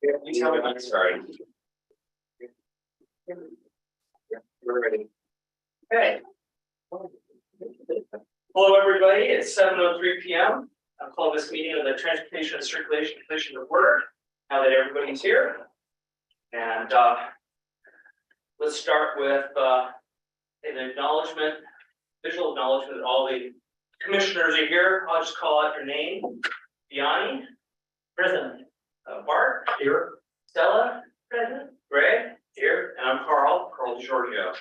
You tell me when to start. We're ready. Okay. Hello, everybody. It's 7:03 p.m. I'll call this meeting of the Transportation and Circulation Commission to order. Now that everybody's here, and let's start with an acknowledgement, visual acknowledgement that all the commissioners are here. I'll just call out your name. Biani, present. Bart, here. Stella, present. Greg, here. And I'm Carl DiGiorgio.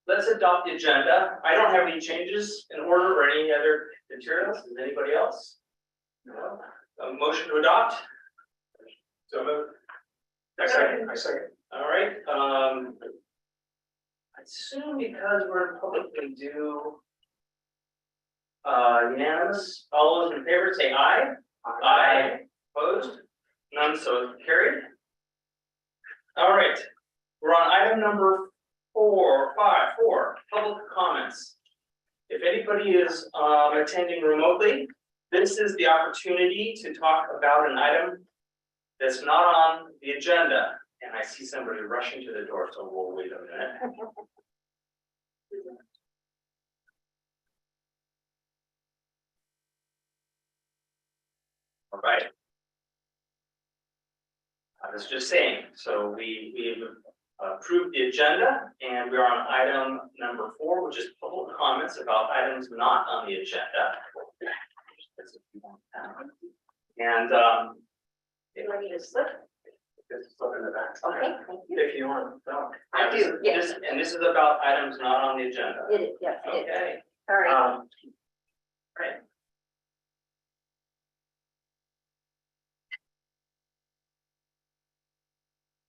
Let's adopt the agenda. I don't have any changes in order or any other materials. Does anybody else? No. A motion to adopt? So moved. I second. All right. I assume because we're in public, we do unanimous. All those in favor say aye. Aye. Opposed? None, so carried. All right. We're on item number 4, public comments. If anybody is attending remotely, this is the opportunity to talk about an item that's not on the agenda. And I see somebody rushing to the door, so we'll wait a minute. All right. I was just saying, so we've approved the agenda, and we're on item number 4, which is public comments about items not on the agenda. And Do I need a slip? just look in the back. Okay, thank you. If you want. No. I do, yes. And this is about items not on the agenda. It is, yes, it is. Okay. All right. Right.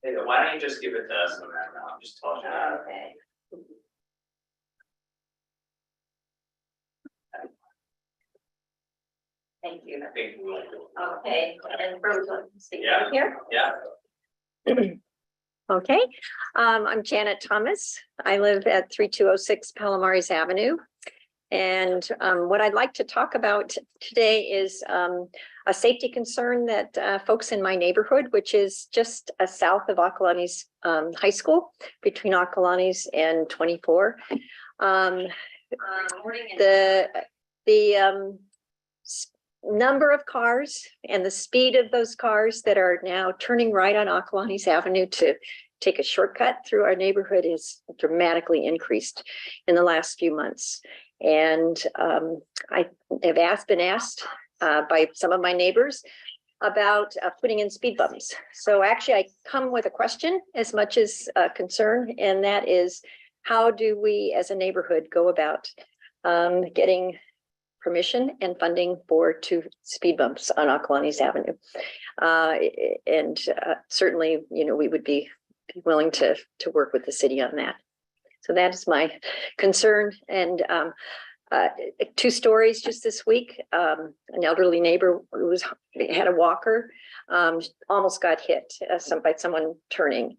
Hey, why don't you just give it to us and then I'll just tell you. Okay. Thank you. I think we will. Okay, and Rose, see Yeah. here. Yeah. Okay, I'm Janet Thomas. I live at 3206 Palomares Avenue. And what I'd like to talk about today is a safety concern that folks in my neighborhood, which is just south of Acalanes High School, between Acalanes and 24. The number of cars and the speed of those cars that are now turning right on Acalanes Avenue to take a shortcut through our neighborhood is dramatically increased in the last few months. And I have been asked by some of my neighbors about putting in speed bumps. So actually I come with a question as much as a concern, and that is, how do we as a neighborhood go about getting permission and funding for 2 speed bumps on Acalanes Avenue? Certainly, we would be willing to work with the city on that. So that is my concern. And 2 stories just this week. An elderly neighbor who had a walker, almost got hit by someone turning.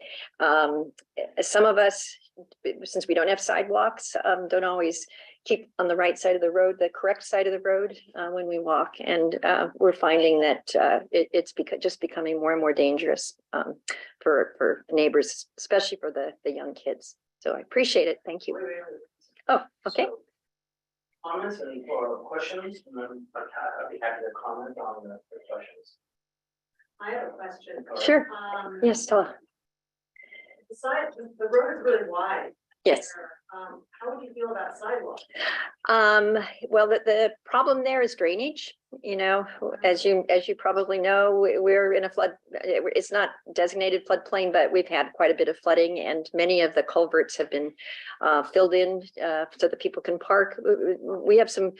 Some of us, since we don't have sidewalks, don't always keep on the right side of the road, the correct side of the road when we walk. And we're finding that it's just becoming more and more dangerous for neighbors, especially for the young kids. So I appreciate it. Thank you. Oh, okay. So, comments and questions, and then I'll be happy to comment on the questions. I have a question. Sure. Yes, Stella. The road is really wide. Yes. How would you feel about sidewalks? Well, the problem there is drainage. As you probably know, we're in a flood. It's not designated floodplain, but we've had quite a bit of flooding, and many of the culverts have been filled in so that people can park. We have some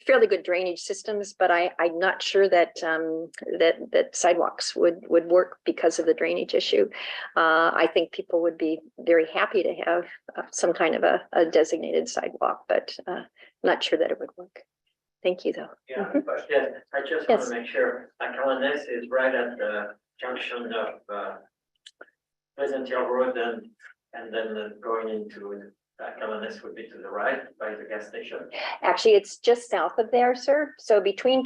fairly good drainage systems, but I'm not sure that that sidewalks would work because of the drainage issue. I think people would be very happy to have some kind of a designated sidewalk, but not sure that it would work. Thank you, though. Yeah, question. I just want to make sure Acalanes is right at the junction of Pleasant Hill Road and then going into Calendus would be to the right by the gas station. Actually, it's just south of there, sir. So between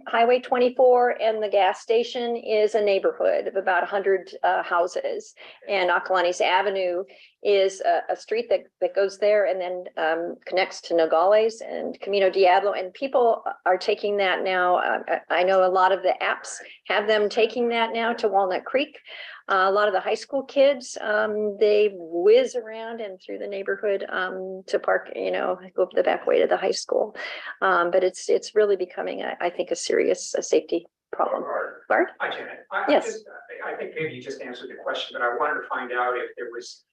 Highway 24 and the gas station is a neighborhood of about 100 houses. And Acalanes Avenue is a street that goes there and then connects to Nogales and Camino Diablo. And people are taking that now. I know a lot of the apps have them taking that now to Walnut Creek. A lot of the high school kids, they whiz around and through the neighborhood to park, go up the back way to the high school. But it's really becoming, I think, a serious safety problem. Bart? Hi, Janet. Yes. I think maybe you just answered the question, but I wanted to find out if there was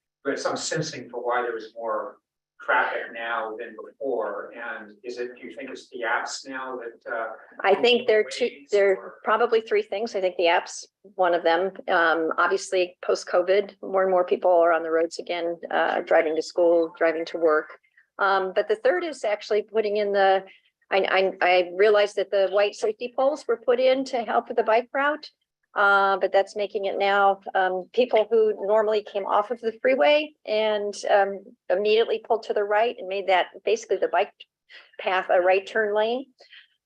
some sensing for why there was more traffic now than before, and do you think it's the apps now that? I think there are or- probably three things. I think the app's one of them. Obviously, post-COVID, more and more people are on the roads again, driving to school, driving to work. But the third is actually putting in I realized that the white safety poles were put in to help with the bike route. But that's making it now, people who normally came off of the freeway and immediately pulled to the right and made that basically the bike path a right turn lane,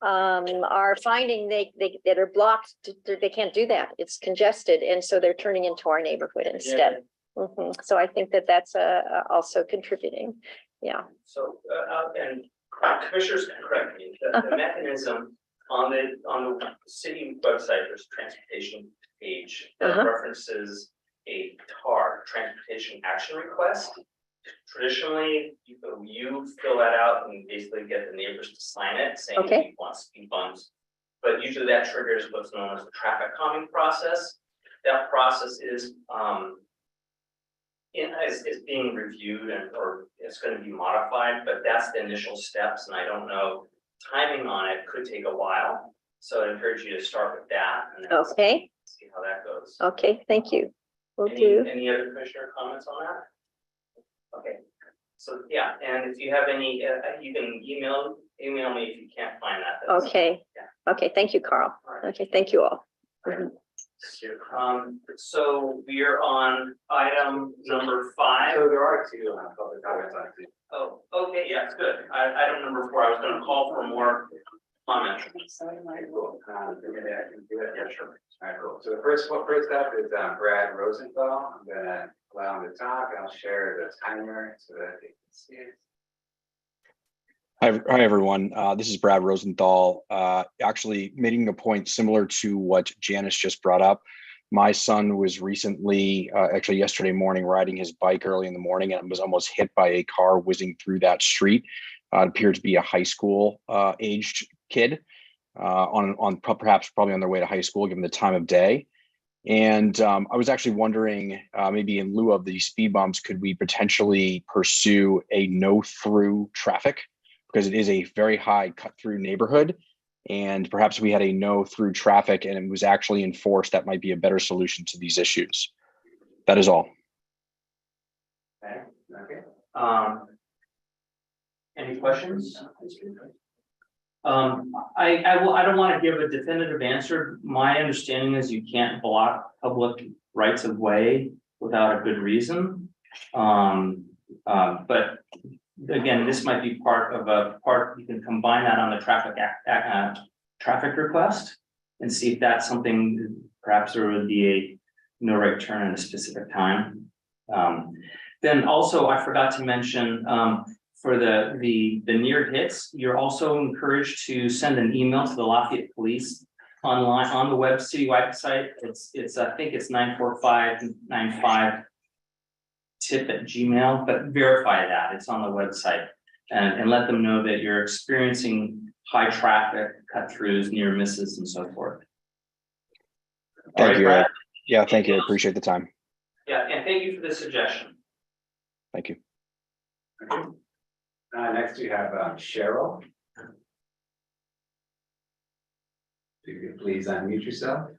are finding that are blocked. They can't do that. It's congested. And so they're turning into our neighborhood instead. So I think that that's also contributing. Yeah. So, and commissioners can correct me, the mechanism on the city website, there's a transportation page that references a TAR, Transportation Action Request. Traditionally, you fill that out and basically get the neighbors to sign it, saying you want speed bumps. But usually that triggers what's known as the traffic calming process. That process is being reviewed or it's going to be modified, but that's the initial steps. And I don't know, timing on it could take a while. So I encourage you to start with that and then see how that goes. Okay, thank you. Will do. Any other commissioner comments on that? Okay, so yeah, and if you have any, you can email me if you can't find that. That's- Okay. Yeah. Okay, thank you, Carl. All right. Okay, thank you all. So we are on item number 5. So there are two public comments on it. Oh, okay, yeah, it's good. Item number 4, I was gonna call for more comments. Cool. Maybe I can do it. Yeah, sure. All right, cool. So the first up is Brad Rosenthal. I'm gonna allow him to talk and I'll share the timer so that they can see it. Hi, everyone. This is Brad Rosenthal. Actually making a point similar to what Janice just brought up. My son was recently, actually yesterday morning, riding his bike early in the morning and was almost hit by a car whizzing through that street. It appeared to be a high school aged kid perhaps probably on their way to high school, given the time of day. And I was actually wondering, maybe in lieu of the speed bumps, could we potentially pursue a no through traffic? Because it is a very high cut through neighborhood. And perhaps we had a no through traffic and it was actually enforced. That might be a better solution to these issues. That is all. Okay. Any questions? I don't want to give a definitive answer. My understanding is you can't block public rights of way without a good reason. But again, this might be part you can combine that on the traffic request and see if that's something, perhaps there would be a no right turn at a specific time. Then also, I forgot to mention, for the near hits, you're also encouraged to send an email to the Lafayette Police online on the city website. It's I think it's 94595 tip@gmail, but verify that it's on the website and let them know that you're experiencing high traffic, cut throughs, near misses, and so forth. Thank you. Brad? Yeah, thank you. I appreciate the time. Yeah, and thank you for the suggestion. Thank you. Okay. Next we have Cheryl. If you could please unmute yourself.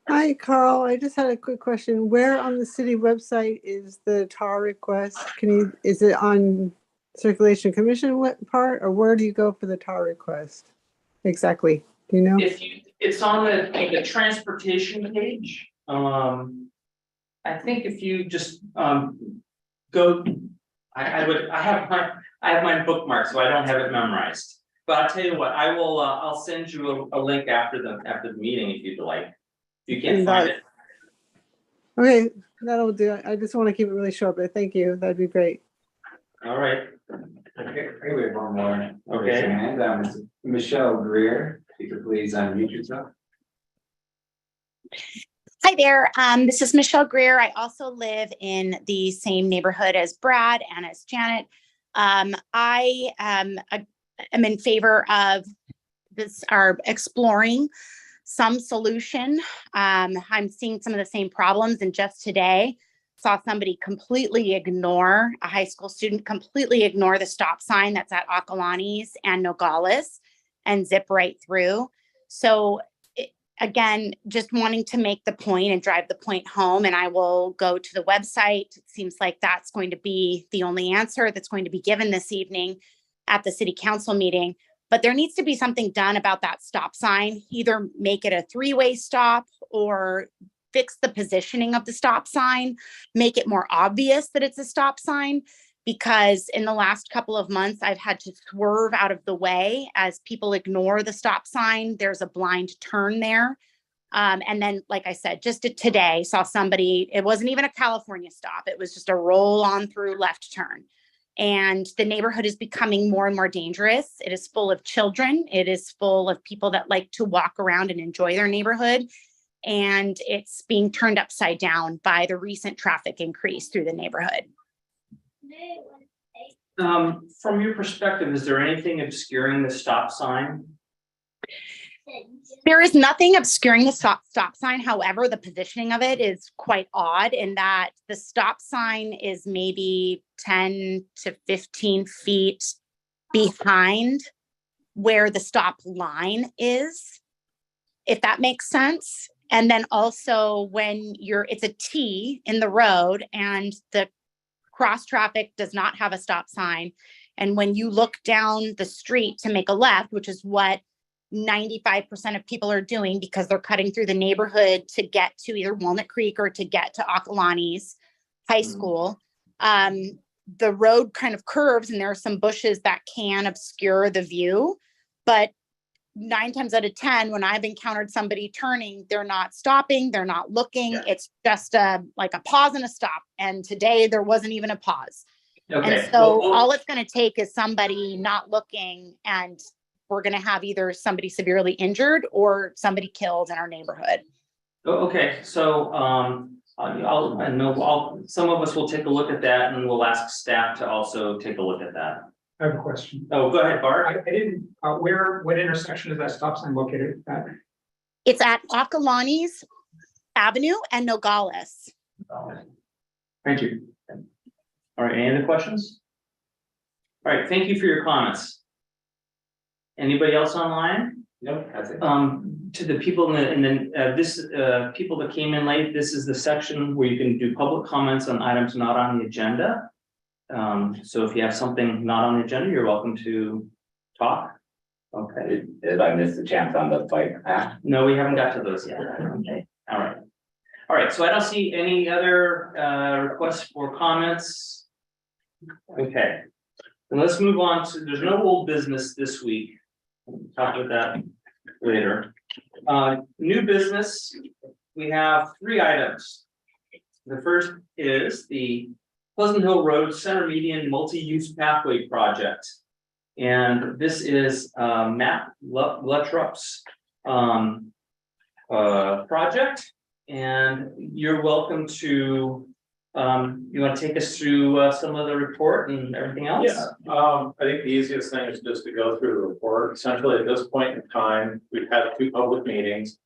Hi, Carl. I just had a quick question. Where on the city website is the TAR request? Is it on Circulation Commission part, or where do you go for the TAR request? Exactly. Do you know? It's on the transportation page. I think if you just go, I have mine bookmarked, so I don't have it memorized. But I'll tell you what, I'll send you a link after the meeting if you'd like. If you can't And find that- it. Okay, that'll do. I just want to keep it really short, but thank you. That'd be great. All right, Okay, we have one more. Okay. And Michelle Greer, if you could please unmute yourself. Hi there. This is Michelle Greer. I also live in the same neighborhood as Brad and as Janet. I am in favor of exploring some solution. I'm seeing some of the same problems, and just today saw somebody a high school student completely ignore the stop sign that's at Acalanes and Nogales and zip right through. So again, just wanting to make the point and drive the point home, and I will go to the website. It seems like that's going to be the only answer that's going to be given this evening at the city council meeting. But there needs to be something done about that stop sign, either make it a three-way stop or fix the positioning of the stop sign, make it more obvious that it's a stop sign. Because in the last couple of months, I've had to swerve out of the way as people ignore the stop sign. There's a blind turn there. And then, like I said, just today saw somebody, it wasn't even a California stop. It was just a roll on through left turn. And the neighborhood is becoming more and more dangerous. It is full of children. It is full of people that like to walk around and enjoy their neighborhood. And it's being turned upside down by the recent traffic increase through the neighborhood. from your perspective, is there anything obscuring the stop sign? There is nothing obscuring the stop sign. However, the positioning of it is quite odd in that the stop sign is maybe 10 to 15 feet behind where the stop line is, if that makes sense. And then also when it's a T in the road and the cross traffic does not have a stop sign. And when you look down the street to make a left, which is what 95% of people are doing because they're cutting through the neighborhood to get to either Walnut Creek or to get to Acalanes High School, the road kind of curves and there are some bushes that can obscure the view. But 9 times out of 10, when I've encountered somebody turning, they're not stopping, they're not looking. Yeah. It's just like a pause and a stop. And today there wasn't even a pause. Okay. And so all it's going to take is somebody not looking, and we're going to have either somebody severely injured or somebody killed in our neighborhood. Okay, so some of us will take a look at that, and we'll ask staff to also take a look at that. I have a question. Oh, go ahead, Bart. I didn't, what intersection is that stop sign located at? It's at Acalanes Avenue and Nogales. Thank you. All right, any other questions? All right, thank you for your comments. Anybody else online? Nope, that's it. To the people people that came in late, this is the section where you can do public comments on items not on the agenda. So if you have something not on the agenda, you're welcome to talk. Okay. Did I miss the chance on the bike? No, we haven't got to those yet. Okay. All right. All right. So I don't see any other requests for comments. Okay. And let's move on to, there's no old business this week. We'll talk about that later. New business, we have 3 items. The first is the Pleasant Hill Road Center Median Multi-Use Pathway Project. And this is Matt Luttrup's project. And you're welcome to, you want to take us through some of the report and everything else? Yeah, I think the easiest thing is just to go through the report. Essentially, at this point in time, we've had 2 public meetings.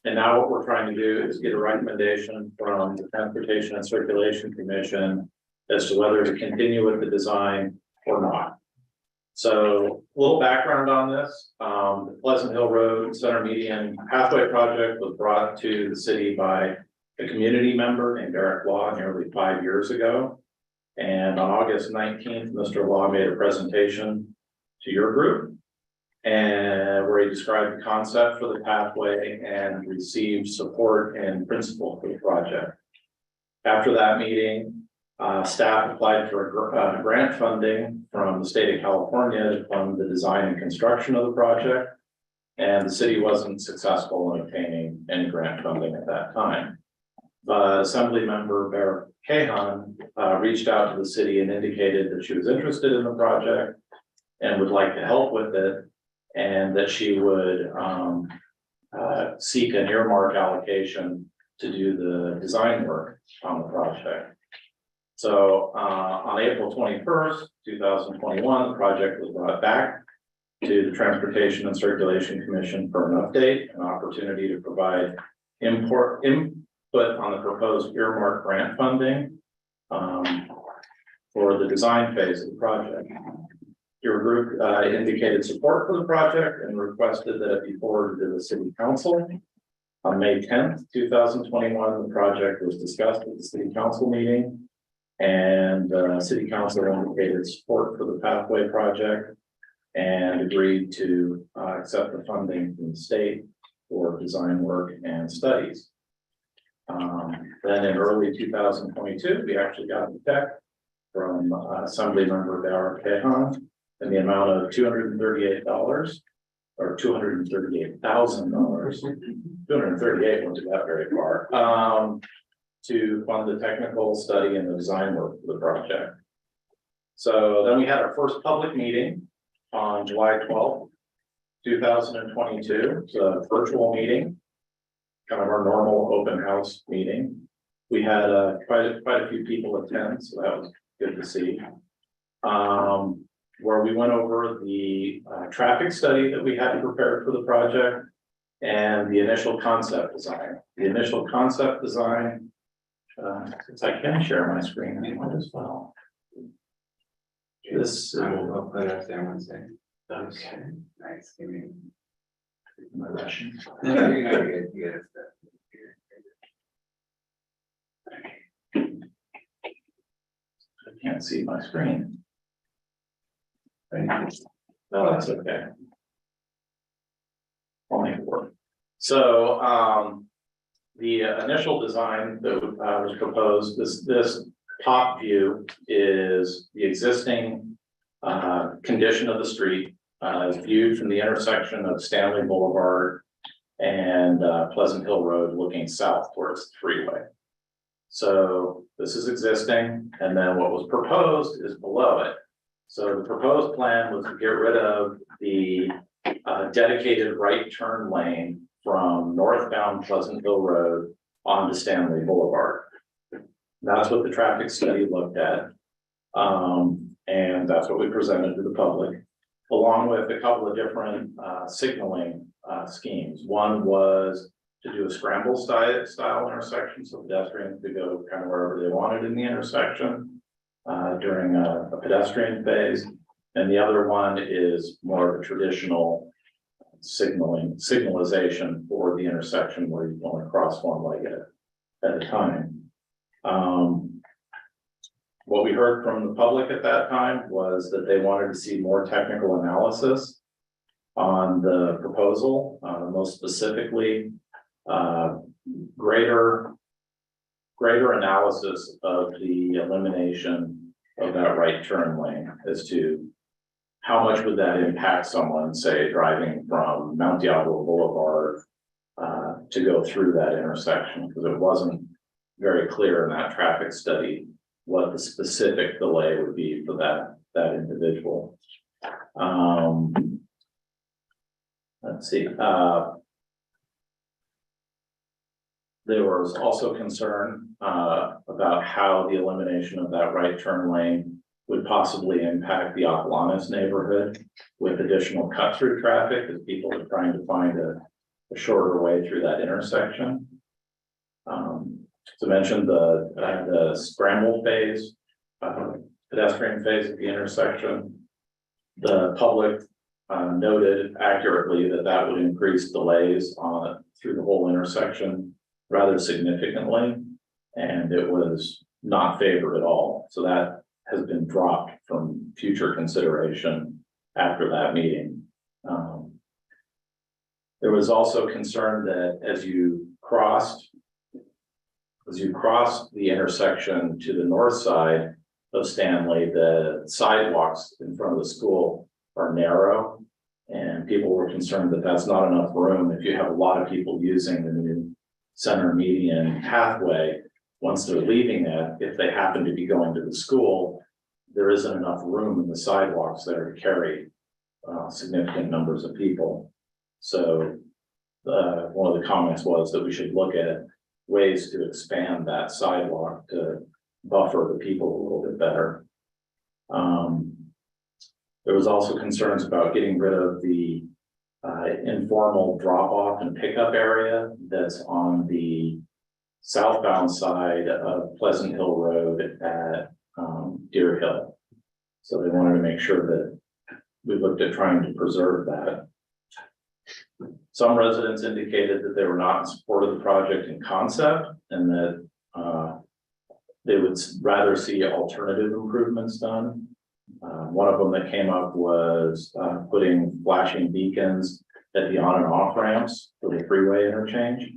And now what we're trying to do is get a recommendation from the Transportation and Circulation Commission as to whether to continue with the design or not. So a little background on this. The Pleasant Hill Road Center Median Pathway Project was brought to the city by a community member named Eric Law nearly 5 years ago. And on August 19th, Mr. Law made a presentation to your group and where he described the concept for the pathway and received support in principle for the project. After that meeting, Staff applied for grant funding from the state of California to fund the design and construction of the project. And the city wasn't successful in obtaining any grant funding at that time. But Assembly Member Bear Kahan reached out to the city and indicated that she was interested in the project and would like to help with it, and that she would seek an earmark allocation to do the design work on the project. So on April 21st, 2021, the project was brought back to the Transportation and Circulation Commission for an update, an opportunity to provide input on the proposed earmark grant funding for the design phase of the project. Your group indicated support for the project and requested that it be forwarded to the city council. On May 10th, 2021, the project was discussed at the city council meeting, and city council indicated support for the pathway project and agreed to accept the funding from the state for design work and studies. Then in early 2022, we actually got a check from Assembly Member Bear Kahan in the amount of $238 or $238,000. 238 won't do that very far. To fund the technical study and the design work for the project. So then we had our first public meeting on July 12th, 2022. It's a virtual meeting, kind of our normal open house meeting. We had quite a few people attend, so that was good to see. Where we went over the traffic study that we had prepared for the project and the initial concept design. The initial concept design, since I can share my screen, I might as well. This. I'll put it up there one second. Okay. Nice. Give me. My Russian. No, you're not good. You got it. I can't see my screen. No, that's okay. I'll make it work. So, the initial design that was proposed, this top view is the existing condition of the street as viewed from the intersection of Stanley Boulevard and Pleasant Hill Road looking south towards the freeway. So this is existing, and then what was proposed is below it. So the proposed plan was to get rid of the dedicated right turn lane from northbound Pleasant Hill Road onto Stanley Boulevard. That's what the traffic study looked at. And that's what we presented to the public, along with a couple of different signaling schemes. One was to do a scramble style intersection, so pedestrians could go kind of wherever they wanted in the intersection during a pedestrian phase. And the other one is more of a traditional signalization for the intersection where you only cross one leg at a time. What we heard from the public at that time was that they wanted to see more technical analysis on the proposal, most specifically, greater analysis of the elimination of that right turn lane as to how much would that impact someone, say, driving from Mount Diablo Boulevard to go through that intersection, because it wasn't very clear in that traffic study what the specific delay would be for that individual. Let's see. There was also concern about how the elimination of that right turn lane would possibly impact the Acalanes neighborhood with additional cut through traffic as people are trying to find a shorter way through that intersection. To mention the scramble phase, pedestrian phase at the intersection, the public noted accurately that would increase delays through the whole intersection rather significantly, and it was not favored at all. So that has been dropped from future consideration after that meeting. There was also concern that as you crossed as you cross the intersection to the north side of Stanley, the sidewalks in front of the school are narrow. And people were concerned that that's not enough room if you have a lot of people using the new center median pathway. Once they're leaving it, if they happen to be going to the school, there isn't enough room in the sidewalks there to carry significant numbers of people. So one of the comments was that we should look at ways to expand that sidewalk to buffer the people a little bit better. There was also concerns about getting rid of the informal drop-off and pickup area that's on the southbound side of Pleasant Hill Road at Deer Hill. So they wanted to make sure that we looked at trying to preserve that. Some residents indicated that they were not in support of the project in concept and that they would rather see alternative improvements done. One of them that came up was putting flashing beacons at the on and off ramps for the freeway interchange.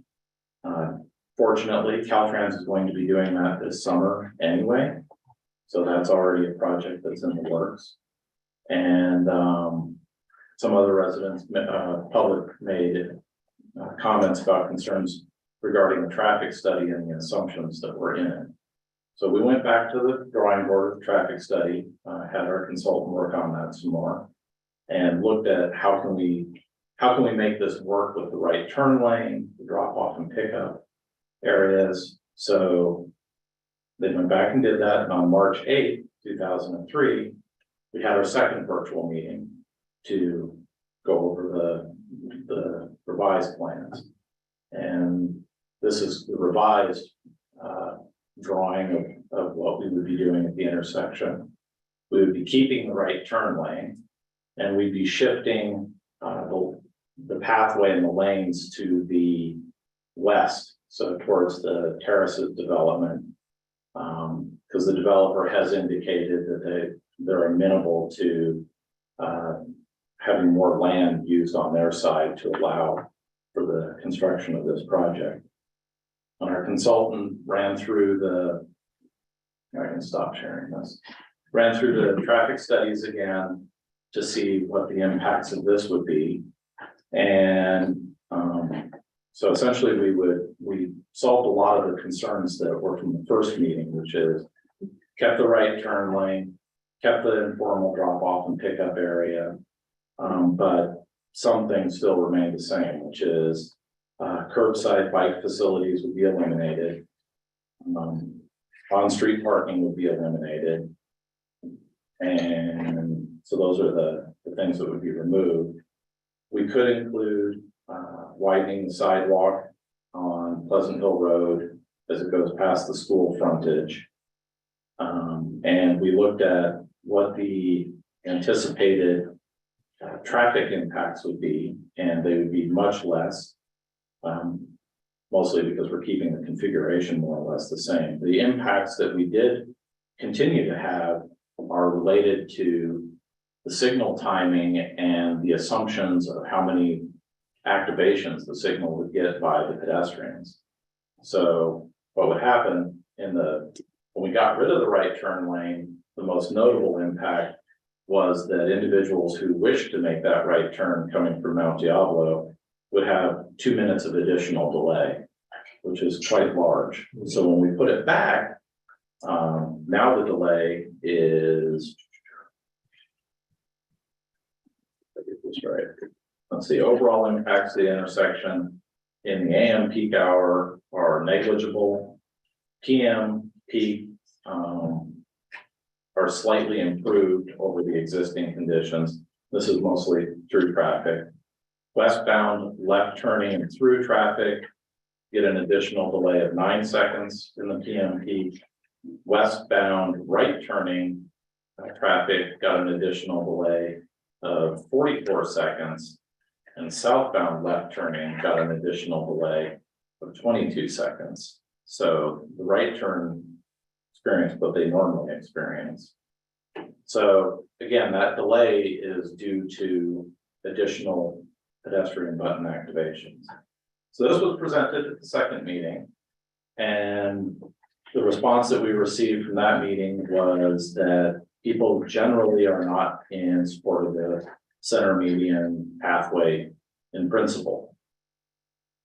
Fortunately, Caltrans is going to be doing that this summer anyway. So that's already a project that's in the works. And some other residents, public made comments about concerns regarding the traffic study and the assumptions that were in it. So we went back to the drawing board of the traffic study, had our consultant work on that some more, and looked at how can we make this work with the right turn lane, the drop off and pickup areas. So they went back and did that, and on March 8th, 2003, we had our second virtual meeting to go over the revised plans. And this is the revised drawing of what we would be doing at the intersection. We would be keeping the right turn lane, and we'd be shifting the pathway and the lanes to the west, so towards the terraces development, because the developer has indicated that they're amenable to having more land used on their side to allow for the construction of this project. And our consultant ran through I can stop sharing this, ran through the traffic studies again to see what the impacts of this would be. And so essentially we solved a lot of the concerns that were from the first meeting, which is kept the right turn lane, kept the informal drop off and pickup area. But some things still remain the same, which is curbside bike facilities would be eliminated. On-street parking would be eliminated. And so those are the things that would be removed. We could include widening the sidewalk on Pleasant Hill Road as it goes past the school frontage. And we looked at what the anticipated traffic impacts would be, and they would be much less, mostly because we're keeping the configuration more or less the same. The impacts that we did continue to have are related to the signal timing and the assumptions of how many activations the signal would get by the pedestrians. So what would happen when we got rid of the right turn lane, the most notable impact was that individuals who wished to make that right turn coming from Mount Diablo would have 2 minutes of additional delay, which is quite large. So when we put it back, now the delay is, let me get this right. Let's see, overall impacts of the intersection in the AM peak hour are negligible. PM peak are slightly improved over the existing conditions. This is mostly through traffic. Westbound left turning and through traffic get an additional delay of 9 seconds in the PM peak. Westbound right turning traffic got an additional delay of 44 seconds. And southbound left turning got an additional delay of 22 seconds. So the right turn experience what they normally experience. So again, that delay is due to additional pedestrian button activations. So this was presented at the second meeting. And the response that we received from that meeting was that people generally are not in support of the center median pathway in principle.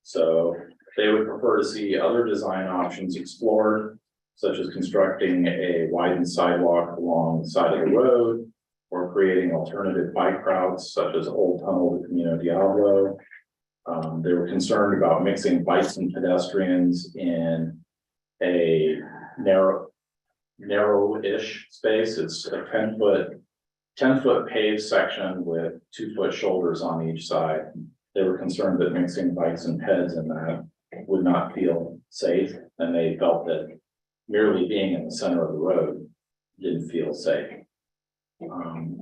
So they would prefer to see other design options explored, such as constructing a widened sidewalk along the side of the road, or creating alternative bike routes such as Old Tunnel to Camino Diablo. They were concerned about mixing bikes and pedestrians in a narrow-ish space. It's a 10-foot paved section with 2-foot shoulders on each side. They were concerned that mixing bikes and peds in that would not feel safe, and they felt that merely being in the center of the road didn't feel safe.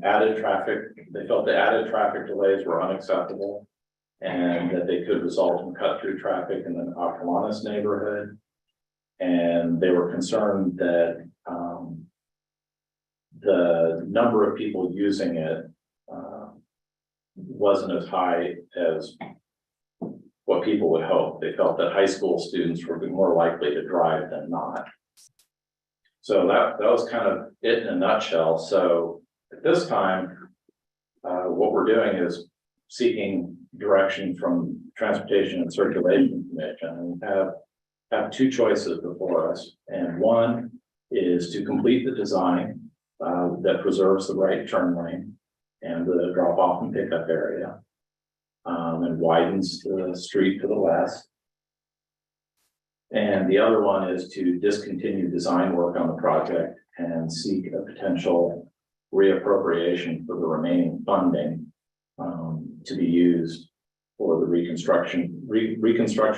Added traffic, they felt the added traffic delays were unacceptable, and that they could result in cut-through traffic in the Ocalanes neighborhood. And they were concerned that the number of people using it wasn't as high as what people would hope. They felt that high school students were more likely to drive than not. So that was kind of it in a nutshell. So at this time, what we're doing is seeking direction from Transportation and Circulation Commission, and we have two choices before us. And one is to complete the design that preserves the right turn lane and the drop off and pickup area, and widens the street to the west. And the other one is to discontinue design work on the project and seek a potential reappropriation for the remaining funding to be used for the reconstruction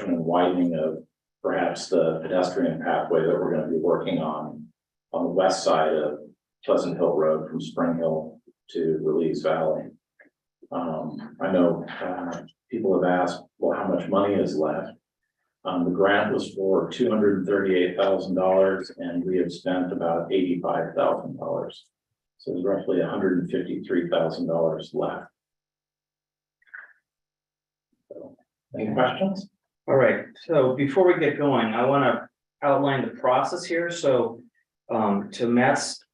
and widening of perhaps the pedestrian pathway that we're going to be working on the west side of Pleasant Hill Road from Spring Hill to Release Valley. I know people have asked, well, how much money is left? The grant was for $238,000, and we have spent about $85,000. So there's roughly $153,000 left. So, any questions? All right, so before we get going, I want to outline the process here. So to Matt's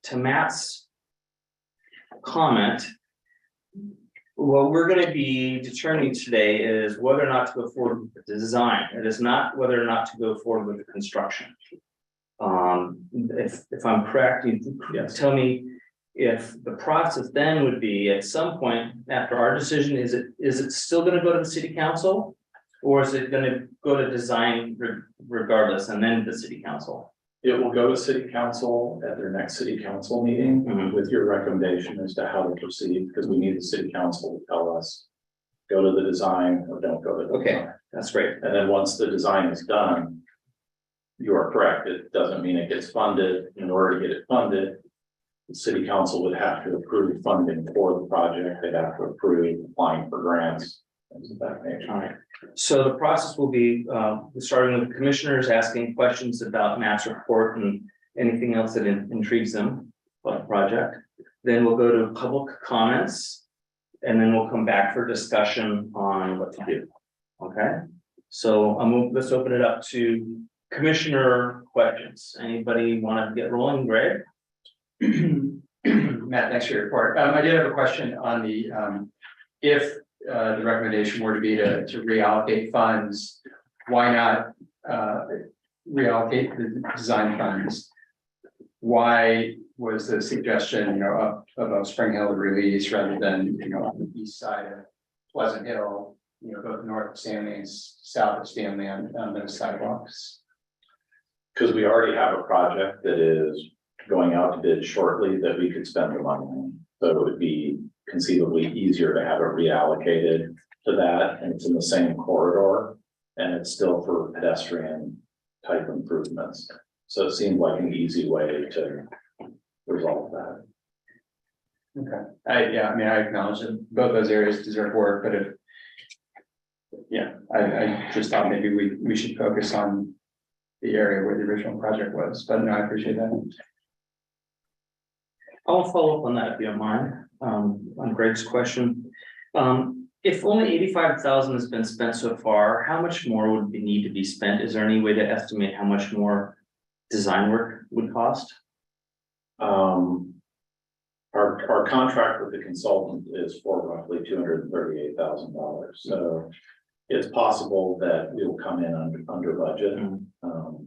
comment, what we're going to be determining today is whether or not to go forward with the design. It is not whether or not to go forward with the construction. If I'm correct, you tell me if the process then would be at some point after our decision, is it still going to go to the city council, or is it going to go to design regardless and then the city council? It will go to city council at their next city council meeting with your recommendation as to how to proceed, because we need the city council to tell us, go to the design or don't go to the design. That's great. And then once the design is done, you are correct. It doesn't mean it gets funded. In order to get it funded, the city council would have to approve funding for the project. They'd have to approve applying for grants, things of that nature. All right. So the process will be starting with the commissioners asking questions about Matt's report and anything else that intrigues them about the project. Then we'll go to public comments, and then we'll come back for discussion on what to do. Okay. So let's open it up to commissioner questions. Anybody want to get rolling? Greg? Matt, thanks for your report. I did have a question on the, if the recommendation were to be to reallocate funds, why not reallocate the design funds? Why was the suggestion, up above Spring Hill to Release rather than, on the east side of Pleasant Hill, both north of Stanley and south of Stanley on those sidewalks? Because we already have a project that is going out to bid shortly that we could spend the money on. So it would be conceivably easier to have it reallocated to that, and it's in the same corridor, and it's still for pedestrian type improvements. So it seemed like an easy way to resolve that. Okay. I acknowledge that both those areas deserve work, but I just thought maybe we should focus on the area where the original project was, but no, I appreciate that. I'll follow up on that if you don't mind, on Greg's question. if only 85,000 has been spent so far, how much more would need to be spent? Is there any way to estimate how much more design work would cost? Our contract with the consultant is for roughly $238,000, so it's possible that we will come in under budget. All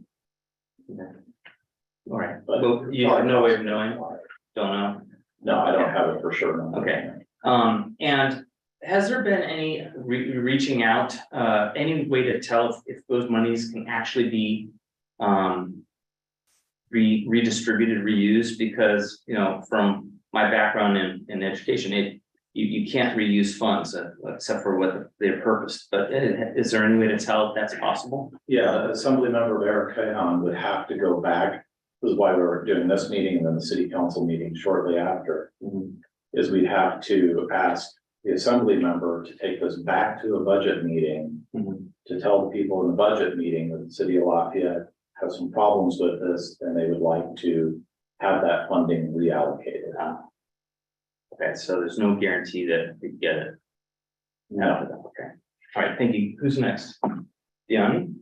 right, But- well, you have no way of knowing, don't know. No, I don't have it for sure. no. Okay. And has there been any reaching out, any way to tell if those monies can actually be redistributed, reused? Because, you know, from my background in education, you can't reuse funds except for what they're purposed. But is there any way to tell if that's possible? Yeah, Assembly Member Eric Cahan would have to go back. This is why we were doing this meeting and then the city council meeting shortly after. Is we'd have to ask the assembly member to take this back to a budget meeting. To tell the people in the budget meeting that the city of Lafayette has some problems with this and they would like to have that funding reallocated. Okay, so there's no guarantee that we get it. No. Okay, all right, thank you. Who's next? Diani?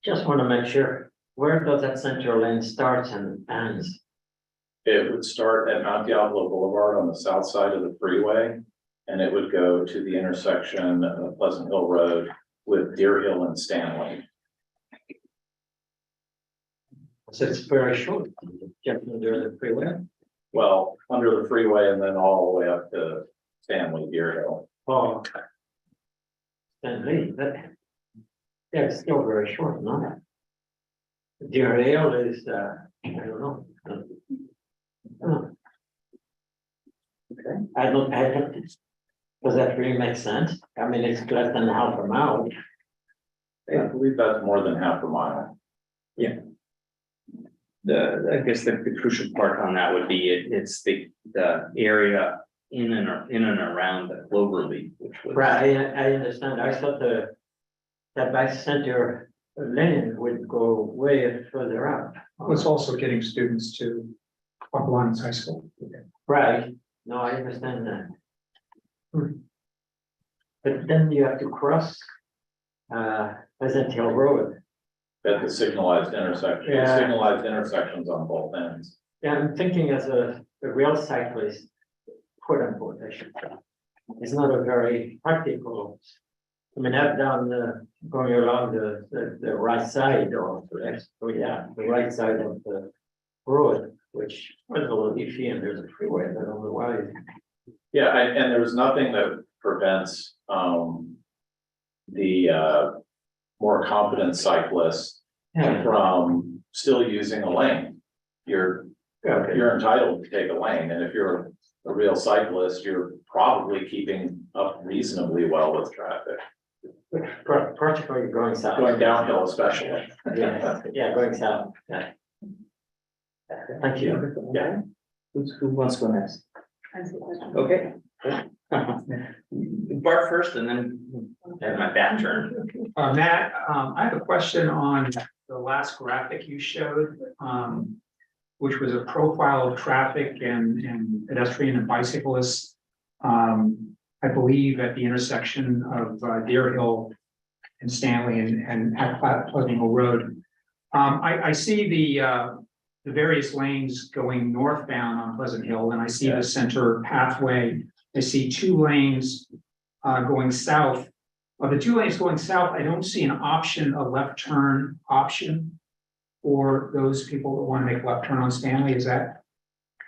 Just want to make sure, where does that center lane start and ends? It would start at Mount Diablo Boulevard on the south side of the freeway. And it would go to the intersection of Pleasant Hill Road with Deer Hill and Stanley. So it's very short, jumping under the freeway. Well, under the freeway and then all the way up to Stanley, Deer Hill. Oh. Stanley, that. Yeah, it's still very short, not it? Deer Hill is, I don't know. Okay, I don't, does that really make sense? I mean, it's less than half a mile. I believe that's more than half a mile. I guess the crucial part on that would be it's the area in and around the Cloverleaf, which was. Right, I understand. I thought that by center lane would go way further up. It's also getting students to Buckland High School. Right, no, I understand that. But then you have to cross Pleasant Hill Road. At the signalized intersection, Yeah. signalized intersections on both ends. Yeah, I'm thinking as a real cyclist, quote unquote, I should say. It's not a very practical. I mean, I've done going along the right side of the right side of the road, which was a little iffy, and there's a freeway, I don't know why. Yeah, and there's nothing that prevents the more confident cyclists Yeah, from still using a lane. You're entitled to take a lane, and if you're a real cyclist, you're probably keeping up reasonably well with traffic. particularly going south. Going downhill especially. Yeah, going south, yeah. Thank you. Yeah. Who wants to go next? Okay. Bart first and then have my back turn. Matt, I have a question on the last graphic you showed, which was a profile of traffic and pedestrian and bicyclists. I believe at the intersection of Deer Hill and Stanley and at Pleasant Hill Road. I see the various lanes going northbound on Pleasant Hill, and I see the center pathway. I see 2 lanes going south. Of the 2 lanes going south, I don't see an option, a left turn option for those people that want to make a left turn on Stanley. Is that?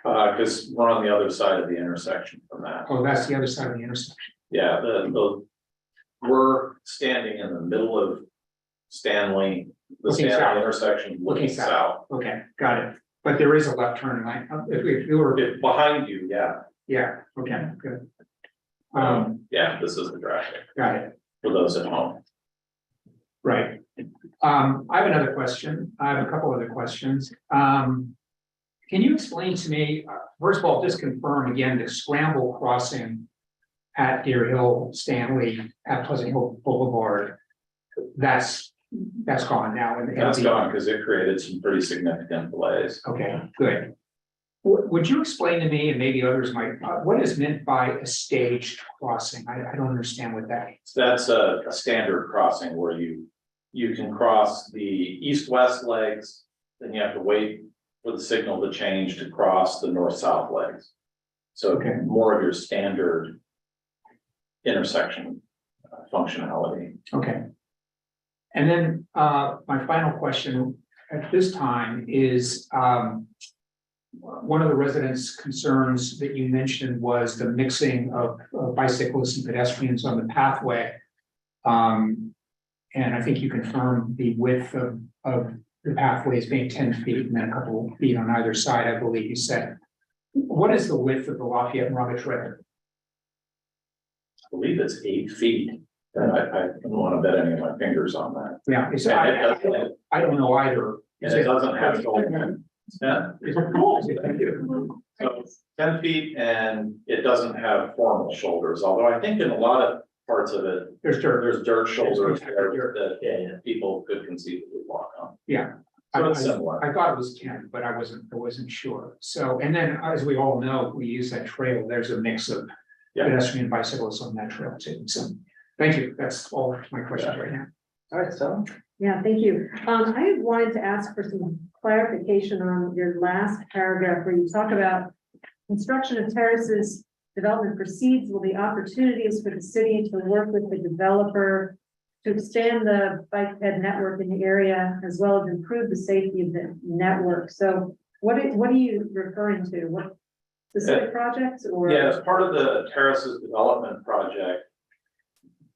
Because we're on the other side of the intersection from that. Oh, that's the other side of the intersection. Yeah, we're standing in the middle of Stanley, the Looking Stanley south. intersection, looking Looking south. south. Okay, got it. But there is a left turn line. If you were, If behind you, yeah, yeah, okay, good. yeah, this is the traffic Got it. for those at home. Right. I have another question. I have a couple other questions. Can you explain to me, first of all, just confirm again, the scramble crossing at Deer Hill, Stanley, at Pleasant Hill Boulevard? That's gone now. And That's gone because it created some pretty significant delays. Okay, good. Would you explain to me, and maybe others might, what is meant by a staged crossing? I don't understand what that means. So that's a standard crossing where you can cross the east-west legs, then you have to wait for the signal to change to cross the north-south legs. So Okay. more of your standard intersection functionality. Okay. And then my final question at this time is one of the residents' concerns that you mentioned was the mixing of bicyclists and pedestrians on the pathway. And I think you confirmed the width of the pathway as being 10 feet and then a couple of feet on either side, I believe you said. What is the width of the Lafayette and Roberts Trail? I believe it's 8 feet. And I don't want to bet any of my fingers on that. Yeah, it's, And it doesn't- I don't know either. And it doesn't have. Yeah, Is it cool? Thank you. so 10 feet and it doesn't have formal shoulders, although I think in a lot of parts of it, There's dirt. there's dirt shoulders there Dirt. that people could conceivably walk on. Yeah. So it's similar. I thought it was 10, but I wasn't sure. So, and then as we all know, we use that trail, there's a mix of Yeah. pedestrian and bicyclists on that trail too. So, thank you. That's all my questions right now. All right, so. Yeah, thank you. I wanted to ask for some clarification on your last paragraph where you talk about construction of terraces, development proceeds will be opportunities for the city to work with the developer to expand the bike ped network in the area as well as improve the safety of the network. So what are you referring to? What specific projects or? Yeah, as part of the terraces development project,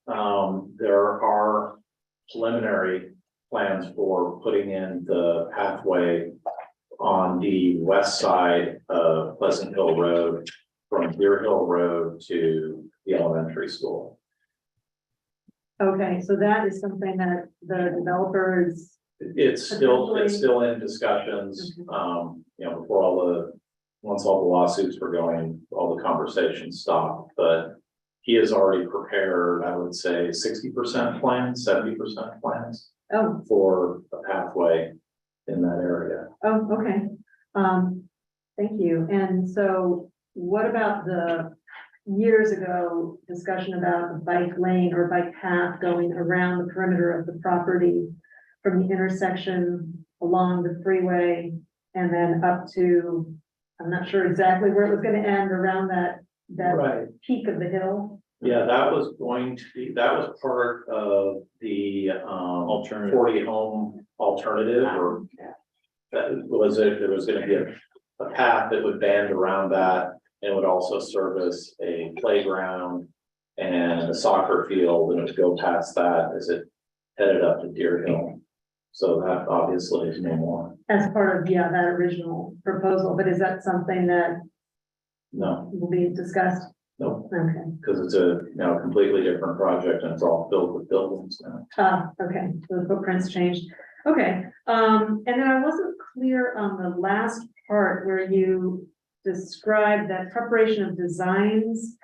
there are preliminary plans for putting in the pathway on the west side of Pleasant Hill Road from Deer Hill Road to the elementary school. Okay, so that is something that the developer is, It's still in discussions, before once all the lawsuits were going, all the conversations stopped, but he has already prepared, I would say, 60% plans, 70% plans oh, for a pathway in that area. oh, okay. Thank you. And so what about the years ago discussion about a bike lane or bike path going around the perimeter of the property from the intersection along the freeway and then up to, I'm not sure exactly where it was going to end around that Right. peak of the hill? Yeah, that was part of the alternative 40 home alternative, or that was it. There was gonna be a path that would band around that and would also service a playground and a soccer field, and it would go past that as it headed up to Deer Hill. So that obviously is no more. As part of, that original proposal, but is that something that No, will be discussed? no, Okay. because it's a completely different project and it's all filled with buildings now. Okay, so the footprint's changed. Okay, and then I wasn't clear on the last part where you described that preparation of designs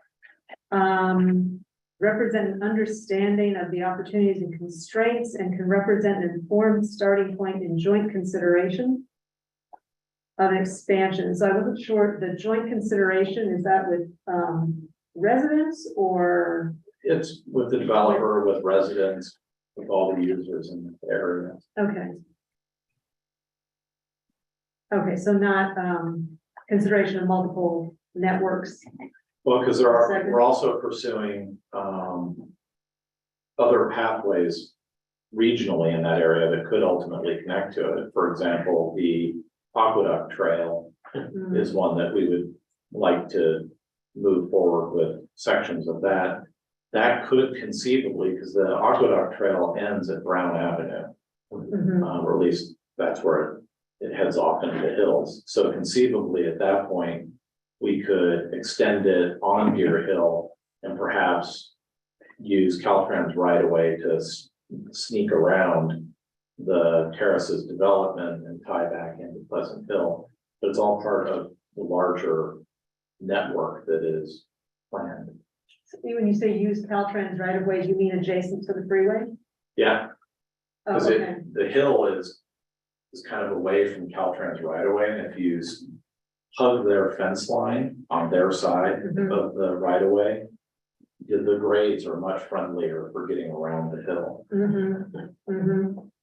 represent an understanding of the opportunities and constraints and can represent an informed starting point in joint consideration of expansion. So I wasn't sure, the joint consideration, is that with residents or? It's with the developer, with residents, with all the users in the area. Okay. Okay, so not consideration of multiple networks. Well, because we're also pursuing other pathways regionally in that area that could ultimately connect to it. For example, the Aqueduct Trail is one that we would like to move forward with sections of that. That could conceivably, because the Aqueduct Trail ends at Brown Avenue, or at least that's where it heads off into the hills. So conceivably, at that point, we could extend it on Deer Hill and perhaps use Caltrans right away to sneak around the terraces development and tie back into Pleasant Hill. But it's all part of the larger network that is planned. So when you say use Caltrans right of way, you mean adjacent to the freeway? Yeah, Oh, because okay. the hill is kind of away from Caltrans right away, and if you hug their fence line on their side Mhm. of the right of way. The grades are much friendlier for getting around the hill.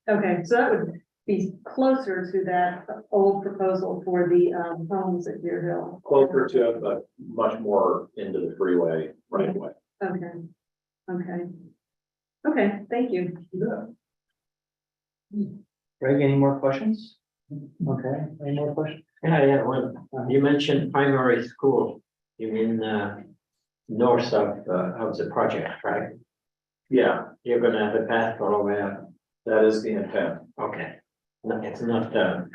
Okay, so that would be closer to that old proposal for the homes at Deer Hill. Closer to it, but much more into the freeway right away. Okay, okay, thank you. Greg, any more questions? Okay, any more questions? Yeah, one, you mentioned primary school, you mean, north of the project, right? Yeah, You're gonna have a path all the way up, that is the intent. okay. No, it's not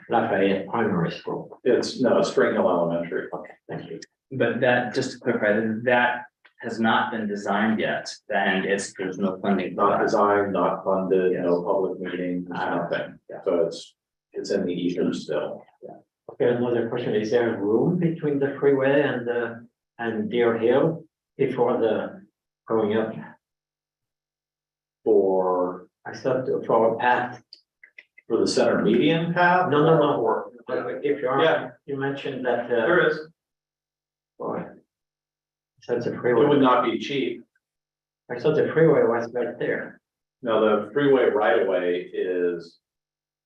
Lafayette Primary School, It's, no, Spring Hill Elementary. okay, thank you. But that, just to clarify, that has not been designed yet, and there's no funding. for Not that. designed, not funded, no public meetings, nothing. Yeah. So it's in the ether still. Okay, another question, is there room between the freeway and Deer Hill before the going up? For I thought for a path, the center median path? No. Or- if you are, Yeah. you mentioned that, There is. boy. So it's a It freeway, would not be cheap. I thought the freeway was right there. No, the freeway right of way is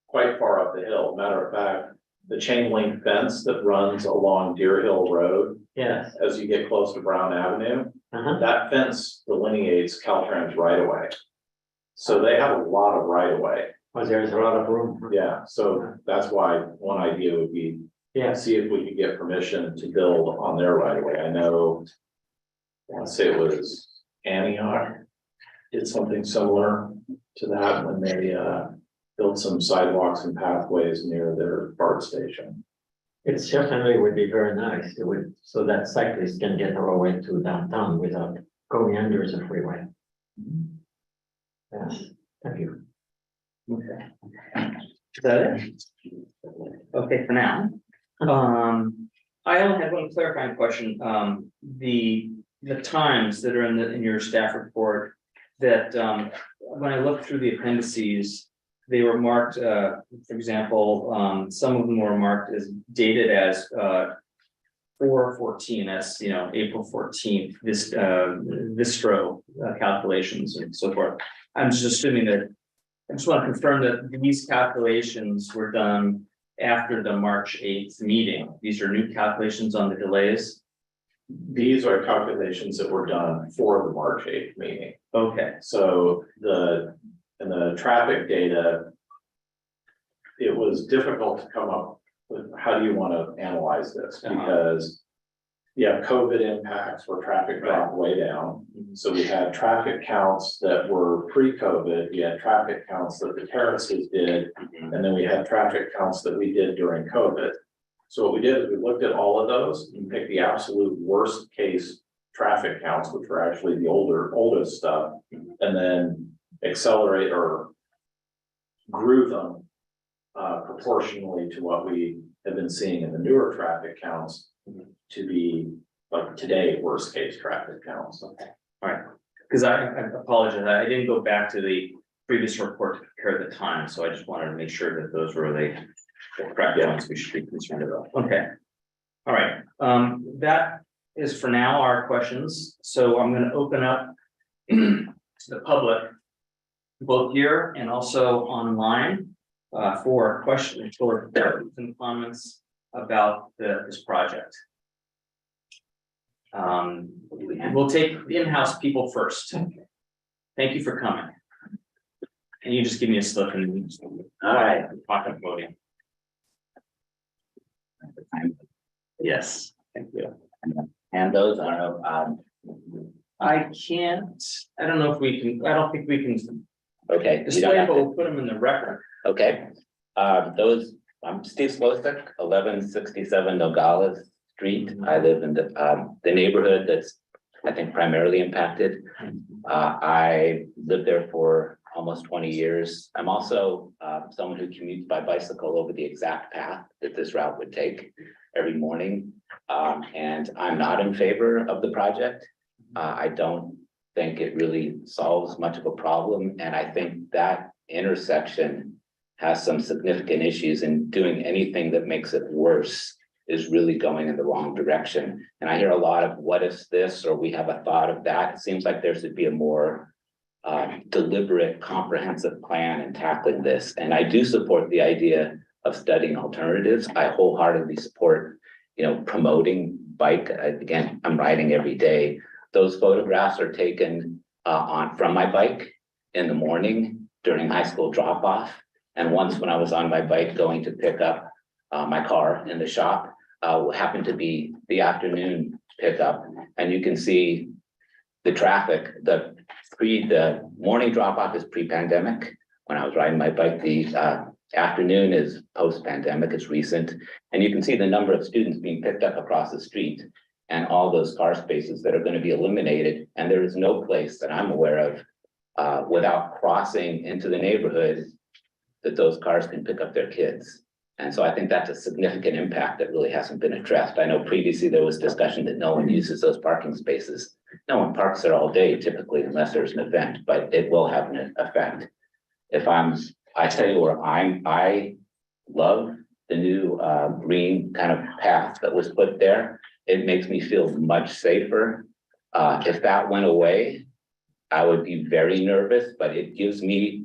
quite far up the hill. Matter of fact, the chain link fence that runs along Deer Hill Road Yes, as you get close to Brown Avenue, that fence delineates Caltrans right of way. So they have a lot of right of way. well, there's a lot of room. Yeah, so that's why one idea would be Yes, see if we could get permission to build on their right of way. I know. I want to say it was Antioch did something similar to that when they built some sidewalks and pathways near their BART station. it certainly would be very nice, it would, so that cyclists can get all the way to downtown without going under the freeway. Yes, thank you. Okay. Is that it? Okay, for now. I only had one clarifying question. The times that are in your staff report that, when I looked through the appendices, they were marked, for example, some of them were marked as dated as, 4/14, that's, April 14th, this, Vistro calculations and so forth. I'm just assuming that, I just want to confirm that these calculations were done after the March 8th meeting. These are new calculations on the delays. These are calculations that were done for the March 8th meeting. Okay, So in the traffic data, it was difficult to come up with how do you want to analyze this? Because you have COVID impacts where traffic dropped way down. So we had traffic counts that were pre-COVID, we had traffic counts that the terraces did, and then we had traffic counts that we did during COVID. So what we did is we looked at all of those and picked the absolute worst case traffic counts, which were actually the oldest stuff, and then accelerate or grew them proportionally to what we have been seeing in the newer traffic counts to be like today, worst case traffic counts. okay, all right. Because I apologize, I didn't go back to the previous report to compare the time, so I just wanted to make sure that those were the correct ones we should be concerned about. Okay. All right, that is for now our questions. So I'm going to open up to the public, both here and also online, for questions or and comments about this project. We'll take the in-house people first. Thank you for coming. And you just give me a slip and all right, pocket voting. Yes, thank you. And those, I don't know, I can't, I don't know if we can, I don't think we can okay. you don't display, have but to- we'll put them in the record. Okay, those, I'm Steve Slosik, 1167 Nogales Street. I live in the neighborhood that's, I think, primarily impacted. I lived there for almost 20 years. I'm also someone who commutes by bicycle over the exact path that this route would take every morning. And I'm not in favor of the project. I don't think it really solves much of a problem. And I think that intersection has some significant issues, and doing anything that makes it worse is really going in the wrong direction. And I hear a lot of what is this, or we have a thought of that. It seems like there should be a more deliberate, comprehensive plan in tackling this. And I do support the idea of studying alternatives. I wholeheartedly support, promoting bike. Again, I'm riding every day. Those photographs are taken from my bike in the morning during high school drop off. And once when I was on my bike going to pick up my car in the shop, happened to be the afternoon pickup. And you can see the traffic, the morning drop off is pre-pandemic. When I was riding my bike, the afternoon is post-pandemic, it's recent. And you can see the number of students being picked up across the street and all those car spaces that are going to be eliminated. And there is no place that I'm aware of without crossing into the neighborhood that those cars can pick up their kids. And so I think that's a significant impact that really hasn't been addressed. I know previously there was discussion that no one uses those parking spaces. No one parks there all day typically unless there's an event, but it will have an effect. I tell you where I love the new green kind of path that was put there. It makes me feel much safer. If that went away, I would be very nervous, but it gives me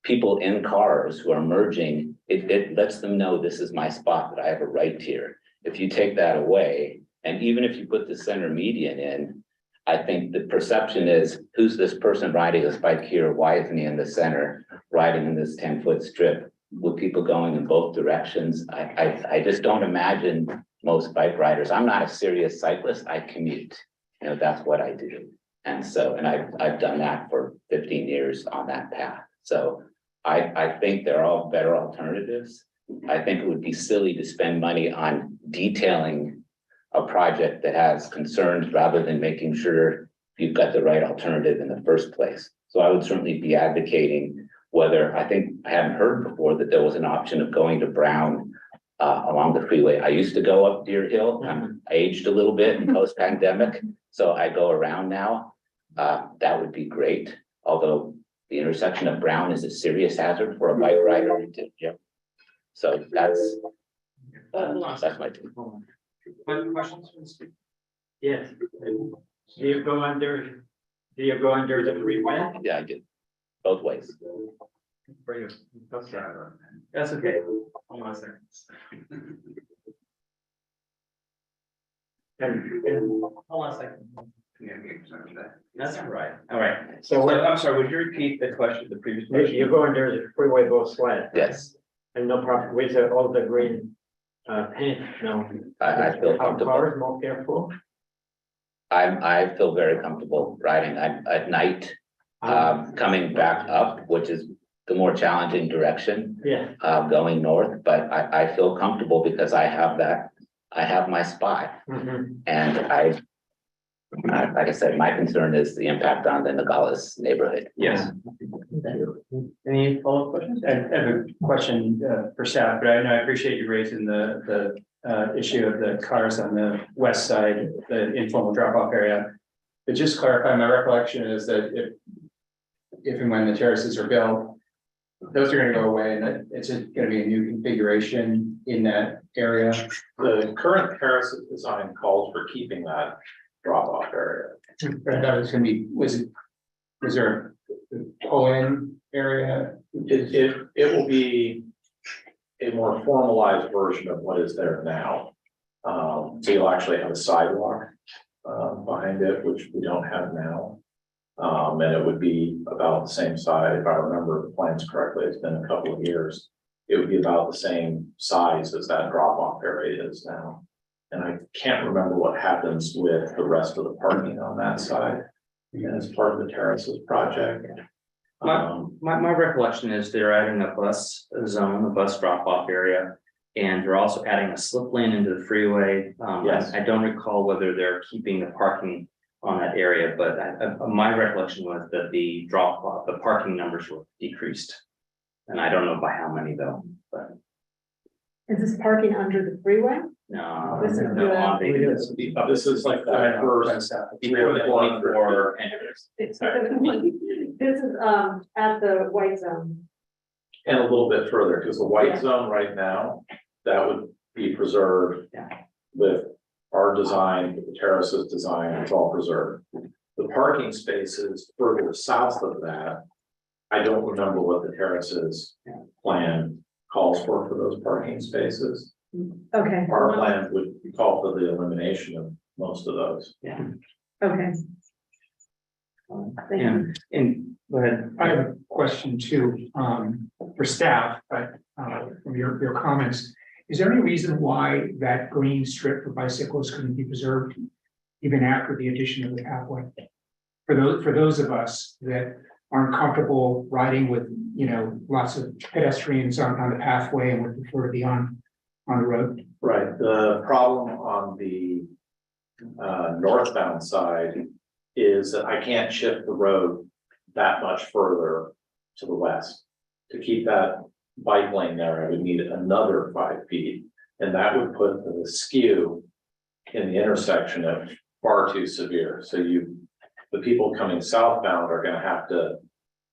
people in cars who are merging, it lets them know this is my spot, that I have a right here. If you take that away, and even if you put the center median in, I think the perception is, who's this person riding this bike here? Why isn't he in the center, riding in this 10-foot strip with people going in both directions? I just don't imagine most bike riders. I'm not a serious cyclist, I commute. That's what I do. And so, and I've done that for 15 years on that path. So I think they're all better alternatives. I think it would be silly to spend money on detailing a project that has concerns rather than making sure you've got the right alternative in the first place. So I would certainly be advocating whether, I hadn't heard before that there was an option of going to Brown along the freeway. I used to go up Deer Hill. I'm aged a little bit in post-pandemic, so I go around now. That would be great. Although the intersection of Brown is a serious hazard for a bike rider. So that's my take. Questions? Yes. Do you go under the freeway? Yeah, I did. Both ways. That's okay. Hold on a second. Hold on a second. That's all right. All right. So I'm sorry, would you repeat the question, the previous question? You go under the freeway both ways. Yes. And no problem with all the green paint, no. I feel Our comfortable. cars more careful. I feel very comfortable riding at night, coming back up, which is the more challenging direction, Yeah. going north, but I feel comfortable because I have my spot. Mhm. And like I said, my concern is the impact on the Nogales neighborhood. Yes. Any follow-up questions? I have a question for staff, but I appreciate you raising the issue of the cars on the west side, the informal drop-off area. But just clarify, my recollection is that if and when the terraces are built, those are gonna go away, and that it's gonna be a new configuration in that area. The current terrace design calls for keeping that drop-off area. I thought it was gonna be, was there a pull-in area? It will be a more formalized version of what is there now. So you'll actually have a sidewalk behind it, which we don't have now. And it would be about the same size, if I remember the plans correctly, it's been a couple of years. It would be about the same size as that drop-off area is now. And I can't remember what happens with the rest of the parking on that side. And as part of the terraces project. My recollection is they're adding a bus zone, a bus drop-off area. And they're also adding a slip lane into the freeway. Yes. I don't recall whether they're keeping the parking on that area, but my recollection was that the drop-off, the parking numbers were decreased. And I don't know by how many though, but Is this parking under the freeway? no. This is no, the- This is like the first. Before the 24 entrance. This is, at the white zone. And a little bit further, because the white zone right now, that would be preserved. Yeah. With our design, with the terraces design, it's all preserved. The parking spaces further south of that, I don't remember what the terraces plan calls for those parking spaces. Okay. Our plan would call for the elimination of most of those. Yeah. Okay. Thank you. And go ahead. I have a question too, for staff, but, from your comments. Is there any reason why that green strip for bicycles couldn't be preserved even after the addition of the pathway? For those of us that aren't comfortable riding with, lots of pedestrians on the pathway and would prefer to be on the road. Right, the problem on the northbound side is that I can't shift the road that much further to the west. To keep that bike lane there, I would need another 5 feet, and that would put the skew in the intersection at far too severe. So the people coming southbound are gonna have to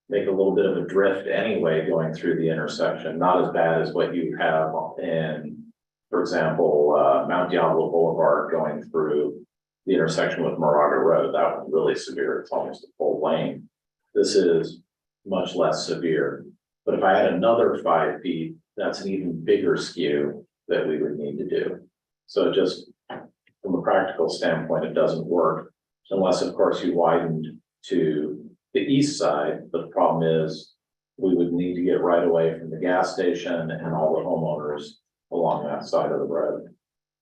make a little bit of a drift anyway going through the intersection, not as bad as what you have in, for example, Mount Diablo Boulevard going through the intersection with Moraga Road. That was really severe. It's almost a full lane. This is much less severe. But if I had another 5 feet, that's an even bigger skew that we would need to do. So just from a practical standpoint, it doesn't work unless, of course, you widened to the east side. But the problem is we would need to get right away from the gas station and all the homeowners along that side of the road.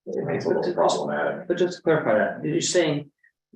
It's a little problematic. But just to clarify that, you're saying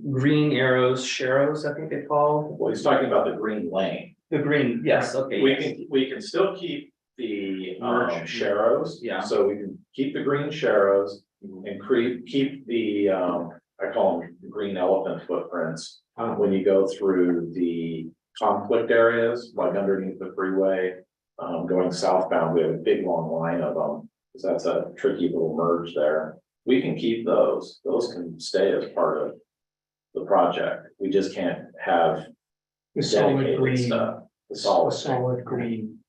green arrows, sharrows, I think they call Well, he's talking about the green lane. the green, yes, okay. yes. We can still keep the Merge. sharrows. Yeah. So we can keep the green sharrows and keep the I call them green elephant footprints. When you go through the conflict areas, like underneath the freeway, going southbound, we have a big long line of them. Because that's a tricky little merge there. We can keep those. Those can stay as part of the project. We just can't have The solid dedicated green, stuff. The the solid. solid green,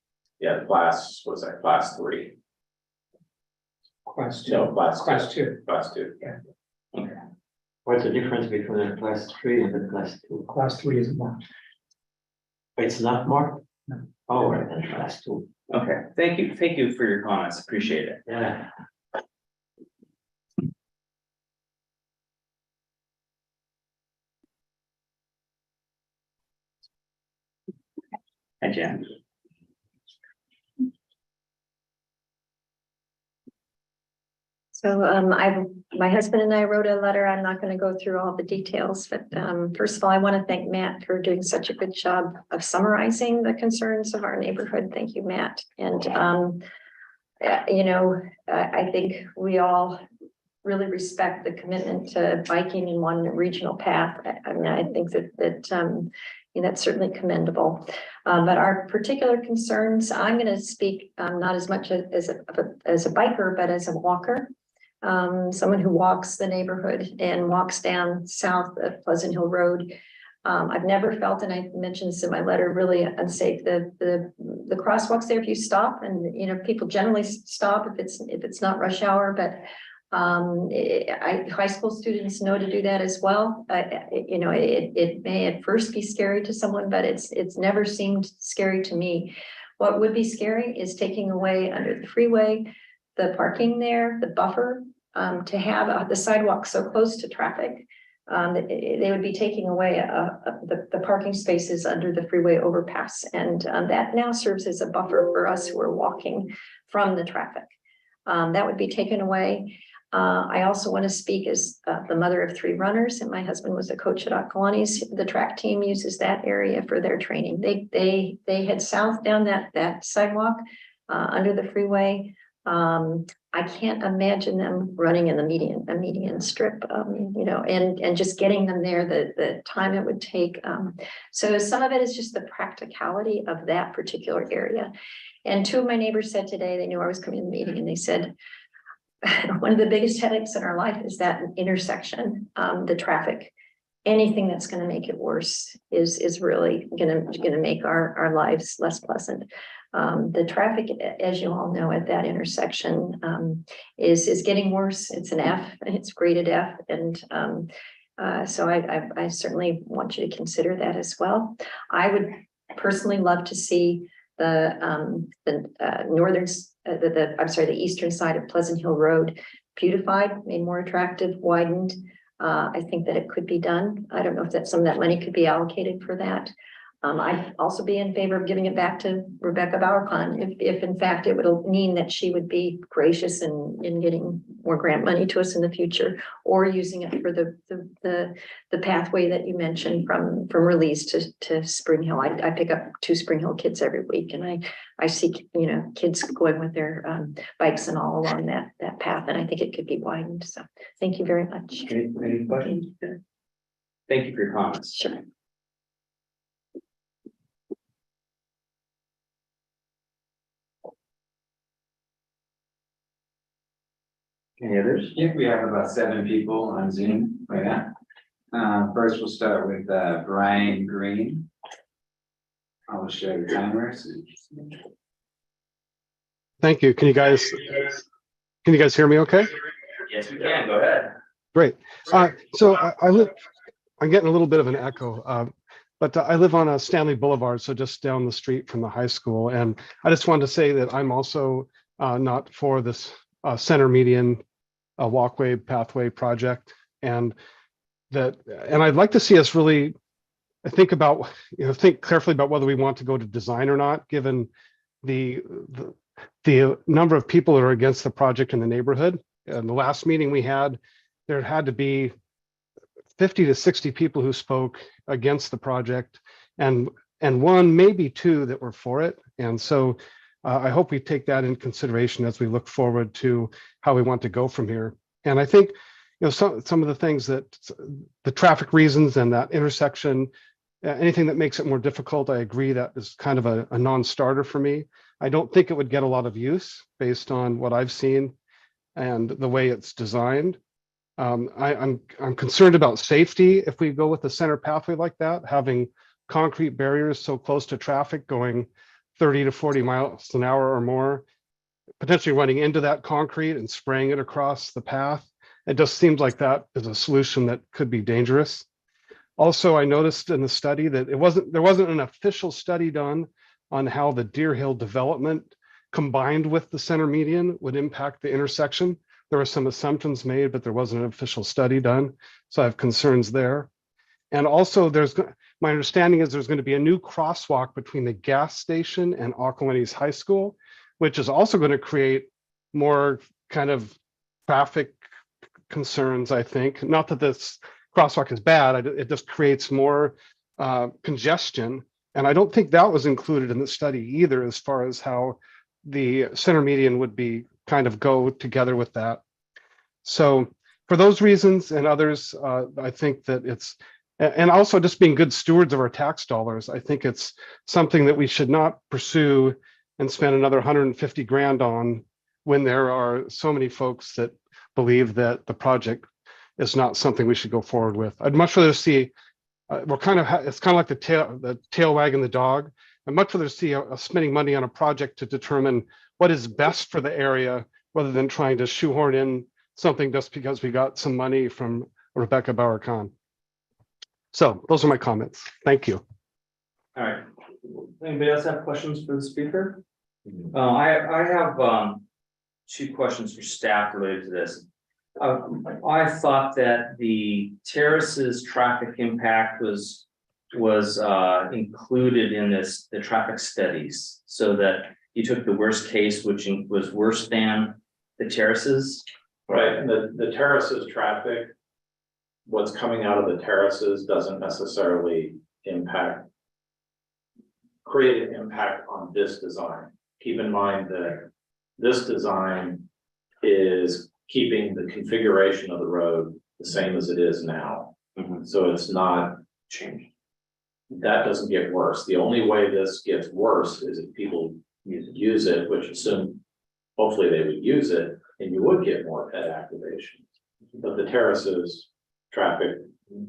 Yeah, class, what's that, class 3? class two, No, class class 2, two, class 2. What's the difference between a class 3 and a class 2? class 3 is marked. It's not marked? No. Oh, right, then class 2. Okay, thank you for your comments, appreciate it. Yeah. Hi, Jen. So my husband and I wrote a letter. I'm not going to go through all the details, but first of all, I want to thank Matt for doing such a good job of summarizing the concerns of our neighborhood. Thank you, Matt. And I think we all really respect the commitment to biking in one regional path. I mean, I think that's certainly commendable. But our particular concerns, I'm going to speak not as much as a biker, but as a walker. Someone who walks the neighborhood and walks down south of Pleasant Hill Road. I've never felt, and I mentioned this in my letter, really unsafe. The crosswalks there, if you stop, and people generally stop if it's not rush hour, but high school students know to do that as well. It may at first be scary to someone, but it's never seemed scary to me. What would be scary is taking away under the freeway, the parking there, the buffer, to have the sidewalk so close to traffic. They would be taking away the parking spaces under the freeway overpass. And that now serves as a buffer for us who are walking from the traffic. That would be taken away. I also want to speak as the mother of 3 runners, and my husband was a coach at Ocalanis. The track team uses that area for their training. They head south down that sidewalk under the freeway. I can't imagine them running in the median strip, and just getting them there, the time it would take. So some of it is just the practicality of that particular area. And 2 of my neighbors said today, they knew I was coming to the meeting, and they said, one of the biggest headaches in our life is that intersection, the traffic. anything that's gonna make it worse is really gonna make our lives less pleasant. The traffic, as you all know, at that intersection, is getting worse. It's an F, it's graded F, and, so I certainly want you to consider that as well. I would personally love to see the eastern side of Pleasant Hill Road beautified, made more attractive, widened. I think that it could be done. I don't know if some of that money could be allocated for that. I'd also be in favor of giving it back to Rebecca Bauerkon, if in fact it would mean that she would be gracious in getting more grant money to us in the future, or using it for the pathway that you mentioned from Release to Spring Hill. I pick up 2 Spring Hill kids every week, and I see, kids going with their bikes and all along that path, and I think it could be widened. So thank you very much. Any questions? Thank you for your comments. Sure. Any others? Yeah, we have about 7 people on Zoom right now. First, we'll start with Brian Green. I'll share the timers. Thank you. Can you guys hear me okay? Yes, we can. Go ahead. Great. So I'm getting a little bit of an echo, but I live on a Stanley Boulevard, so just down the street from the high school. And I just wanted to say that I'm also not for this center median walkway pathway project, and I'd like to see us really think carefully about whether we want to go to design or not, given the number of people that are against the project in the neighborhood. In the last meeting we had, there had to be 50 to 60 people who spoke against the project, and 1, maybe 2 that were for it. And so I hope we take that in consideration as we look forward to how we want to go from here. And I think, some of the things that the traffic reasons and that intersection, anything that makes it more difficult, I agree that is kind of a non-starter for me. I don't think it would get a lot of use based on what I've seen and the way it's designed. I'm concerned about safety if we go with the center pathway like that, having concrete barriers so close to traffic going 30 to 40 miles an hour or more, potentially running into that concrete and spraying it across the path. It just seems like that is a solution that could be dangerous. Also, I noticed in the study that there wasn't an official study done on how the Deer Hill development combined with the center median would impact the intersection. There were some assumptions made, but there wasn't an official study done. So I have concerns there. And also my understanding is there's going to be a new crosswalk between the gas station and Ocklawanee's High School, which is also going to create more kind of traffic concerns, I think. Not that this crosswalk is bad, it just creates more congestion. And I don't think that was included in the study either, as far as how the center median would be kind of go together with that. So for those reasons and others, I think that it's, and also just being good stewards of our tax dollars, I think it's something that we should not pursue and spend another 150 grand on when there are so many folks that believe that the project is not something we should go forward with. I'd much rather see, it's kind of like the tail wagging the dog. I'd much rather see us spending money on a project to determine what is best for the area, rather than trying to shoehorn in something just because we got some money from Rebecca Bauerkon. So those are my comments. Thank you. All right. Anybody else have questions for the speaker? I have 2 questions for staff related to this. I thought that the terraces traffic impact was included in the traffic studies, so that you took the worst case, which was worse than the terraces. Right, and the terraces traffic, what's coming out of the terraces doesn't necessarily create an impact on this design. Keep in mind that this design is keeping the configuration of the road the same as it is now. So it's not changing. That doesn't get worse. The only way this gets worse is if people use it, which assume hopefully they would use it, and you would get more pet activation. But the terraces traffic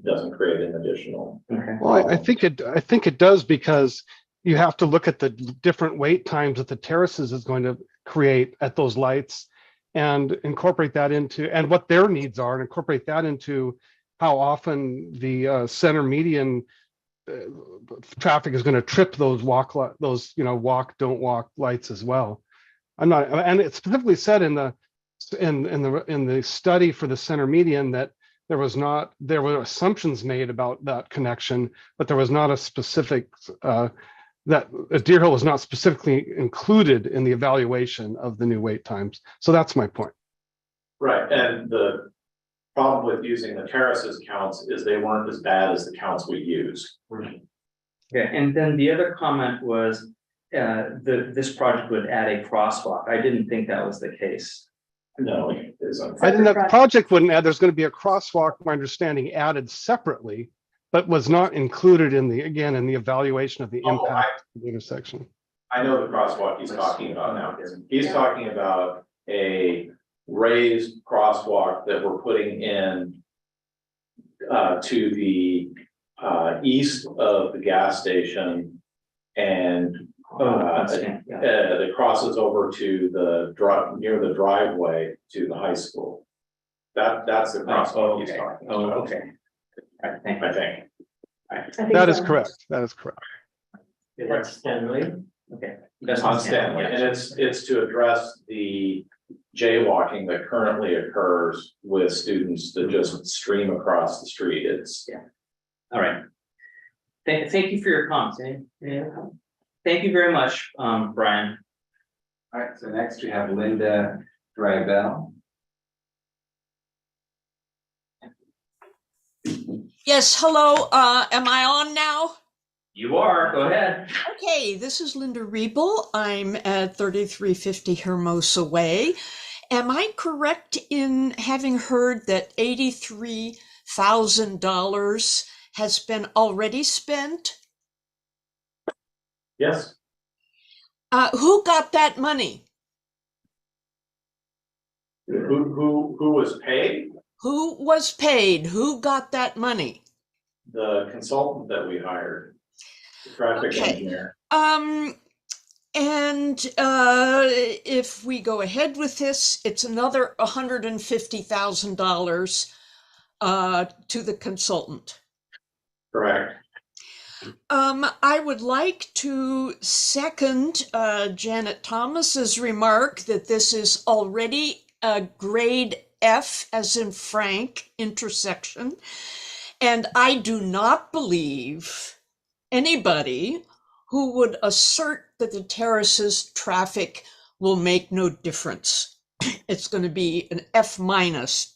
doesn't create an additional. Okay. Well, I think it does, because you have to look at the different wait times that the terraces is going to create at those lights and incorporate that into, and what their needs are, and incorporate that into how often the center median traffic is going to trip those walk, don't walk lights as well. I'm not, and it specifically said in the study for the center median that there were assumptions made about that connection, but there was not a specific, that Deer Hill was not specifically included in the evaluation of the new wait times. So that's my point. Right, and the problem with using the terraces counts is they weren't as bad as the counts we used. Okay, and then the other comment was, this project would add a crosswalk. I didn't think that was the case. No, it isn't. I think that project wouldn't add, there's going to be a crosswalk, my understanding, added separately, but was not included in the evaluation of the impact of the intersection. I know the crosswalk he's talking about now. He's talking about a raised crosswalk that we're putting in to the east of the gas station, and that crosses over to the near the driveway to the high school. That's the crosswalk he's talking about. Oh, okay. I think. I think That is so. correct. That is correct. That's Stanley. Okay. That's on Stanley, and it's to address the jaywalking that currently occurs with students that just stream across the street. It's All right. Thank you for your comments. Thank you very much, Brian. All right, so next we have Linda Drybell. Yes, hello, am I on now? You are, go ahead. Okay, this is Linda Riebel. I'm at 3350 Hermosa Way. Am I correct in having heard that $83,000 has been already spent? yes. Who got that money? Who was paid? Who was paid? Who got that money? The consultant that we hired, the traffic engineer. And if we go ahead with this, it's another $150,000 to the consultant. Correct. I would like to second Janet Thomas's remark that this is already a grade F, as in Frank, intersection. And I do not believe anybody who would assert that the terraces traffic will make no difference. It's going to be an F minus.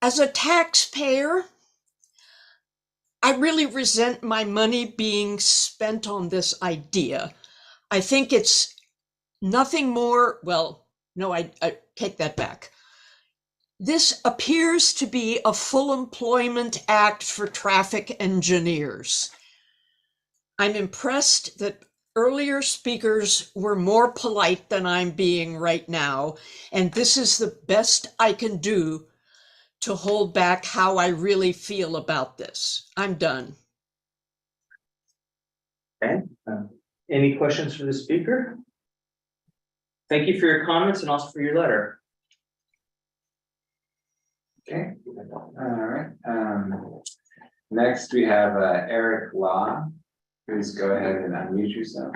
As a taxpayer, I really resent my money being spent on this idea. I think it's nothing more, well, no, I take that back. This appears to be a full employment act for traffic engineers. I'm impressed that earlier speakers were more polite than I'm being right now, and this is the best I can do to hold back how I really feel about this. I'm done. Okay. Any questions for the speaker? Thank you for your comments and also for your letter. Okay, all right. Next we have Eric Law. Please go ahead and unmute yourself.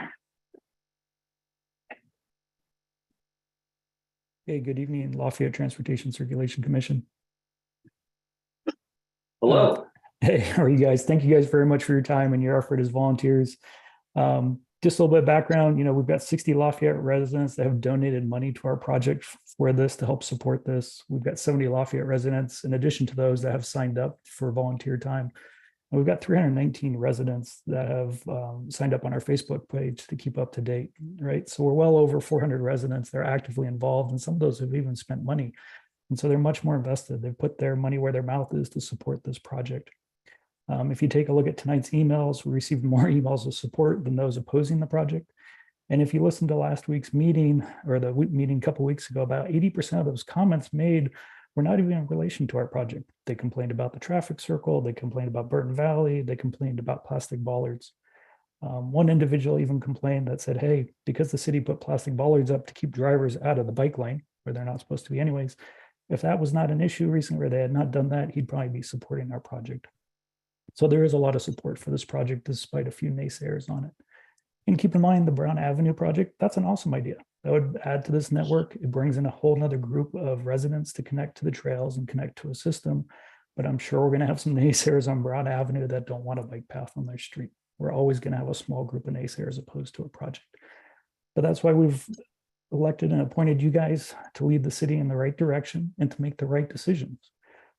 Hey, good evening, Lafayette Transportation Circulation Commission. Hello. Hey, how are you guys? Thank you guys very much for your time and your effort as volunteers. Just a little bit of background, we've got 60 Lafayette residents that have donated money to our project for this to help support this. We've got 70 Lafayette residents in addition to those that have signed up for volunteer time. And we've got 319 residents that have signed up on our Facebook page to keep up to date, right? So we're well over 400 residents that are actively involved, and some of those have even spent money. And so they're much more invested. They've put their money where their mouth is to support this project. If you take a look at tonight's emails, we received more emails of support than those opposing the project. And if you listen to last week's meeting or the meeting a couple of weeks ago, about 80% of those comments made were not even in relation to our project. They complained about the traffic circle, they complained about Burton Valley, they complained about plastic bollards. One individual even complained that said, hey, because the city put plastic bollards up to keep drivers out of the bike lane, where they're not supposed to be anyways, if that was not an issue recently, or they had not done that, he'd probably be supporting our project. So there is a lot of support for this project, despite a few naysayers on it. And keep in mind the Brown Avenue project, that's an awesome idea. That would add to this network. It brings in a whole nother group of residents to connect to the trails and connect to a system. But I'm sure we're going to have some naysayers on Brown Avenue that don't want a bike path on their street. We're always going to have a small group of naysayers opposed to a project. But that's why we've elected and appointed you guys to lead the city in the right direction and to make the right decisions.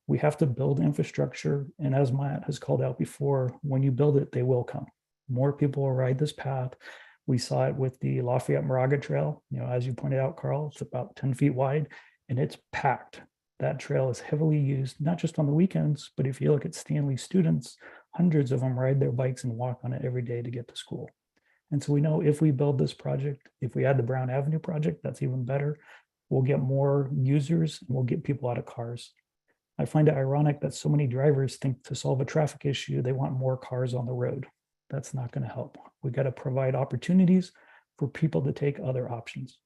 We have to build infrastructure. And as Matt has called out before, when you build it, they will come. More people will ride this path. We saw it with the Lafayette Moraga Trail. You know, as you pointed out, Carl, it's about 10 feet wide and it's packed. That trail is heavily used, not just on the weekends, but if you look at Stanley students, hundreds of them ride their bikes and walk on it every day to get to school. And so we know if we build this project, if we add the Brown Avenue project, that's even better. We'll get more users and we'll get people out of cars. I find it ironic that so many drivers think to solve a traffic issue, they want more cars on the road. That's not going to help. We got to provide opportunities for people to take other options.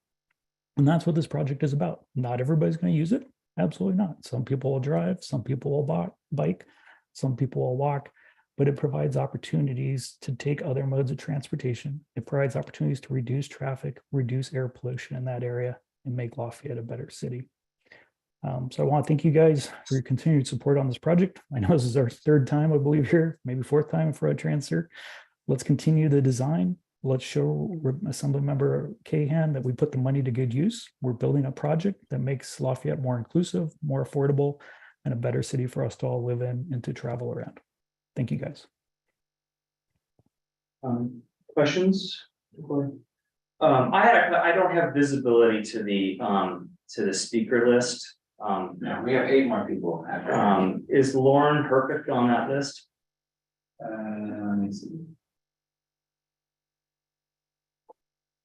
And that's what this project is about. Not everybody's going to use it. Absolutely not. Some people will drive, some people will bike, some people will walk, but it provides opportunities to take other modes of transportation. It provides opportunities to reduce traffic, reduce air pollution in that area, and make Lafayette a better city. So I want to thank you guys for your continued support on this project. I know this is our third time, I believe, here, maybe fourth time for a transfer. Let's continue the design. Let's show Assemblymember Cahan that we put the money to good use. We're building a project that makes Lafayette more inclusive, more affordable, and a better city for us to all live in and to travel around. Thank you, guys. Questions? I don't have visibility to the speaker list. No, we have 8 more people. Is Lauren Herpich on that list? Let me see.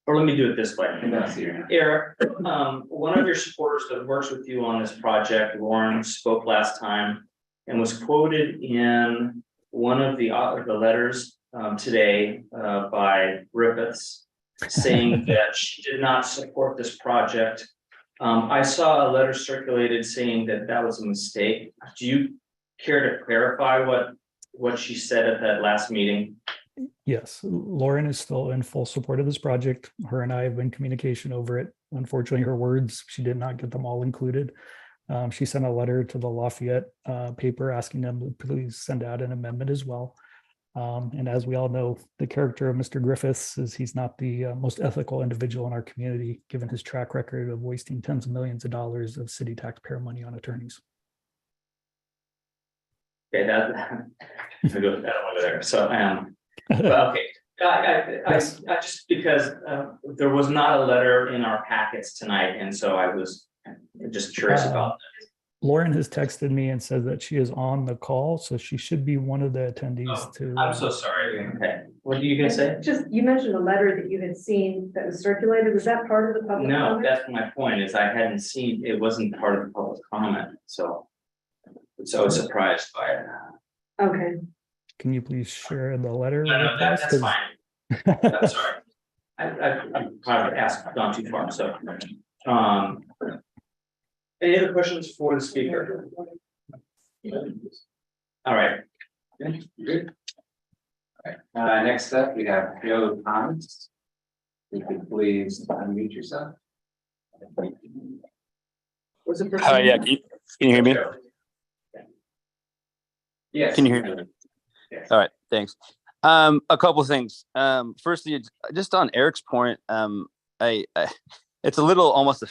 Or let me do it this way. I don't see her. Eric, one of your supporters that works with you on this project, Lauren, spoke last time and was quoted in one of the letters today by Griffiths, saying that she did not support this project. I saw a letter circulated saying that that was a mistake. Do you care to clarify what she said at that last meeting? Yes, Lauren is still in full support of this project. Her and I have been in communication over it. Unfortunately, her words, she did not get them all included. She sent a letter to the Lafayette paper asking them to please send out an amendment as well. And as we all know, the character of Mr. Griffiths is he's not the most ethical individual in our community, given his track record of wasting tens of millions of dollars of city taxpayer money on attorneys. Okay, I don't want to go there. So, okay. I just because there was not a letter in our packets tonight, and so I was just curious about that. Lauren has texted me and said that she is on the call, so she should be one of the attendees to. I'm so sorry. Okay, what are you gonna say? Just, you mentioned a letter that you had seen that was circulated. Was that part of the public No, comment? that's my point, is I hadn't seen, it wasn't part of the public comment, so I was surprised by it. Okay. Can you please share the letter? No, with us? that's fine. I'm sorry. I'm probably gone too far, so. Any other questions for the speaker? All right. Good. All right, next up, we have Joe Thomas. You could please unmute yourself. Hi, yeah, can you hear me? Yes. Can you hear me? Yes. All right, thanks. A couple things. Firstly, just on Eric's point, it's a little almost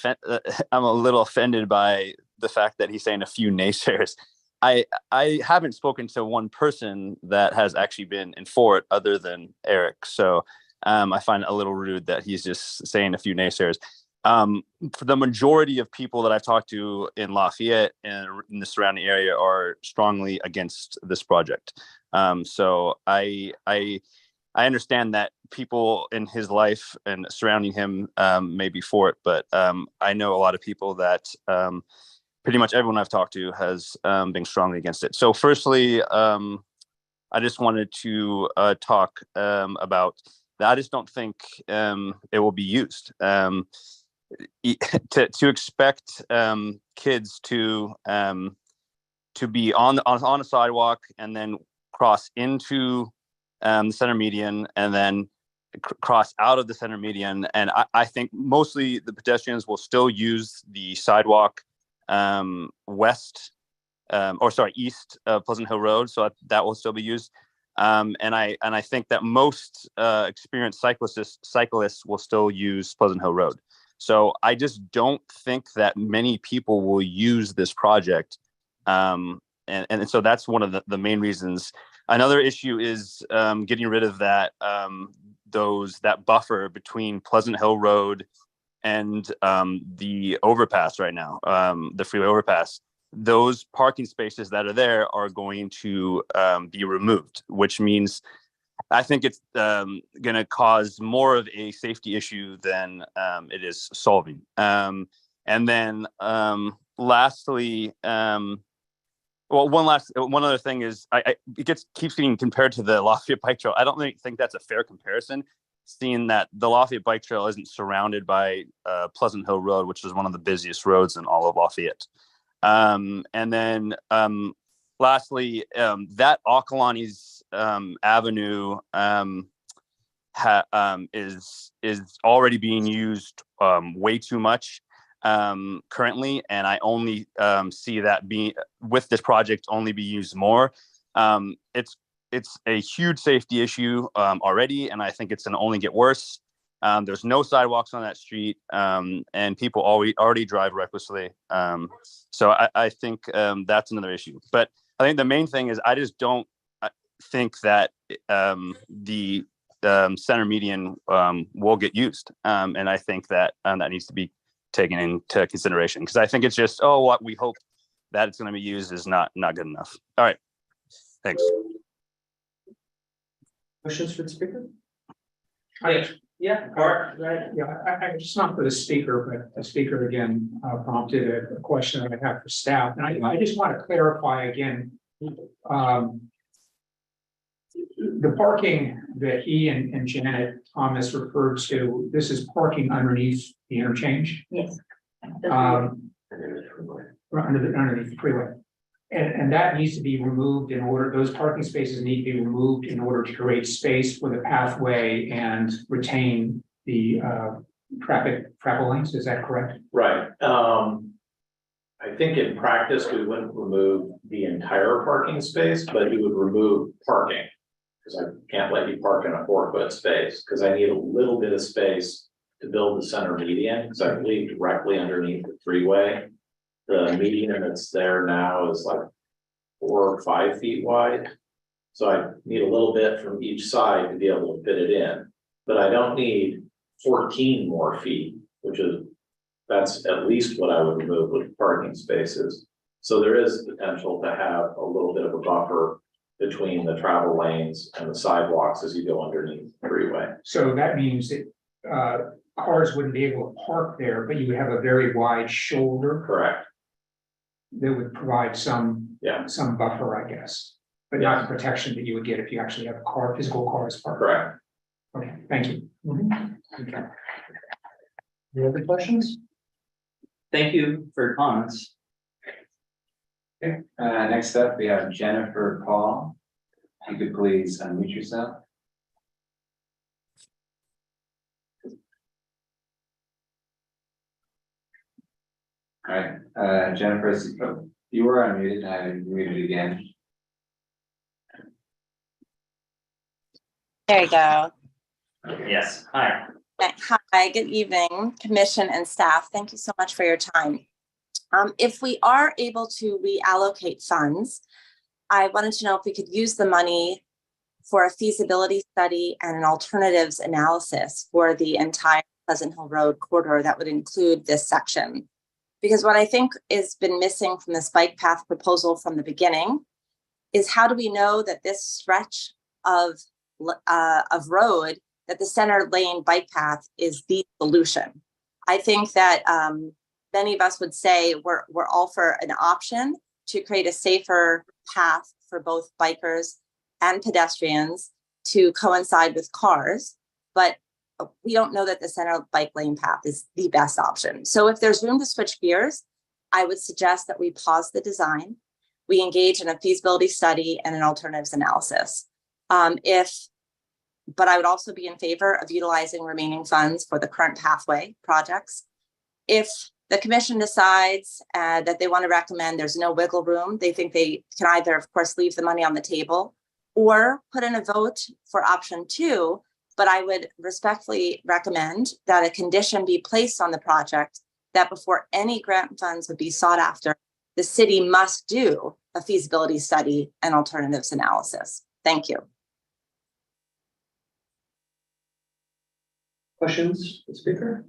I'm a little offended by the fact that he's saying a few naysayers. I haven't spoken to one person that has actually been in for it other than Eric. So I find it a little rude that he's just saying a few naysayers. For the majority of people that I've talked to in Lafayette and in the surrounding area are strongly against this project. So I understand that people in his life and surrounding him may be for it, but I know a lot of people that pretty much everyone I've talked to has been strongly against it. So firstly, I just wanted to talk about that. I just don't think it will be used. To expect kids to be on a sidewalk and then cross into the center median and then cross out of the center median. And I think mostly the pedestrians will still use the sidewalk east of Pleasant Hill Road. So that will still be used. And I think that most experienced cyclists will still use Pleasant Hill Road. So I just don't think that many people will use this project. And so that's one of the main reasons. Another issue is getting rid of that buffer between Pleasant Hill Road and the overpass right now, the freeway overpass. Those parking spaces that are there are going to be removed, which means I think it's going to cause more of a safety issue than it is solving. And then lastly, one other thing is it keeps getting compared to the Lafayette Bike Trail. I don't really think that's a fair comparison, seeing that the Lafayette Bike Trail isn't surrounded by Pleasant Hill Road, which is one of the busiest roads in all of Lafayette. And then lastly, that Acalanes Avenue is already being used way too much currently, and I only see that being with this project only be used more. It's a huge safety issue already, and I think it's going to only get worse. There's no sidewalks on that street, and people already drive recklessly. So I think that's another issue. But I think the main thing is I just don't think that the center median will get used. And I think that that needs to be taken into consideration, because I think it's just, what we hope that it's going to be used is not good enough. All right. Thanks. Questions for the speaker? Yeah, I just not for the speaker, but the speaker again prompted a question that I have for staff, and I just want to clarify again. The parking that he and Janet Thomas referred to, this is parking underneath the interchange. Yes. Underneath the freeway. And that needs to be removed in order, those parking spaces need to be removed in order to create space for the pathway and retain the travel lanes, is that correct? Right. I think in practice, we wouldn't remove the entire parking space, but we would remove parking. Because I can't let you park in a 4-foot space, because I need a little bit of space to build the center median, because I believe directly underneath the freeway. The median that's there now is like 4 or 5 feet wide. So I need a little bit from each side to be able to fit it in, but I don't need 14 more feet, that's at least what I would remove with parking spaces. So there is potential to have a little bit of a buffer between the travel lanes and the sidewalks as you go underneath the freeway. So that means that cars wouldn't be able to park there, but you would have a very wide shoulder. Correct. That would provide some buffer, I guess, but not the protection that you would get if you actually have physical cars parked. Correct. Okay, thank you. Okay. Any other questions? Thank you for your comments. Okay, next up, we have Jennifer Paul. If you could please unmute yourself. All right, Jennifer, you were unmuted, I muted again. There you go. Yes, hi. Hi, good evening, commission and staff. Thank you so much for your time. If we are able to reallocate funds, I wanted to know if we could use the money for a feasibility study and an alternatives analysis for the entire Pleasant Hill Road corridor that would include this section. Because what I think has been missing from this bike path proposal from the beginning is how do we know that this stretch of road, that the center lane bike path is the solution? I think that many of us would say we're all for an option to create a safer path for both bikers and pedestrians to coincide with cars. But we don't know that the center bike lane path is the best option. So if there's room to switch gears, I would suggest that we pause the design, we engage in a feasibility study and an alternatives analysis. But I would also be in favor of utilizing remaining funds for the current pathway projects. If the commission decides that they want to recommend there's no wiggle room, they think they can either, of course, leave the money on the table or put in a vote for option 2. But I would respectfully recommend that a condition be placed on the project that before any grant funds would be sought after, the city must do a feasibility study and alternatives analysis. Thank you. Questions, the speaker?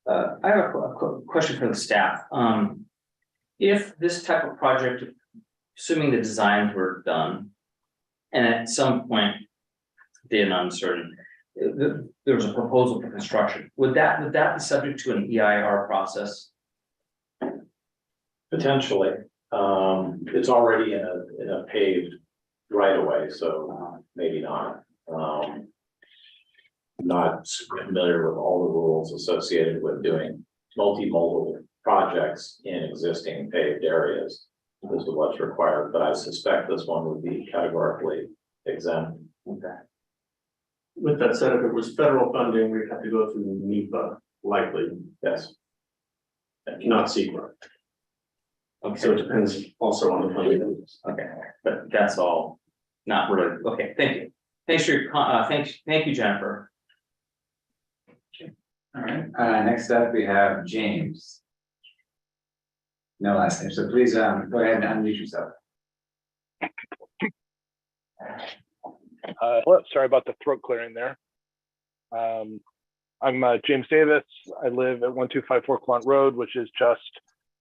I have a question for the staff. If this type of project, assuming the designs were done, and at some point, being uncertain, there was a proposal for construction, would that be subject to an EIR process? Potentially, it's already in a paved right of way, so maybe not. Not familiar with all the rules associated with doing multimodal projects in existing paved areas. This is what's required, but I suspect this one would be categorically exempt. Okay. With that said, if it was federal funding, we'd have to go through NEPA, likely. Yes. Not SEQA. Okay. So it depends also on the funding. Okay, but that's all not really, okay, thank you. Thanks for your, thank you, Jennifer. All right, next up we have James. No last name, so please go ahead and unmute yourself. Hello, sorry about the throat clearing there. I'm James Davis. I live at 1254 Quant Road, which is just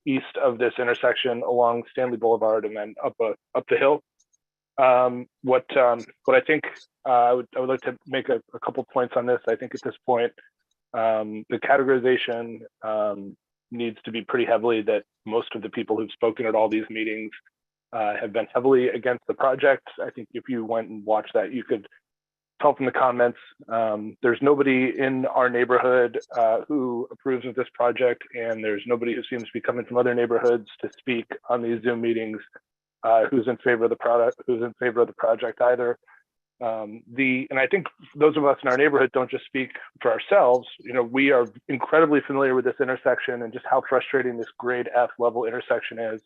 east of this intersection along Stanley Boulevard and then up the hill. What I think I would like to make a couple points on this. I think at this point, the categorization needs to be pretty heavily that most of the people who've spoken at all these meetings have been heavily against the project. I think if you went and watched that, you could tell from the comments. There's nobody in our neighborhood who approves of this project, and there's nobody who seems to be coming from other neighborhoods to speak on these Zoom meetings who's in favor of the product, who's in favor of the project either. And I think those of us in our neighborhood don't just speak for ourselves. You know, we are incredibly familiar with this intersection and just how frustrating this grade F level intersection is.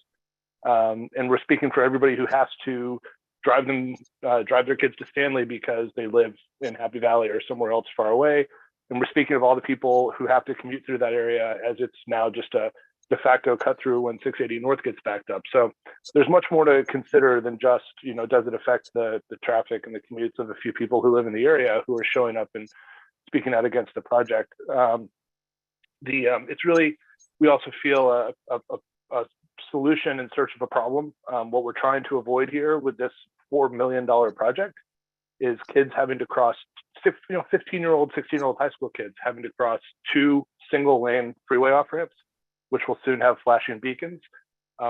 And we're speaking for everybody who has to drive their kids to Stanley because they live in Happy Valley or somewhere else far away. And we're speaking of all the people who have to commute through that area, as it's now just a de facto cut through when 680 North gets backed up. So there's much more to consider than just, you know, does it affect the traffic and the commutes of a few people who live in the area who are showing up and speaking out against the project. It's really, we also feel a solution in search of a problem. What we're trying to avoid here with this $4 million project is kids having to cross, 15-year-old, 16-year-old high school kids having to cross 2 single lane freeway off ramps, which will soon have flashing beacons.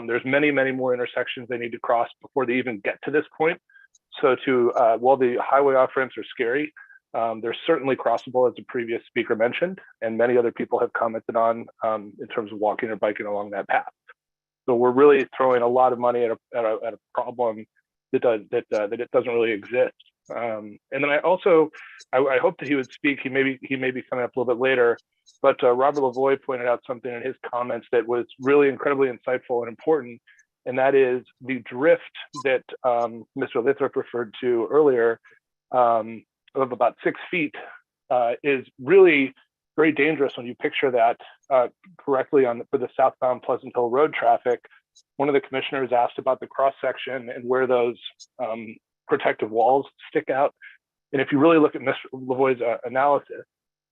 There's many, many more intersections they need to cross before they even get to this point. So while the highway off ramps are scary, they're certainly crossable, as the previous speaker mentioned, and many other people have commented on in terms of walking or biking along that path. So we're really throwing a lot of money at a problem that it doesn't really exist. And then I hope that he would speak. He may be coming up a little bit later, but Robert Lavoie pointed out something in his comments that was really incredibly insightful and important, and that is the drift that Mr. Lathrop referred to earlier of about 6 feet is really very dangerous when you picture that correctly for the southbound Pleasant Hill Road traffic. One of the commissioners asked about the cross section and where those protective walls stick out. And if you really look at Mr. Lavoie's analysis,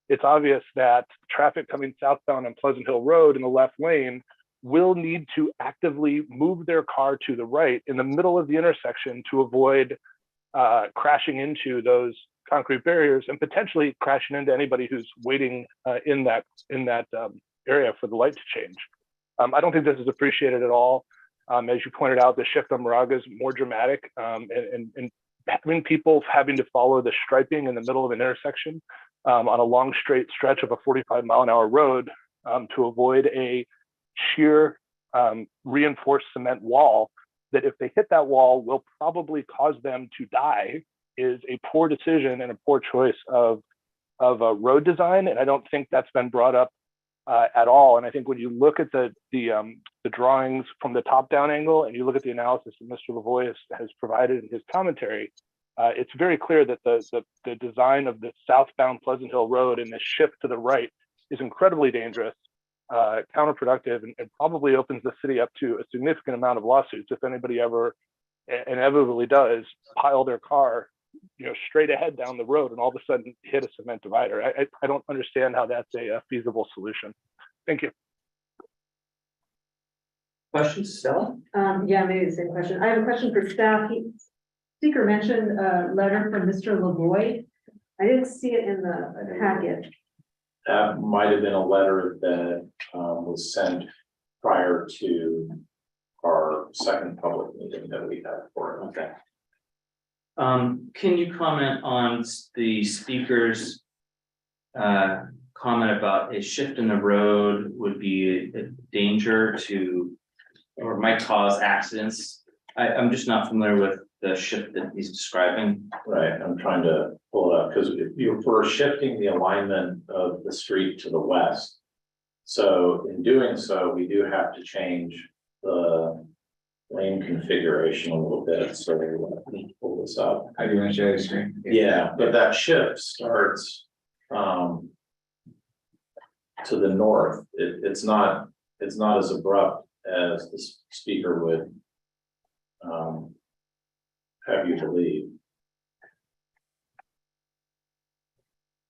it's obvious that traffic coming southbound on Pleasant Hill Road in the left lane will need to actively move their car to the right in the middle of the intersection to avoid crashing into those concrete barriers and potentially crashing into anybody who's waiting in that area for the light to change. I don't think this is appreciated at all. As you pointed out, the shift on Moraga is more dramatic, and having people having to follow the striping in the middle of an intersection on a long straight stretch of a 45-mile-an-hour road to avoid a sheer reinforced cement wall that if they hit that wall will probably cause them to die is a poor decision and a poor choice of a road design. And I don't think that's been brought up at all. And I think when you look at the drawings from the top-down angle and you look at the analysis that Mr. Lavoie has provided in his commentary, it's very clear that the design of the southbound Pleasant Hill Road and the shift to the right is incredibly dangerous, counterproductive, and probably opens the city up to a significant amount of lawsuits if anybody ever inevitably does pile their car, straight ahead down the road and all of a sudden hit a cement divider. I don't understand how that's a feasible solution. Thank you. Questions, Stella? Yeah, maybe the same question. I have a question for staff. Speaker mentioned a letter from Mr. Lavoie. I didn't see it in the packet. That might have been a letter that was sent prior to our second public meeting that we had for it. Okay. Can you comment on the speaker's comment about a shift in the road would be a danger to, or might cause accidents? I'm just not familiar with the shift that he's describing. Right, I'm trying to pull it up because if we're shifting the alignment of the street to the west. So in doing so, we do have to change the lane configuration a little bit. So let me pull this up. How do you want to share your screen? Yeah, but that shift starts to the north. It's not as abrupt as the speaker would have you believe.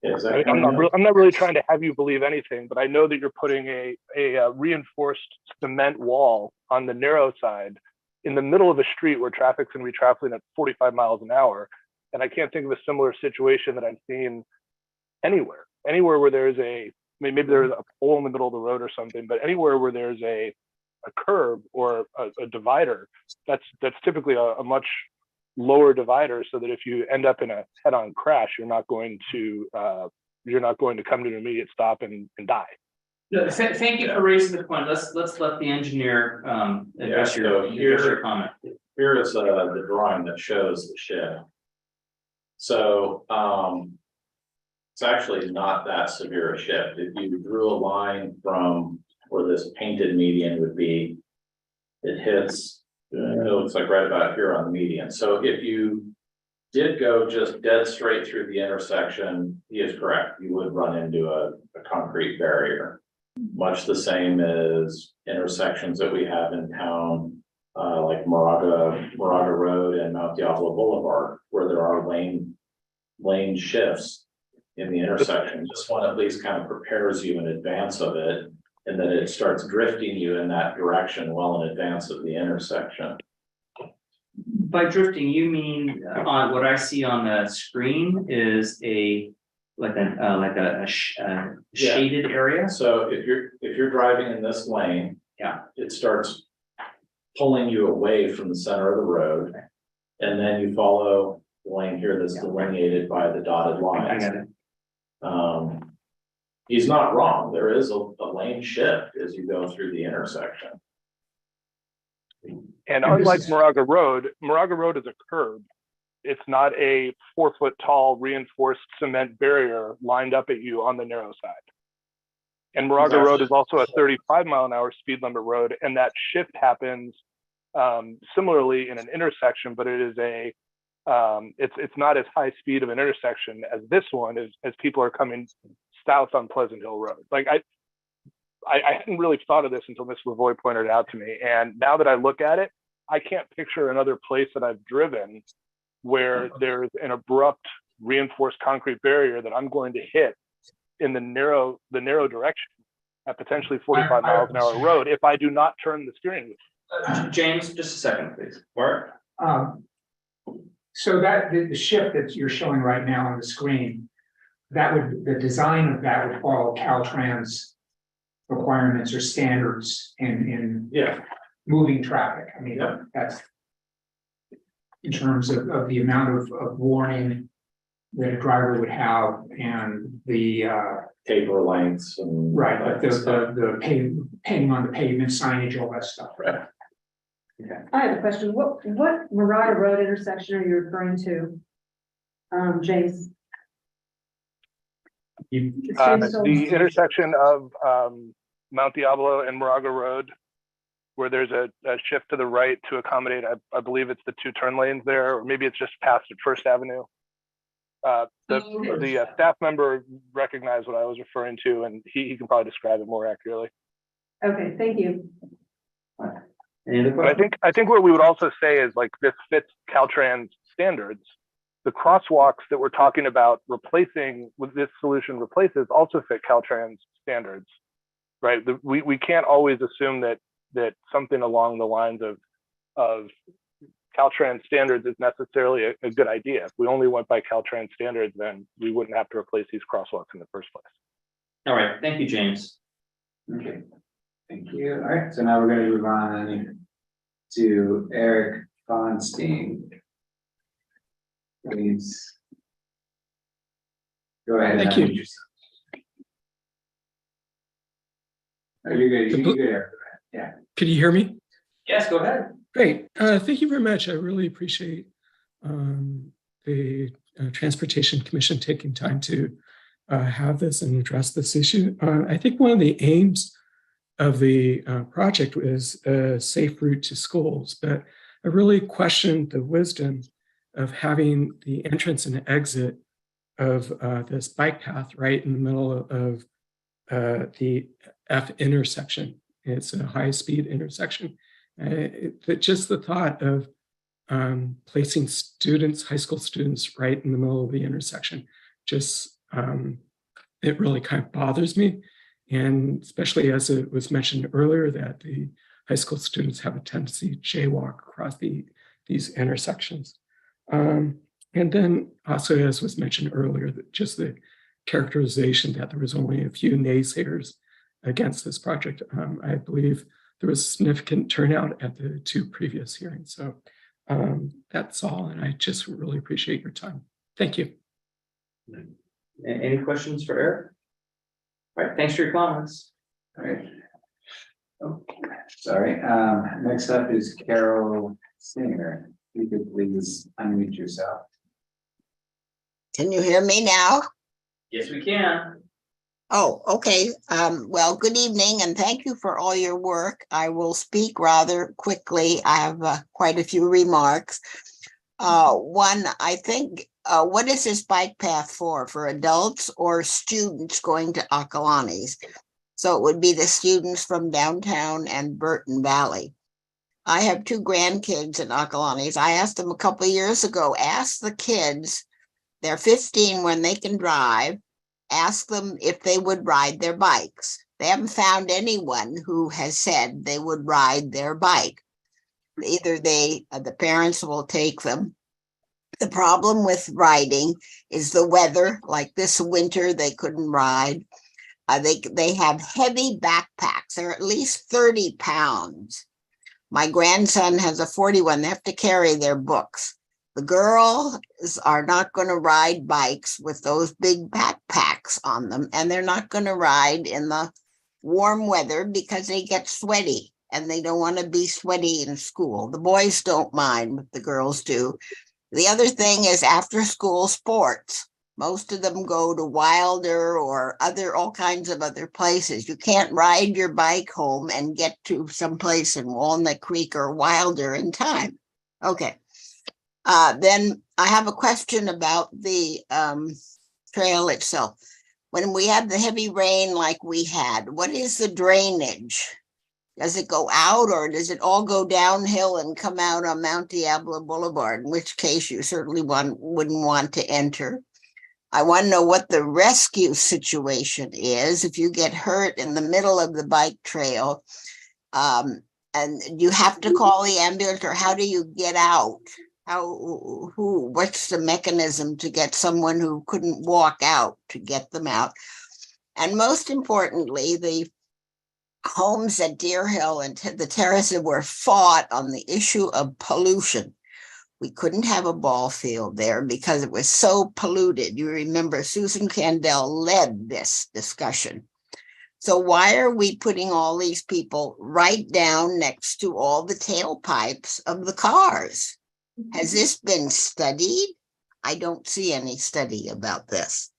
I'm not really trying to have you believe anything, but I know that you're putting a reinforced cement wall on the narrow side in the middle of a street where traffic's going to be traveling at 45 miles an hour. And I can't think of a similar situation that I've seen anywhere where there's maybe there's a pole in the middle of the road or something, but anywhere where there's a curb or a divider, that's typically a much lower divider, so that if you end up in a head-on crash, you're not going to come to an immediate stop and die. No, thank you for raising the point. Let's let the engineer address your comment. Here is the drawing that shows the shift. So it's actually not that severe a shift. If you drew a line from where this painted median would be, it hits, it looks like right about here on the median. So if you did go just dead straight through the intersection, he is correct. You would run into a concrete barrier. Much the same as intersections that we have in town, like Moraga Road and Mount Diablo Boulevard, where there are lane shifts in the intersection. This one at least kind of prepares you in advance of it, and then it starts drifting you in that direction well in advance of the intersection. By drifting, you mean on what I see on the screen is a shaded area. So if you're driving in this lane, yeah, it starts pulling you away from the center of the road, and then you follow the lane here that's delineated by the dotted lines. I got it. He's not wrong. There is a lane shift as you go through the intersection. And unlike Moraga Road is a curb. It's not a 4-foot tall reinforced cement barrier lined up at you on the narrow side. And Moraga Road is also a 35-mile-an-hour speed limit road, and that shift happens similarly in an intersection, but it is it's not as high speed of an intersection as this one is, as people are coming south on Pleasant Hill Road. Like I hadn't really thought of this until Ms. Lavoie pointed it out to me, and now that I look at it, I can't picture another place that I've driven where there's an abrupt reinforced concrete barrier that I'm going to hit in the narrow direction at potentially 45 miles an hour road if I do not turn the steering wheel. James, just a second, please. Mark? So that the shift that you're showing right now on the screen, the design of that would follow Caltrans requirements or standards in Yeah. moving traffic. I mean, that's in terms of the amount of warning that a driver would have and the Taper lengths and. right, like the painting on the pavement, signage, all that stuff. Right. I have a question. What Murata Road intersection are you referring to? James? The intersection of Mount Diablo and Moraga Road, where there's a shift to the right to accommodate, I believe it's the 2 turn lanes there, or maybe it's just past at First Avenue. The staff member recognized what I was referring to, and he can probably describe it more accurately. Okay, thank you. But I think what we would also say is like this fits Caltrans standards. The crosswalks that we're talking about replacing with this solution replaces also fit Caltrans standards, right? We can't always assume that something along the lines of Caltrans standards is necessarily a good idea. If we only went by Caltrans standards, then we wouldn't have to replace these crosswalks in the first place. All right, thank you, James. Okay, thank you. All right, so now we're going to move on to Eric Fonstein. Please go ahead. Thank you. Oh, you're good. You're good, Eric. Yeah. Can you hear me? Yes, go ahead. Great. Thank you very much. I really appreciate the Transportation Commission taking time to have this and address this issue. I think one of the aims of the project was a safe route to schools, but I really questioned the wisdom of having the entrance and exit of this bike path right in the middle of the F intersection. It's a high-speed intersection. Just the thought of placing students, high school students, right in the middle of the intersection, just it really kind of bothers me. And especially as it was mentioned earlier that the high school students have a tendency to jaywalk across these intersections. And then also, as was mentioned earlier, that just the characterization that there was only a few naysayers against this project. I believe there was significant turnout at the 2 previous hearings. So that's all, and I just really appreciate your time. Thank you. Any questions for Eric? All right, thanks for your comments. All right. Oh, sorry. Next up is Carol Singer. If you could please unmute yourself. Can you hear me now? Yes, we can. Oh, okay. Well, good evening and thank you for all your work. I will speak rather quickly. I have quite a few remarks. One, I think, what is this bike path for adults or students going to Acalanes? So it would be the students from downtown and Burton Valley. I have 2 grandkids in Acalanes. I asked them a couple of years ago, ask the kids, they're 15 when they can drive, ask them if they would ride their bikes. They haven't found anyone who has said they would ride their bike. Either the parents will take them. The problem with riding is the weather, like this winter, they couldn't ride. They have heavy backpacks. They're at least 30 pounds. My grandson has a 41. They have to carry their books. The girls are not going to ride bikes with those big backpacks on them, and they're not going to ride in the warm weather because they get sweaty and they don't want to be sweaty in school. The boys don't mind, but the girls do. The other thing is after school sports. Most of them go to Wilder or all kinds of other places. You can't ride your bike home and get to someplace in Walnut Creek or Wilder in time. Okay. Then I have a question about the trail itself. When we have the heavy rain like we had, what is the drainage? Does it go out or does it all go downhill and come out on Mount Diablo Boulevard, in which case you certainly wouldn't want to enter? I want to know what the rescue situation is if you get hurt in the middle of the bike trail, and you have to call the ambulance, or how do you get out? What's the mechanism to get someone who couldn't walk out to get them out? And most importantly, the homes at Deer Hill and the terraces were fought on the issue of pollution. We couldn't have a ball field there because it was so polluted. You remember Susan Candell led this discussion. So why are we putting all these people right down next to all the tailpipes of the cars? Has this been studied? I don't see any study about this.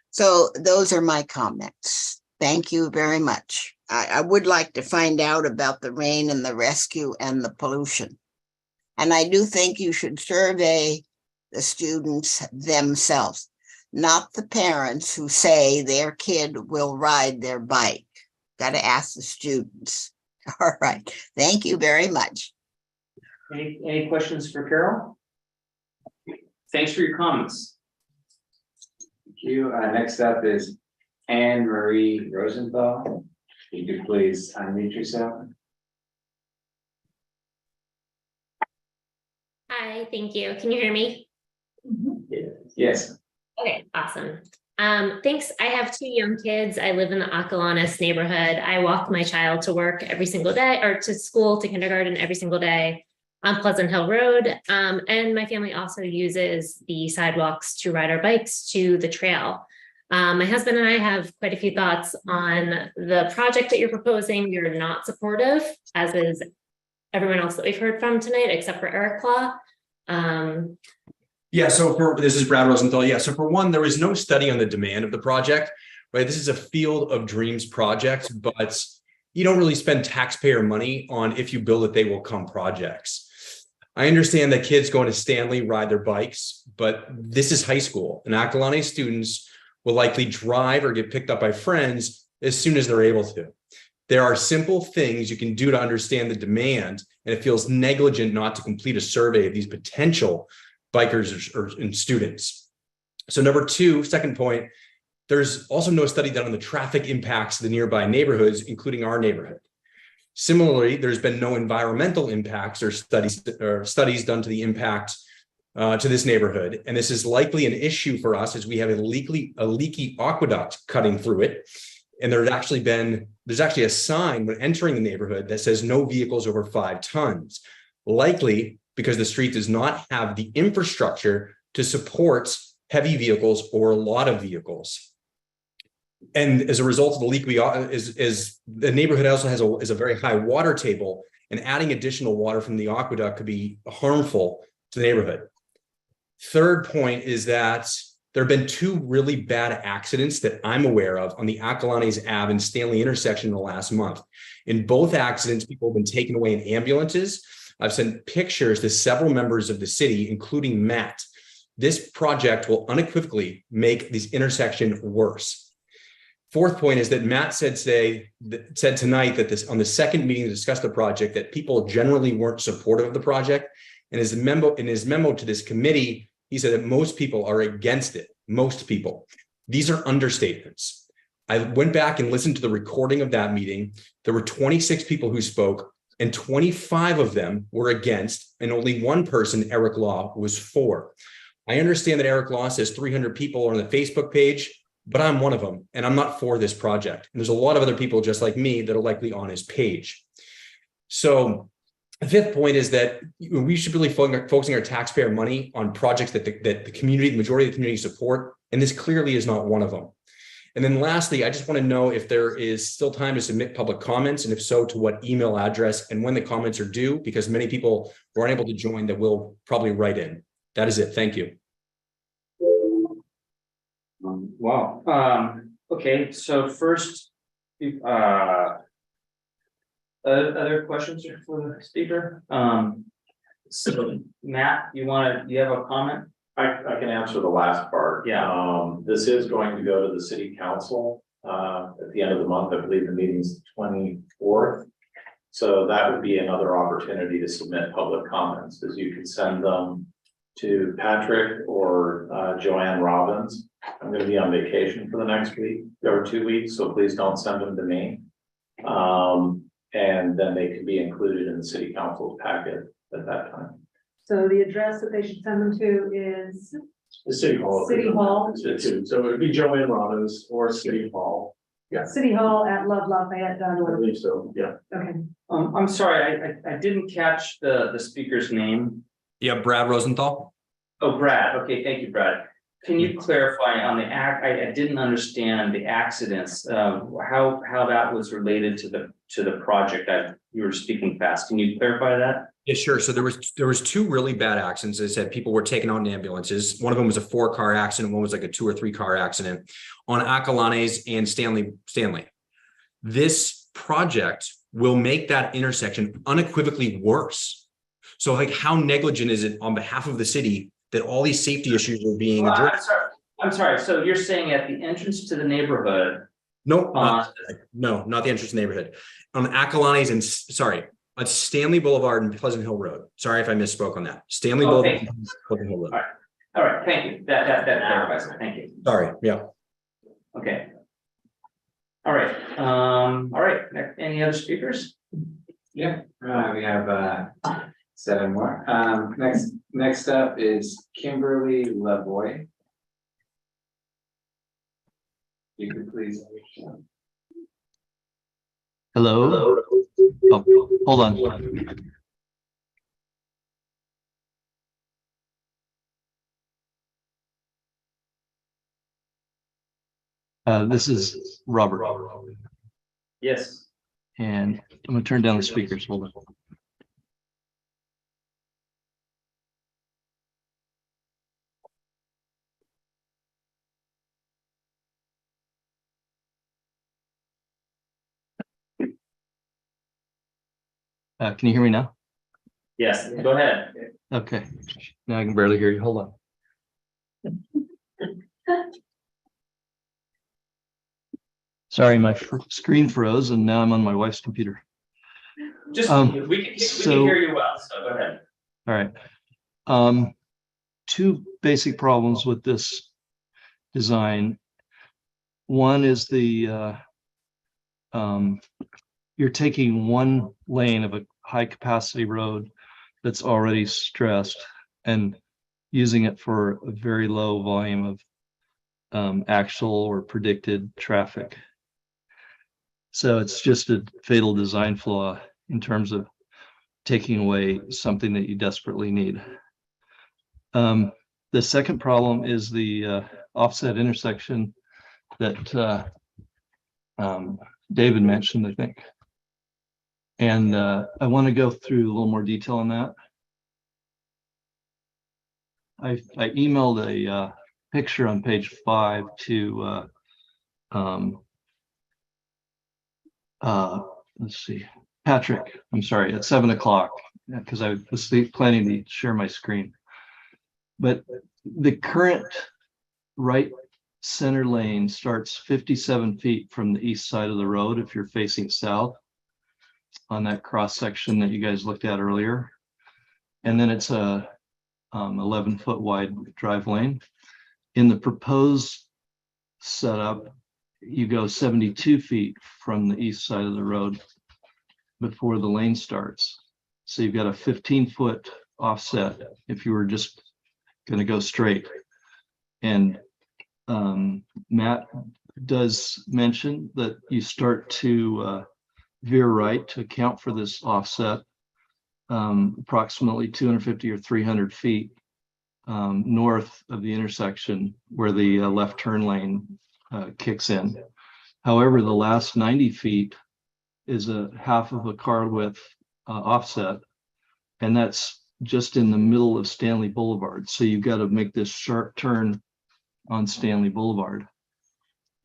So those are my comments. Thank you very much. I would like to find out about the rain and the rescue and the pollution. And I do think you should survey the students themselves, not the parents who say their kid will ride their bike. Got to ask the students. All right. Thank you very much. Any questions for Carol? Thanks for your comments. Thank you. Next up is Anne Marie Rosenthal. You could please unmute yourself. Hi, thank you. Can you hear me? Yes. Okay, awesome. Thanks. I have 2 young kids. I live in the Acalanes neighborhood. I walk my child to work every single day, or to school, to kindergarten every single day on Pleasant Hill Road. And my family also uses the sidewalks to ride our bikes to the trail. My husband and I have quite a few thoughts on the project that you're proposing. You're not supportive, as is everyone else that we've heard from tonight, except for Eric Claw. Yeah, so this is Brad Rosenthal. Yeah, so for one, there was no study on the demand of the project, right? This is a field of dreams project, but you don't really spend taxpayer money on if you build it, they will come projects. I understand that kids going to Stanley ride their bikes, but this is high school, and Acalanes students will likely drive or get picked up by friends as soon as they're able to. There are simple things you can do to understand the demand, and it feels negligent not to complete a survey of these potential bikers and students. So number two, second point, there's also no study done on the traffic impacts of the nearby neighborhoods, including our neighborhood. Similarly, there's been no environmental impacts or studies done to the impact to this neighborhood. And this is likely an issue for us as we have a leaky aqueduct cutting through it. And there's actually a sign when entering the neighborhood that says no vehicles over 5 tons, likely because the street does not have the infrastructure to support heavy vehicles or a lot of vehicles. And as a result of the leak, the neighborhood also is a very high water table, and adding additional water from the aqueduct could be harmful to the neighborhood. Third point is that there have been 2 really bad accidents that I'm aware of on the Acalanes Ave and Stanley intersection in the last month. In both accidents, people have been taken away in ambulances. I've sent pictures to several members of the city, including Matt. This project will unequivocally make this intersection worse. Fourth point is that Matt said tonight that on the second meeting to discuss the project, that people generally weren't supportive of the project. And in his memo to this committee, he said that most people are against it. Most people. These are understatements. I went back and listened to the recording of that meeting. There were 26 people who spoke, and 25 of them were against, and only one person, Eric Law, was for. I understand that Eric Law says 300 people are on the Facebook page, but I'm one of them, and I'm not for this project. And there's a lot of other people just like me that are likely on his page. So the fifth point is that we should really focusing our taxpayer money on projects that the community, the majority of the community support, and this clearly is not one of them. And then lastly, I just want to know if there is still time to submit public comments, and if so, to what email address and when the comments are due, because many people were unable to join that will probably write in. That is it. Thank you. Wow. Okay, so first, other questions for the speaker? So Matt, you have a comment? I can answer the last part. Yeah. This is going to go to the city council at the end of the month. I believe the meeting's 24th. So that would be another opportunity to submit public comments, as you can send them to Patrick or Joanne Robbins. I'm going to be on vacation for the next week or 2 weeks, so please don't send them to me. And then they can be included in the city council's packet at that time. So the address that they should send them to is? The City Hall. City Hall. So it would be Joanne Robbins or City Hall. Yeah. City Hall at lovelafayette.org. believe so, yeah. Okay. I'm sorry, I didn't catch the speaker's name. Yeah, Brad Rosenthal. Oh, Brad. Okay, thank you, Brad. Can you clarify on the I didn't understand the accidents, how that was related to the project. You were speaking fast. Can you clarify that? Yeah, sure. So there was two really bad accidents. They said people were taken out in ambulances. One of them was a 4-car accident. One was like a 2 or 3 car accident on Acalanes and Stanley. This project will make that intersection unequivocally worse. So like how negligent is it on behalf of the city that all these safety issues are being Well, addressed? I'm sorry. So you're saying at the entrance to the neighborhood? No, not the entrance neighborhood. On Acalanes and at Stanley Boulevard and Pleasant Hill Road. Sorry if I misspoke on that. Stanley Boulevard and Pleasant Hill Road. All right, thank you. That clarifies it. Thank you. Sorry, yeah. Okay. All right. Any other speakers? Yeah, we have 7 more. Next up is Kimberly Lavoy. You could please. Hello. Oh, hold on. This is Robert. Yes. And I'm gonna turn down the speakers. Hold on. Can you hear me now? Yes, go ahead. Okay, now I can barely hear you. Hold on. Sorry, my screen froze and now I'm on my wife's computer. Just, we can hear you well, so go ahead. All right. Two basic problems with this design. One is the you're taking one lane of a high capacity road that's already stressed and using it for a very low volume of actual or predicted traffic. So it's just a fatal design flaw in terms of taking away something that you desperately need. The second problem is the offset intersection that David mentioned, I think. And I want to go through a little more detail on that. I emailed a picture on page 5 to let's see, Patrick. I'm sorry, at 7 o'clock because I was planning to share my screen. But the current right center lane starts 57 feet from the east side of the road if you're facing south on that cross section that you guys looked at earlier. And then it's a 11-foot wide drive lane. In the proposed setup, you go 72 feet from the east side of the road before the lane starts. So you've got a 15-foot offset if you were just going to go straight. And Matt does mention that you start to veer right to account for this offset approximately 250 or 300 feet north of the intersection where the left turn lane kicks in. However, the last 90 feet is a half of a car width offset, and that's just in the middle of Stanley Boulevard. So you've got to make this sharp turn on Stanley Boulevard.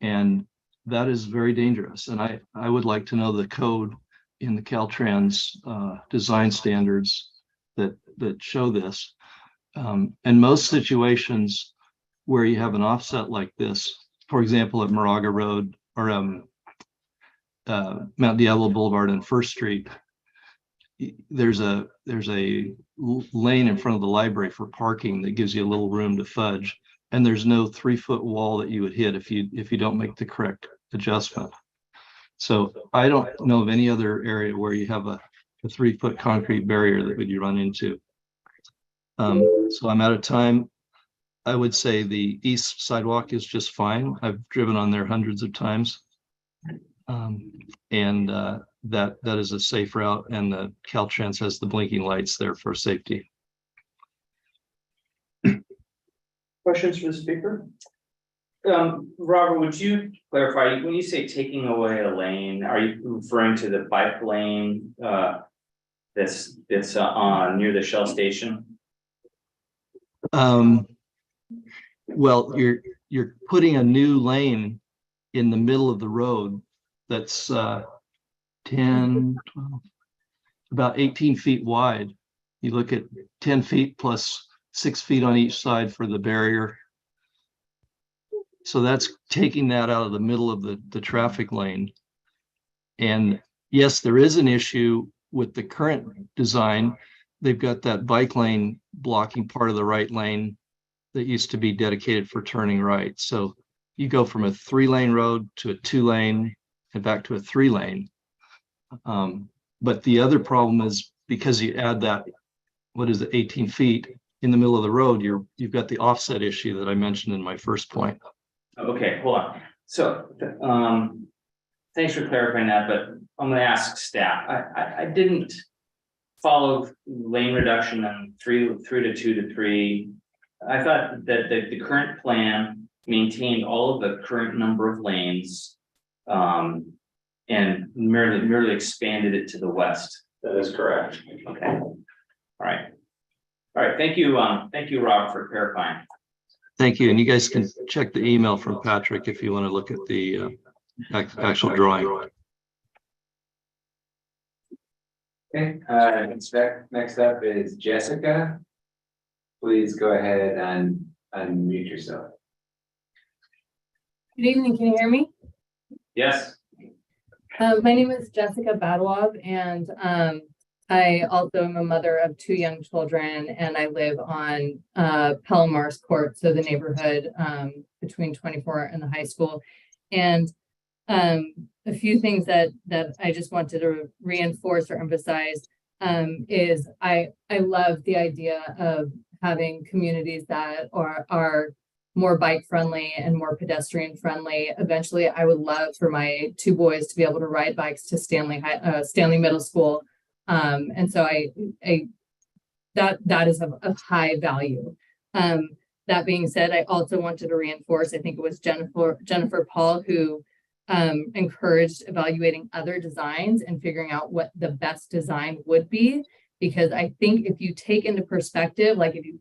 And that is very dangerous. And I would like to know the code in the Caltrans design standards that show this. And most situations where you have an offset like this, for example, at Moraga Road or Mount Diablo Boulevard and First Street, there's a lane in front of the library for parking that gives you a little room to fudge. And there's no 3-foot wall that you would hit if you don't make the correct adjustment. So I don't know of any other area where you have a 3-foot concrete barrier that would you run into. So I'm out of time. I would say the east sidewalk is just fine. I've driven on there hundreds of times. And that is a safe route, and the Caltrans has the blinking lights there for safety. Questions for the speaker? Robert, would you clarify, when you say taking away a lane, are you referring to the bike lane that's near the Shell station? Well, you're putting a new lane in the middle of the road that's 10, 12, about 18 feet wide. You look at 10 feet plus 6 feet on each side for the barrier. So that's taking that out of the middle of the traffic lane. And yes, there is an issue with the current design. They've got that bike lane blocking part of the right lane that used to be dedicated for turning right. So you go from a 3-lane road to a 2-lane and back to a 3-lane. But the other problem is because you add that, what is it, 18 feet in the middle of the road, you've got the offset issue that I mentioned in my first point. Okay, hold on. So, thanks for clarifying that, but I'm gonna ask staff. I didn't follow lane reduction on 3 to 2 to 3. I thought that the current plan maintained all of the current number of lanes, and merely expanded it to the west. That is correct. Okay. All right. Thank you, Rob, for clarifying. Thank you. And you guys can check the email from Patrick if you want to look at the actual drawing. Okay, next up is Jessica. Please go ahead and unmute yourself. Good evening, can you hear me? Yes. My name is Jessica Badalov, and I also am a mother of 2 young children, and I live on Palomars Court, so the neighborhood between 24 and the high school. And a few things that I just wanted to reinforce or emphasize is I love the idea of having communities that are more bike friendly and more pedestrian friendly. Eventually, I would love for my 2 boys to be able to ride bikes to Stanley Middle School. And so that is of high value. That being said, I also wanted to reinforce, I think it was Jennifer Paul who encouraged evaluating other designs and figuring out what the best design would be. Because I think if you take into perspective, like if you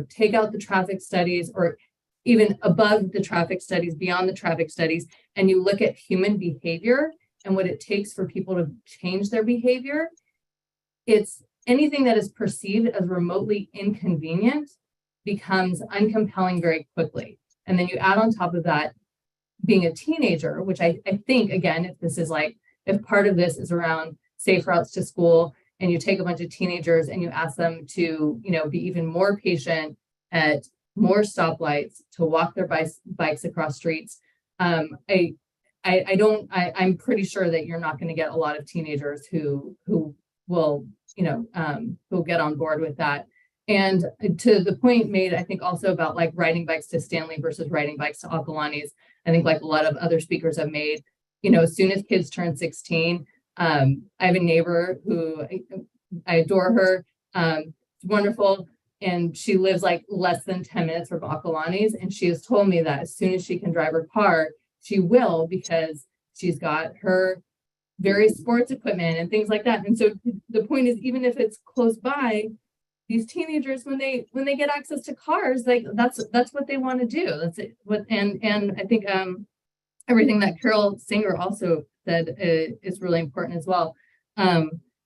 take out the traffic studies, or even above the traffic studies, beyond the traffic studies, and you look at human behavior and what it takes for people to change their behavior, it's anything that is perceived as remotely inconvenient becomes uncompelling very quickly. And then you add on top of that being a teenager, which I think, again, if part of this is around safe routes to school, and you take a bunch of teenagers and you ask them to, be even more patient at more stoplights, to walk their bikes across streets. I'm pretty sure that you're not going to get a lot of teenagers who will, who'll get on board with that. And to the point made, I think also about like riding bikes to Stanley versus riding bikes to Acalanes, I think like a lot of other speakers have made, as soon as kids turn 16, I have a neighbor who I adore her, wonderful. And she lives like less than 10 minutes from Acalanes. And she has told me that as soon as she can drive her car, she will, because she's got her various sports equipment and things like that. And so the point is, even if it's close by, these teenagers, when they get access to cars, like that's what they want to do. That's it. And I think everything that Carol Singer also said is really important as well.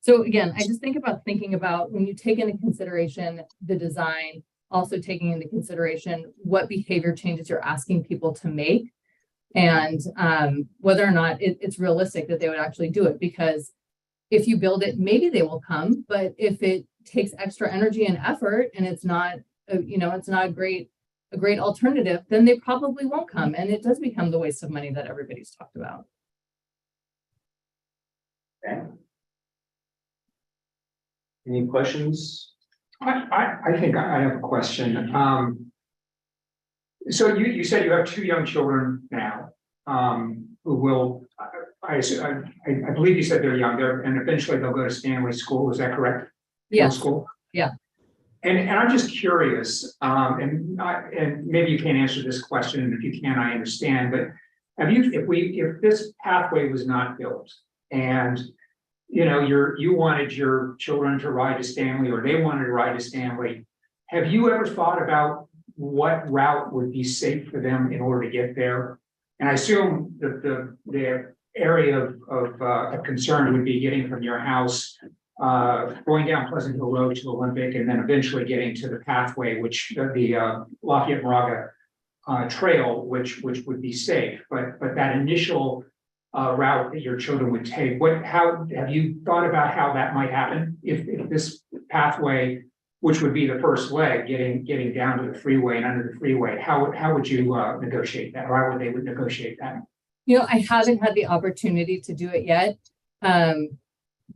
So again, I just thinking about when you take into consideration the design, also taking into consideration what behavior changes you're asking people to make, and whether or not it's realistic that they would actually do it. Because if you build it, maybe they will come, but if it takes extra energy and effort and it's not, it's not a great alternative, then they probably won't come. And it does become the waste of money that everybody's talked about. Okay. Any questions? I think I have a question. So you said you have 2 young children now, who will, I believe you said they're young, and eventually they'll go to Stanley School, is that correct? Yeah. School? Yeah. And I'm just curious, and maybe you can't answer this question, and if you can, I understand, but if this pathway was not built and you wanted your children to ride to Stanley or they wanted to ride to Stanley, have you ever thought about what route would be safe for them in order to get there? And I assume that the area of concern would be getting from your house, going down Pleasant Hill Road to Olympic, and then eventually getting to the pathway, which the Lafayette Moraga trail, which would be safe. But that initial route that your children would take, how have you thought about how that might happen if this pathway, which would be the first leg, getting down to the freeway and under the freeway, how would you negotiate that, or how would they negotiate that? I haven't had the opportunity to do it yet.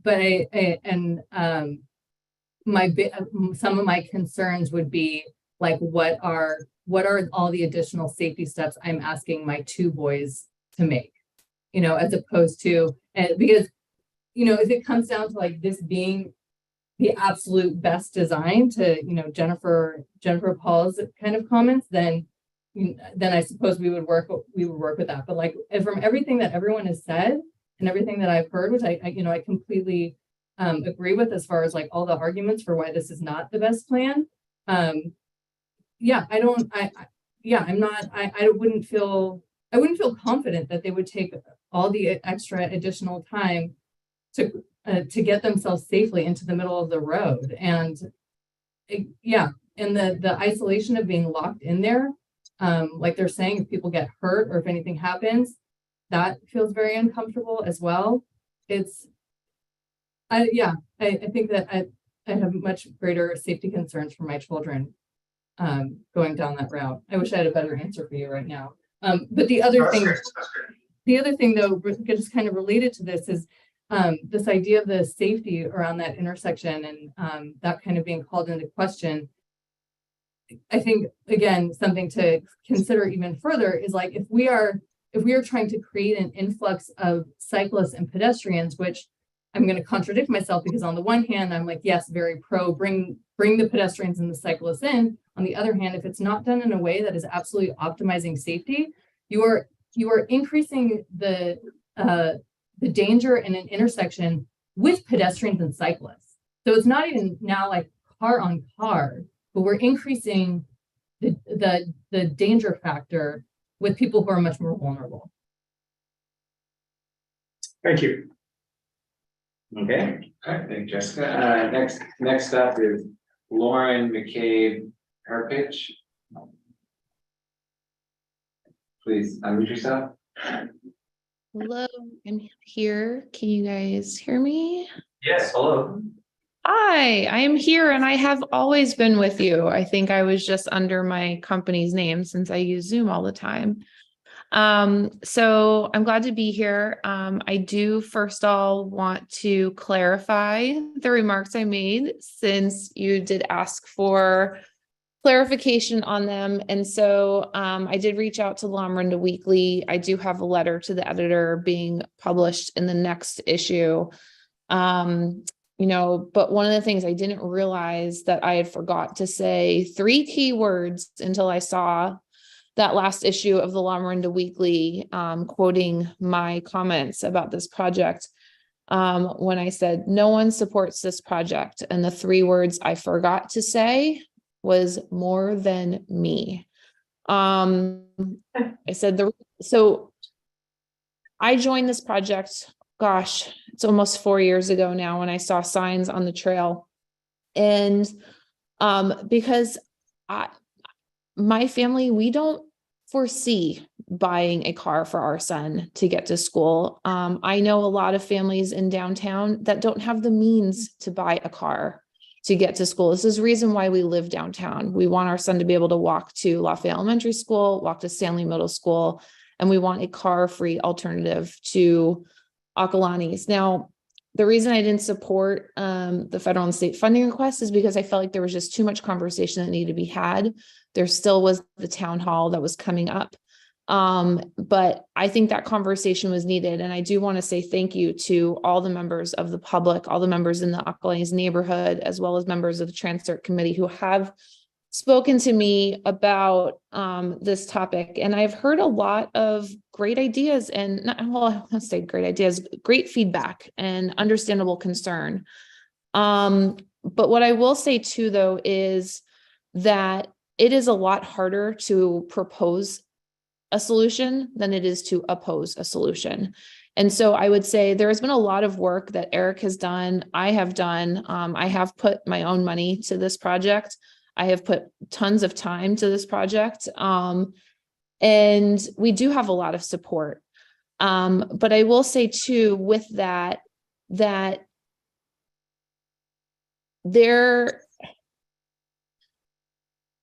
But some of my concerns would be like, what are all the additional safety steps I'm asking my two boys to make, as opposed to, because, if it comes down to like this being the absolute best design to, Jennifer Paul's kind of comments, then I suppose we would work with that. But like, from everything that everyone has said and everything that I've heard, which I completely agree with as far as like all the arguments for why this is not the best plan. I wouldn't feel confident that they would take all the extra additional time to get themselves safely into the middle of the road. And and the isolation of being locked in there, like they're saying, if people get hurt or if anything happens, that feels very uncomfortable as well. I think that I have much greater safety concerns for my children going down that route. I wish I had a better answer for you right now. But the other thing though, just kind of related to this is this idea of the safety around that intersection and that kind of being called into question. I think, again, something to consider even further is like, if we are trying to create an influx of cyclists and pedestrians, which I'm going to contradict myself, because on the one hand, I'm like, yes, very pro, bring the pedestrians and the cyclists in. On the other hand, if it's not done in a way that is absolutely optimizing safety, you are increasing the danger in an intersection with pedestrians and cyclists. So it's not even now like car on car, but we're increasing the danger factor with people who are much more vulnerable. Thank you. Okay, thank you, Jessica. Next up is Lauren McCabe Herpich. Please unmute yourself. Hello, I'm here. Can you guys hear me? Yes, hello. Hi, I am here and I have always been with you. I think I was just under my company's name since I use Zoom all the time. So I'm glad to be here. I do first all want to clarify the remarks I made, since you did ask for clarification on them. And so I did reach out to Loma-Linda Weekly. I do have a letter to the editor being published in the next issue. But one of the things I didn't realize that I had forgot to say 3 key words until I saw that last issue of the Loma-Linda Weekly, quoting my comments about this project, when I said, no one supports this project. And the 3 words I forgot to say was more than me. I said, so I joined this project, gosh, it's almost 4 years ago now, when I saw signs on the trail. And because my family, we don't foresee buying a car for our son to get to school. I know a lot of families in downtown that don't have the means to buy a car to get to school. This is the reason why we live downtown. We want our son to be able to walk to Lafayette Elementary School, walk to Stanley Middle School, and we want a car-free alternative to Acalanes. Now, the reason I didn't support the federal and state funding request is because I felt like there was just too much conversation that needed to be had. There still was the town hall that was coming up. But I think that conversation was needed. And I do want to say thank you to all the members of the public, all the members in the Acalanes neighborhood, as well as members of the Transcert Committee who have spoken to me about this topic. And I've heard a lot of great ideas and I won't say great ideas, great feedback and understandable concern. But what I will say too, though, is that it is a lot harder to propose a solution than it is to oppose a solution. And so I would say there has been a lot of work that Eric has done, I have done. I have put my own money to this project. I have put tons of time to this project. And we do have a lot of support. But I will say too, with that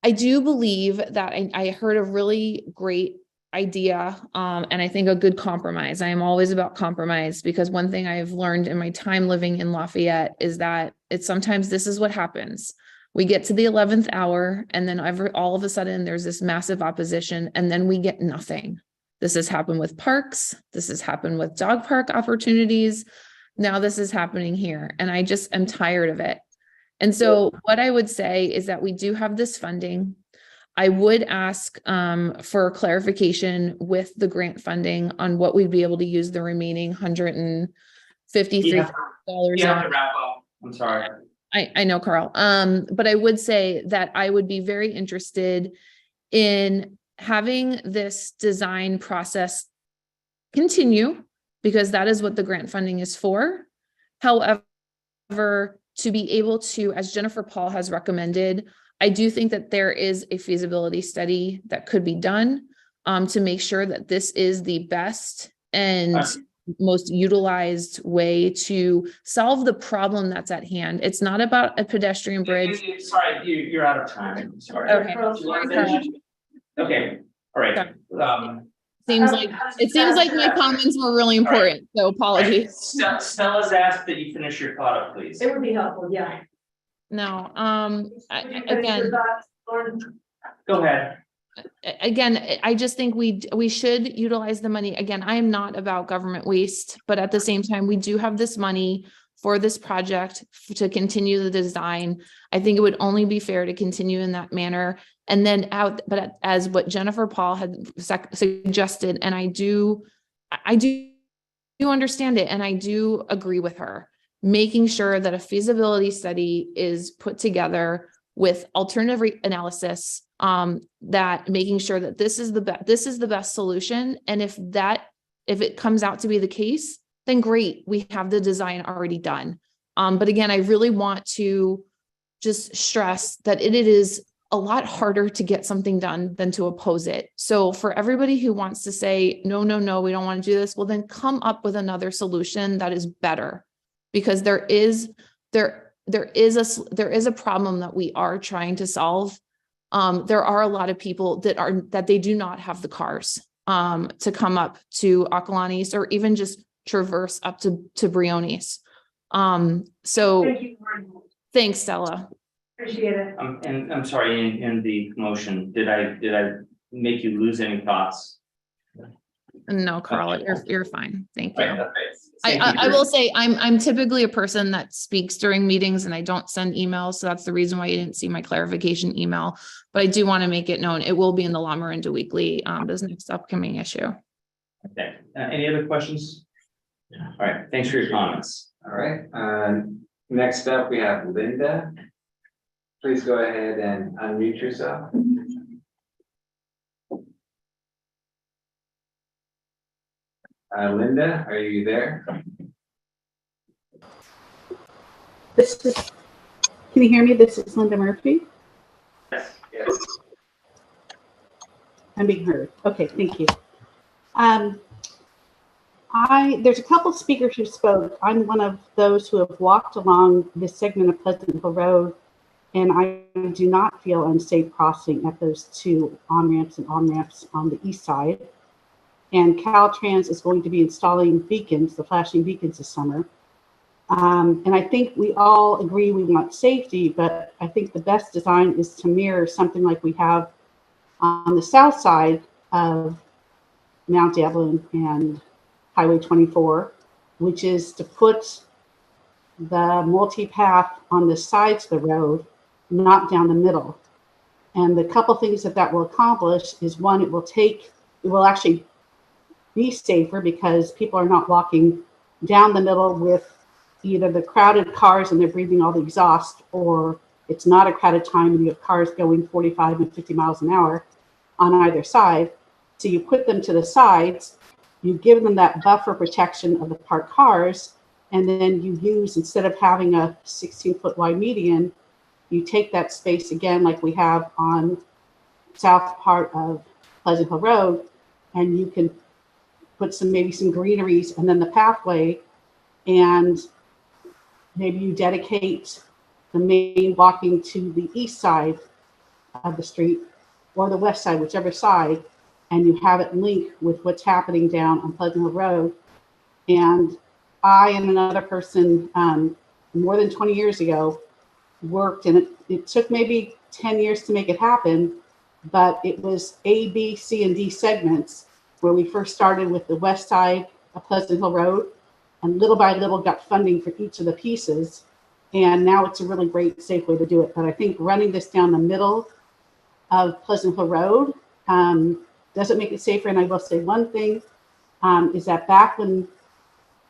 I do believe that I heard a really great idea, and I think a good compromise. I am always about compromise because one thing I've learned in my time living in Lafayette is that it's sometimes this is what happens. We get to the 11th hour and then all of a sudden there's this massive opposition and then we get nothing. This has happened with parks. This has happened with dog park opportunities. Now this is happening here and I just am tired of it. And so what I would say is that we do have this funding. I would ask for clarification with the grant funding on what we'd be able to use the remaining $153. You have to wrap up. I'm sorry. I know, Carl. But I would say that I would be very interested in having this design process continue because that is what the grant funding is for. However, to be able to, as Jennifer Paul has recommended, I do think that there is a feasibility study that could be done to make sure that this is the best and most utilized way to solve the problem that's at hand. It's not about a pedestrian bridge. Sorry, you're out of time. I'm sorry. Okay. Okay, all right. It seems like my comments were really important, so apologies. Stella's asked that you finish your thought up, please. It would be helpful, yeah. No, again. Go ahead. Again, I just think we should utilize the money. Again, I am not about government waste, but at the same time, we do have this money for this project to continue the design. I think it would only be fair to continue in that manner. And then but as what Jennifer Paul had suggested, and I do understand it, and I do agree with her, making sure that a feasibility study is put together with alternative analysis, that making sure that this is the best solution. And if it comes out to be the case, then great, we have the design already done. But again, I really want to just stress that it is a lot harder to get something done than to oppose it. So for everybody who wants to say, no, we don't want to do this, well, then come up with another solution that is better, because there is a problem that we are trying to solve. There are a lot of people that they do not have the cars to come up to Acalanes or even just traverse up to Briones. So Thank you. thanks, Stella. Appreciate it. And I'm sorry, in the motion, did I make you lose any thoughts? No, Carl, you're fine. Thank you. Right, I will say I'm typically a person that speaks during meetings and I don't send emails. So that's the reason why you didn't see my clarification email, but I do want to make it known. It will be in the La Miranda Weekly, this next upcoming issue. Okay, any other questions? All right, thanks for your comments. All right, next up we have Linda. Please go ahead and unmute yourself. Linda, are you there? Can you hear me? This is Linda Murphy. Yes. I'm being heard. Okay, thank you. There's a couple speakers who spoke. I'm one of those who have walked along this segment of Pleasantville Road, and I do not feel unsafe crossing at those two on-ramps on the east side. And Caltrans is going to be installing beacons, the flashing beacons this summer. And I think we all agree we want safety, but I think the best design is to mirror something like we have on the south side of Mount Evelyn and Highway 24, which is to put the multi-path on the sides of the road, not down the middle. And the couple things that will accomplish is, one, it will actually be safer because people are not walking down the middle with either the crowded cars and they're breathing all the exhaust, or it's not a crowded time and you have cars going 45 and 50 miles an hour on either side. So you put them to the sides, you give them that buffer protection of the parked cars, and then you use, instead of having a 16-foot wide median, you take that space again, like we have on south part of Pleasant Hill Road, and you can put maybe some greeneries and then the pathway, and maybe you dedicate the main walking to the east side of the street or the west side, whichever side, and you have it link with what's happening down on Pleasant Hill Road. And I and another person more than 20 years ago worked, and it took maybe 10 years to make it happen, but it was A, B, C, and D segments where we first started with the west side of Pleasant Hill Road, and little by little got funding for each of the pieces. And now it's a really great, safe way to do it. But I think running this down the middle of Pleasant Hill Road doesn't make it safer. And I will say one thing is that back when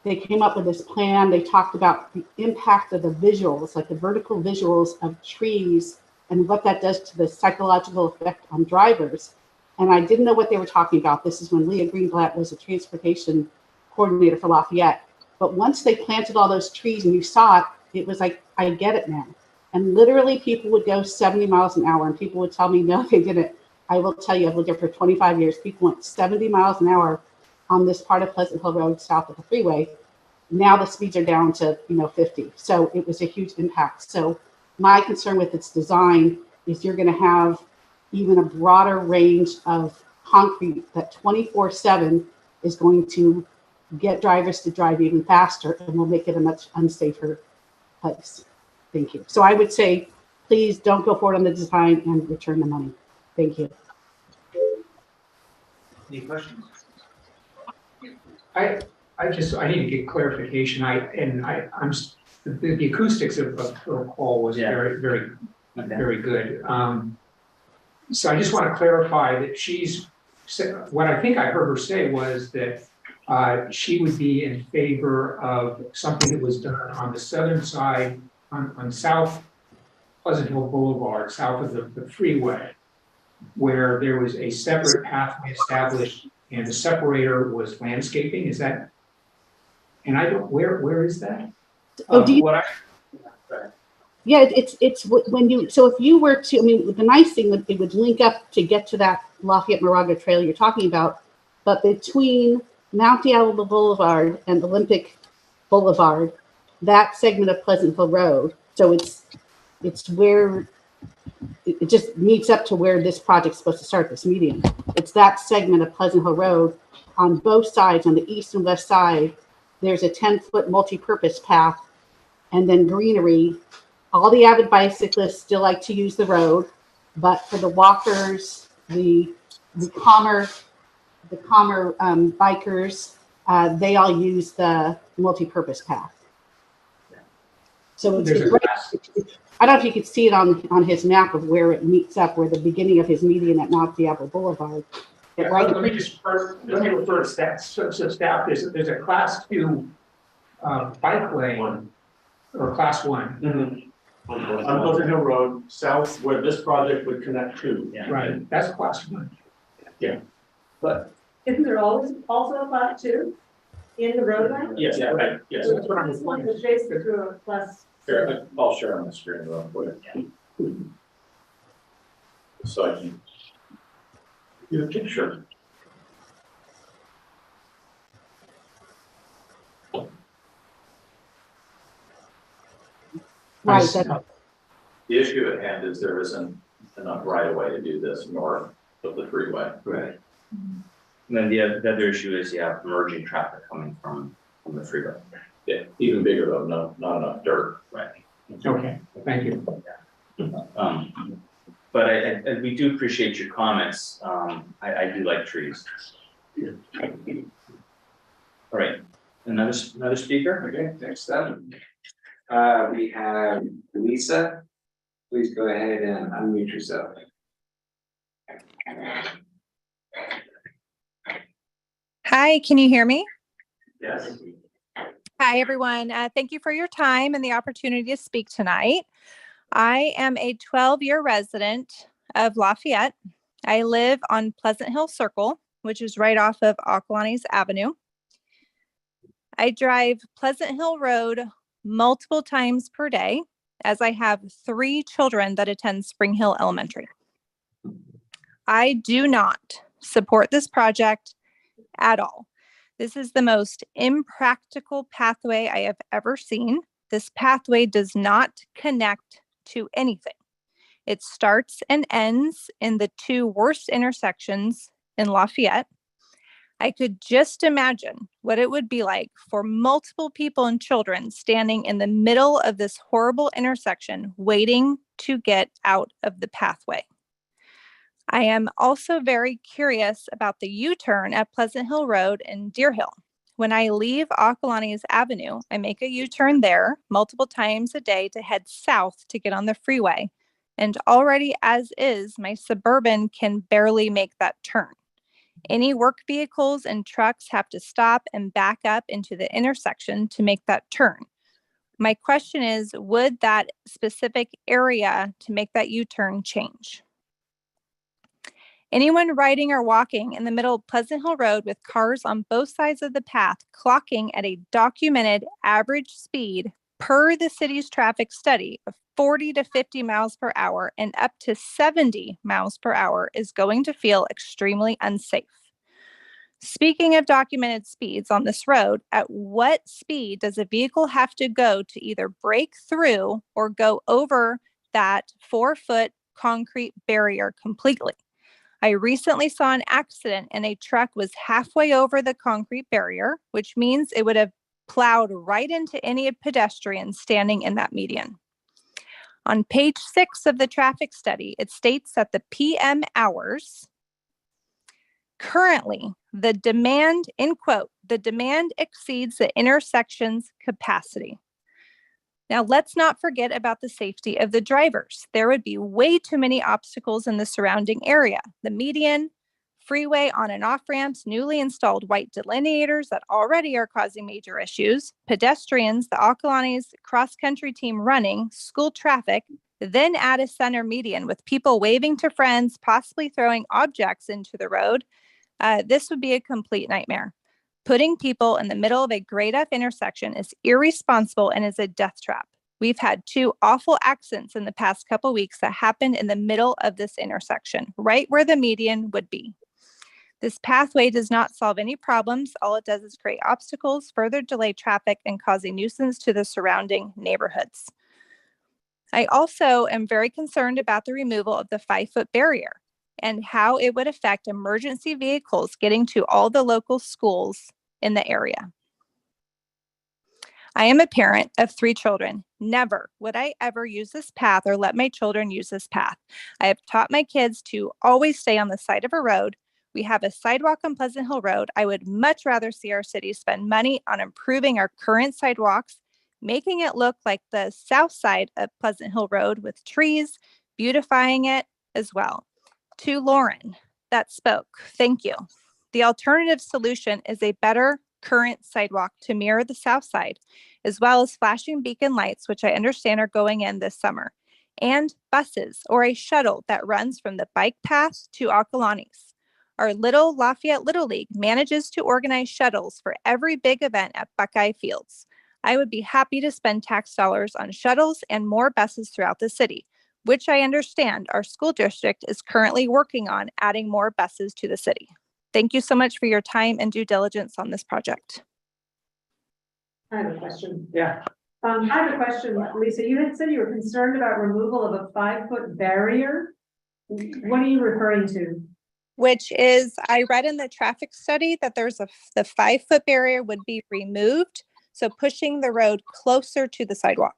they came up with this plan, they talked about the impact of the visuals, like the vertical visuals of trees and what that does to the psychological effect on drivers. And I didn't know what they were talking about. This is when Leah Greenblatt was a transportation coordinator for Lafayette. But once they planted all those trees and you saw it, it was like, I get it now. And literally people would go 70 miles an hour and people would tell me, no, they didn't. I will tell you, I've lived here for 25 years. People went 70 miles an hour on this part of Pleasant Hill Road south of the freeway. Now the speeds are down to 50. So it was a huge impact. So my concern with its design is you're going to have even a broader range of concrete that 24/7 is going to get drivers to drive even faster and will make it a much unsafer place. Thank you. So I would say, please don't go forward on the design and return the money. Thank you. Any questions? I need to get clarification. The acoustics of the call was very good. So I just want to clarify that what I think I heard her say was that she would be in favor of something that was done on the southern side on South Pleasant Hill Boulevard, south of the freeway, where there was a separate pathway established and the separator was landscaping. Is that? And where is that? Yeah, it's when you, so if you were to, I mean, the nice thing would, it would link up to get to that Lafayette Moraga Trail you're talking about, but between Mount Diablo Boulevard and Olympic Boulevard, that segment of Pleasant Hill Road. So it's where it just meets up to where this project's supposed to start, this median. It's that segment of Pleasant Hill Road on both sides, on the east and west side. There's a 10-foot multi-purpose path and then greenery. All the avid bicyclists still like to use the road, but for the walkers, the calmer bikers, they all use the multi-purpose path. So it's great. I don't know if you could see it on his map of where it meets up, where the beginning of his median at Mount Diablo Boulevard. Yeah, right. Let me refer to staff. So staff, there's a class 2 bike lane or class 1. Mm-hmm. On Pleasant Hill Road, south, where this project would connect to. Yeah. Right, that's class 1. Yeah. But isn't there always also a class 2 in the roadway? Yes, yeah, right. Yes. So that's what I'm This one is basically through a class. Here, I'll share on the screen real quick. So I can get a picture. Right. The issue at hand is there isn't enough right of way to do this north of the freeway. Right. And then the other issue is you have emerging traffic coming from the freeway. Yeah, even bigger though, not enough dirt. Right. Okay, thank you. But we do appreciate your comments. I do like trees. All right, another speaker? Okay, next up, we have Lisa. Please go ahead and unmute yourself. Hi, can you hear me? Yes. Hi, everyone. Thank you for your time and the opportunity to speak tonight. I am a 12-year resident of Lafayette. I live on Pleasant Hill Circle, which is right off of Acalanes Avenue. I drive Pleasant Hill Road multiple times per day, as I have 3 children that attend Spring Hill Elementary. I do not support this project at all. This is the most impractical pathway I have ever seen. This pathway does not connect to anything. It starts and ends in the 2 worst intersections in Lafayette. I could just imagine what it would be like for multiple people and children standing in the middle of this horrible intersection, waiting to get out of the pathway. I am also very curious about the U-turn at Pleasant Hill Road in Deer Hill. When I leave Acalanes Avenue, I make a U-turn there multiple times a day to head south to get on the freeway. And already as is, my Suburban can barely make that turn. Any work vehicles and trucks have to stop and back up into the intersection to make that turn. My question is, would that specific area to make that U-turn change? Anyone riding or walking in the middle of Pleasant Hill Road with cars on both sides of the path clocking at a documented average speed per the city's traffic study of 40 to 50 miles per hour and up to 70 miles per hour is going to feel extremely unsafe. Speaking of documented speeds on this road, at what speed does a vehicle have to go to either break through or go over that 4-foot concrete barrier completely? I recently saw an accident and a truck was halfway over the concrete barrier, which means it would have plowed right into any pedestrian standing in that median. On page 6 of the traffic study, it states that the PM hours, currently the demand, in quote, the demand exceeds the intersection's capacity. Now, let's not forget about the safety of the drivers. There would be way too many obstacles in the surrounding area. The median, freeway on and off ramps, newly installed white delineators that already are causing major issues, pedestrians, the Acalanes cross-country team running, school traffic, then add a center median with people waving to friends, possibly throwing objects into the road. This would be a complete nightmare. Putting people in the middle of a grade F intersection is irresponsible and is a death trap. We've had 2 awful accidents in the past couple weeks that happened in the middle of this intersection, right where the median would be. This pathway does not solve any problems. All it does is create obstacles, further delay traffic, and cause a nuisance to the surrounding neighborhoods. I also am very concerned about the removal of the 5-foot barrier and how it would affect emergency vehicles getting to all the local schools in the area. I am a parent of 3 children. Never would I ever use this path or let my children use this path. I have taught my kids to always stay on the side of a road. We have a sidewalk on Pleasant Hill Road. I would much rather see our city spend money on improving our current sidewalks, making it look like the south side of Pleasant Hill Road with trees, beautifying it as well. To Lauren that spoke, thank you. The alternative solution is a better current sidewalk to mirror the south side, as well as flashing beacon lights, which I understand are going in this summer, and buses or a shuttle that runs from the bike path to Acalanes. Our little Lafayette Little League manages to organize shuttles for every big event at Buckeye Fields. I would be happy to spend tax dollars on shuttles and more buses throughout the city, which I understand our school district is currently working on adding more buses to the city. Thank you so much for your time and due diligence on this project. I have a question. Yeah. I have a question, Lisa. You had said you were concerned about removal of a 5-foot barrier. What are you referring to? Which is, I read in the traffic study that the 5-foot barrier would be removed, so pushing the road closer to the sidewalk.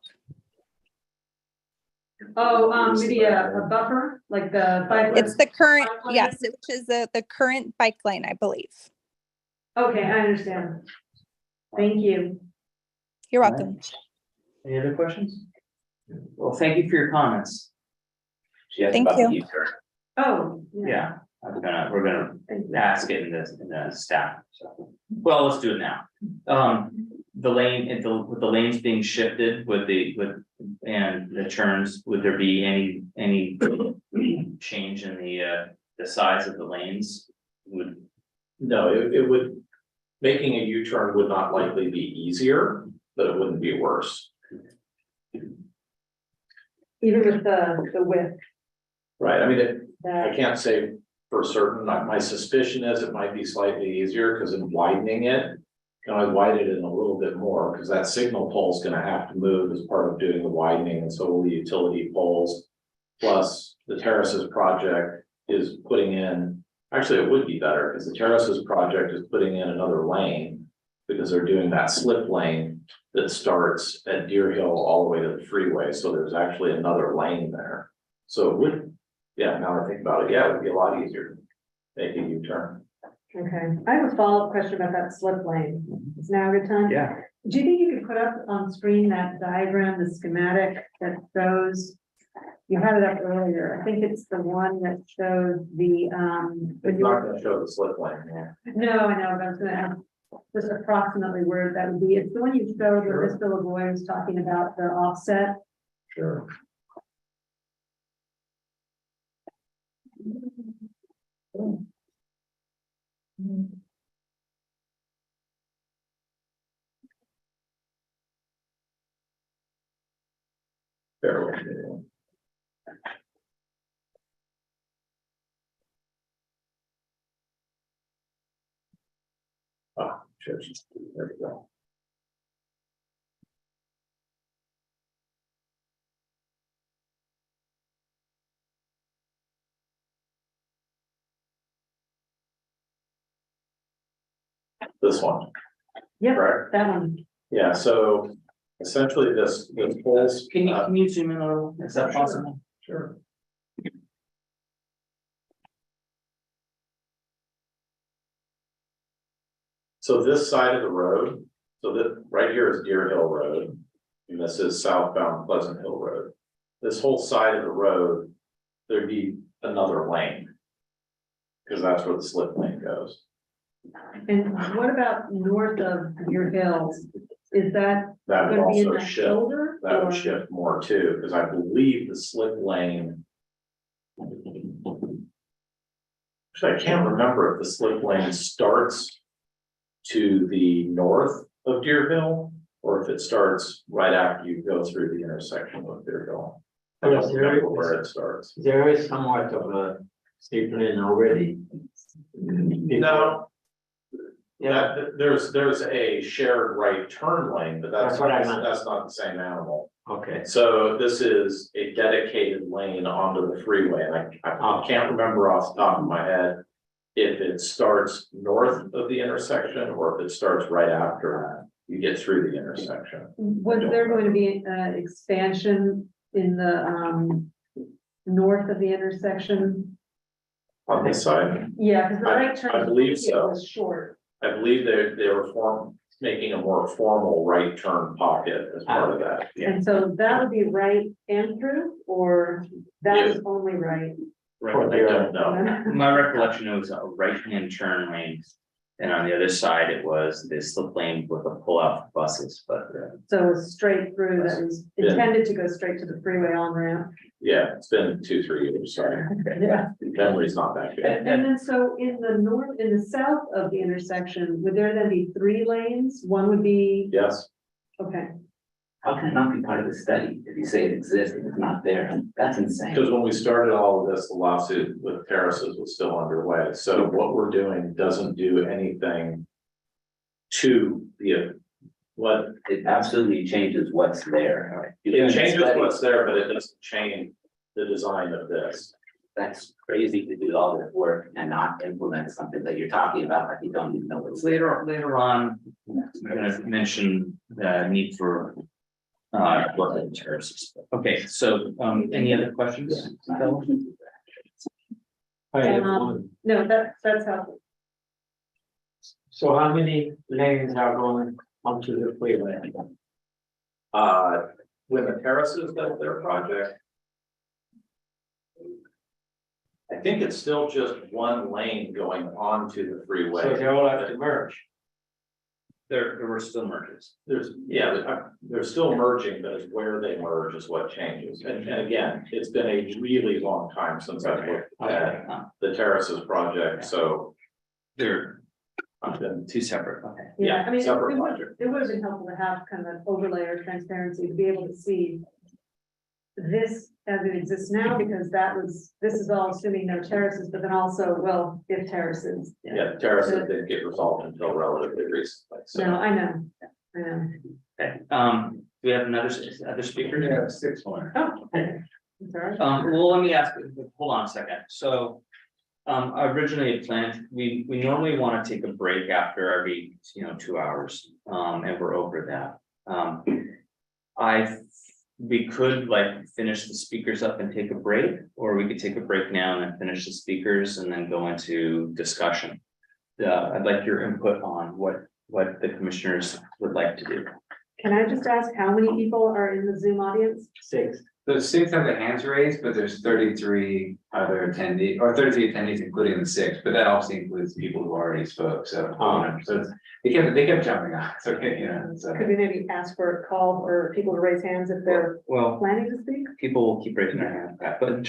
Oh, maybe a buffer, like the 5 foot. It's the current, yes, which is the current bike lane, I believe. Okay, I understand. Thank you. You're welcome. Any other questions? Well, thank you for your comments. She asked Thank about the you. U-turn. Oh. Yeah, we're gonna ask it in the staff, so, well, let's do it now. The lane, with the lanes being shifted and the turns, would there be any change in the size of the lanes? No, it would, making a U-turn would not likely be easier, but it wouldn't be worse. Even with the width. Right, I mean, that- I can't say for certain, my suspicion is it might be slightly easier, because in widening it. Can I widen it in a little bit more, because that signal pole is gonna have to move as part of doing the widening, and so will the utility poles. Plus, the terraces project is putting in, actually, it would be better, because the terraces project is putting in another lane. Because they're doing that slip lane that starts at Deer Hill all the way to the freeway, so there's actually another lane there. So it would, yeah, now that I think about it, yeah, it would be a lot easier to make a U-turn. Okay, I have a follow-up question about that slip lane. Is now a good time? Yeah. Do you think you could put up on screen that diagram, the schematic that shows? You had it up earlier. I think it's the one that shows the, It's not gonna show the slip lane, yeah. No, I know, but I was gonna ask just approximately where that would be. It's the one you showed where Ms. Villavoy was talking about the offset. Sure. Bear with me. Ah, sure, there we go. This one. Yep, Correct. that one. Yeah, so essentially this poles. Can you zoom in a little? Is that possible? Sure. So this side of the road, so that right here is Deer Hill Road, and this is southbound Pleasant Hill Road. This whole side of the road, there'd be another lane. Because that's where the slip lane goes. And what about north of your hills? Is that That would gonna be in also that shift, shoulder? that or- would shift more too, because I believe the slip lane. Actually, I can't remember if the slip lane starts to the north of Deer Hill, or if it starts right after you go through the intersection of Deer Hill. I don't remember where it starts. There is somewhat of a steep lane already. No. Yeah, there's a shared right turn lane, but That's what I meant. that's not the same animal. Okay. So this is a dedicated lane onto the freeway, and I can't remember off the top of my head. If it starts north of the intersection or if it starts right after you get through the intersection. Was there going to be expansion in the north of the intersection? On this side? Yeah, because the I- right turn. I believe so. Was short. I believe they were making a more formal right turn pocket as part of that. Yeah. And so that would be right and through, or that was only right? Right, I don't know. My recollection, it was a right-hand turn lane, and on the other side, it was the slip lane with a pull-out for buses, but. So it was straight through that was Yeah. intended to go straight to the freeway on ramp. Yeah, it's been 2-3 years, sorry. Yeah. Memory's not that good. And then so in the north, in the south of the intersection, would there then be 3 lanes? One would be, Yes. okay, How can it not be part of the study if you say it exists and it's not there? That's insane. Because when we started all of this, the lawsuit with terraces was still underway. So what we're doing doesn't do anything to the, what, It absolutely changes what's there. it changes what's there, but it doesn't change the design of this. That's crazy to do all this work and not implement something that you're talking about, like you don't even know what's there. Later on, we're gonna mention the need for wetland terraces. Okay, so any other questions? Phil? no, that's helpful. So how many lanes are going onto the freeway? With the terraces, that's their project. I think it's still just one lane going onto the freeway. So they all have to merge. There were still merges. They're still merging, but it's where they merge is what changes. And again, it's been a really long time since I've looked at the terraces project, so. They're two separate, okay. Yeah, I mean, separate project. it would have been helpful to have kind of an overlay or transparency to be able to see this as it exists now, because this is all assuming no terraces, but then also, well, if terraces. Yeah, terraces didn't get resolved until relatively recently, so. No, I know. Okay, do we have other speakers? Yeah, 6 more. Oh, okay. I'm sorry. Well, let me ask, hold on a second. So, I originally had planned, we normally want to take a break after every, 2 hours, and we're over that. We could finish the speakers up and take a break, or we could take a break now and then finish the speakers and then go into discussion. I'd like your input on what the commissioners would like to do. Can I just ask how many people are in the Zoom audience? 6. There's 6 have their hands raised, but there's 33 other attendees, or 33 attendees, including the 6, but that obviously includes people who already spoke, so. So it's, they kept jumping on, so, so. Could we maybe ask for a call for people to raise hands if they're planning to speak? People will keep raising their hands. But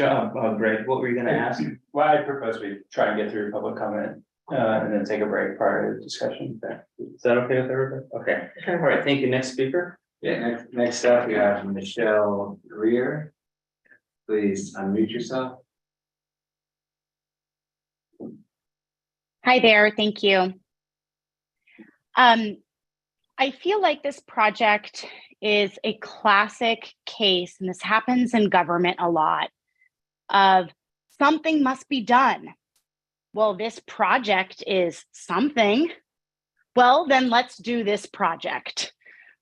Greg, what were you gonna ask? Well, I propose we try and get through public comment, and then take a break prior to discussion. Is that okay with everybody? Okay, all right, thank you. Next speaker. Yeah, next up, we have Michelle Greer. Please unmute yourself. Hi there, thank you. I feel like this project is a classic case, and this happens in government a lot, of something must be done. Well, this project is something. Well, then let's do this project.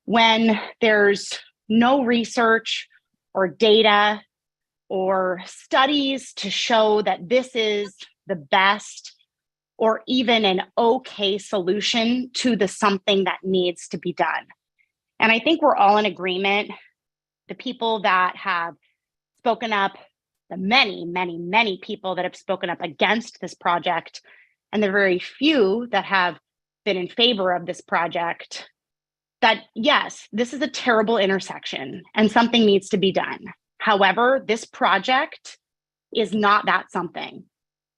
When there's no research or data or studies to show that this is the best or even an okay solution to the something that needs to be done. And I think we're all in agreement, the people that have spoken up, the many, many, many people that have spoken up against this project, and the very few that have been in favor of this project, that yes, this is a terrible intersection and something needs to be done. However, this project is not that something.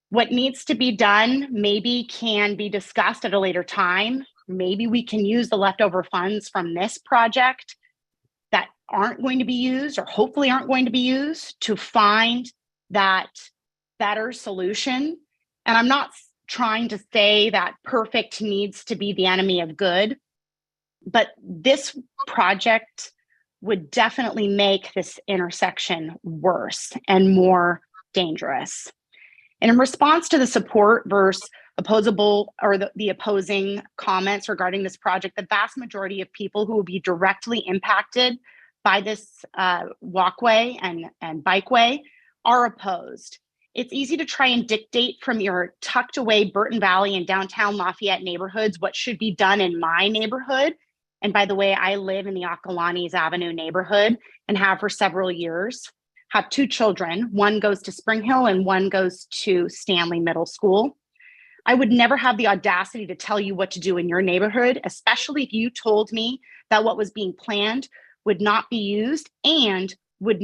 What needs to be done maybe can be discussed at a later time. Maybe we can use the leftover funds from this project that aren't going to be used, or hopefully aren't going to be used, to find that better solution. And I'm not trying to say that perfect needs to be the enemy of good, but this project would definitely make this intersection worse and more dangerous. And in response to the support versus opposable, or the opposing comments regarding this project, the vast majority of people who will be directly impacted by this walkway and bikeway are opposed. It's easy to try and dictate from your tucked away Burton Valley and downtown Lafayette neighborhoods what should be done in my neighborhood. And by the way, I live in the Acalanes Avenue neighborhood and have for several years. Have 2 children. One goes to Spring Hill and one goes to Stanley Middle School. I would never have the audacity to tell you what to do in your neighborhood, especially if you told me that what was being planned would not be used and would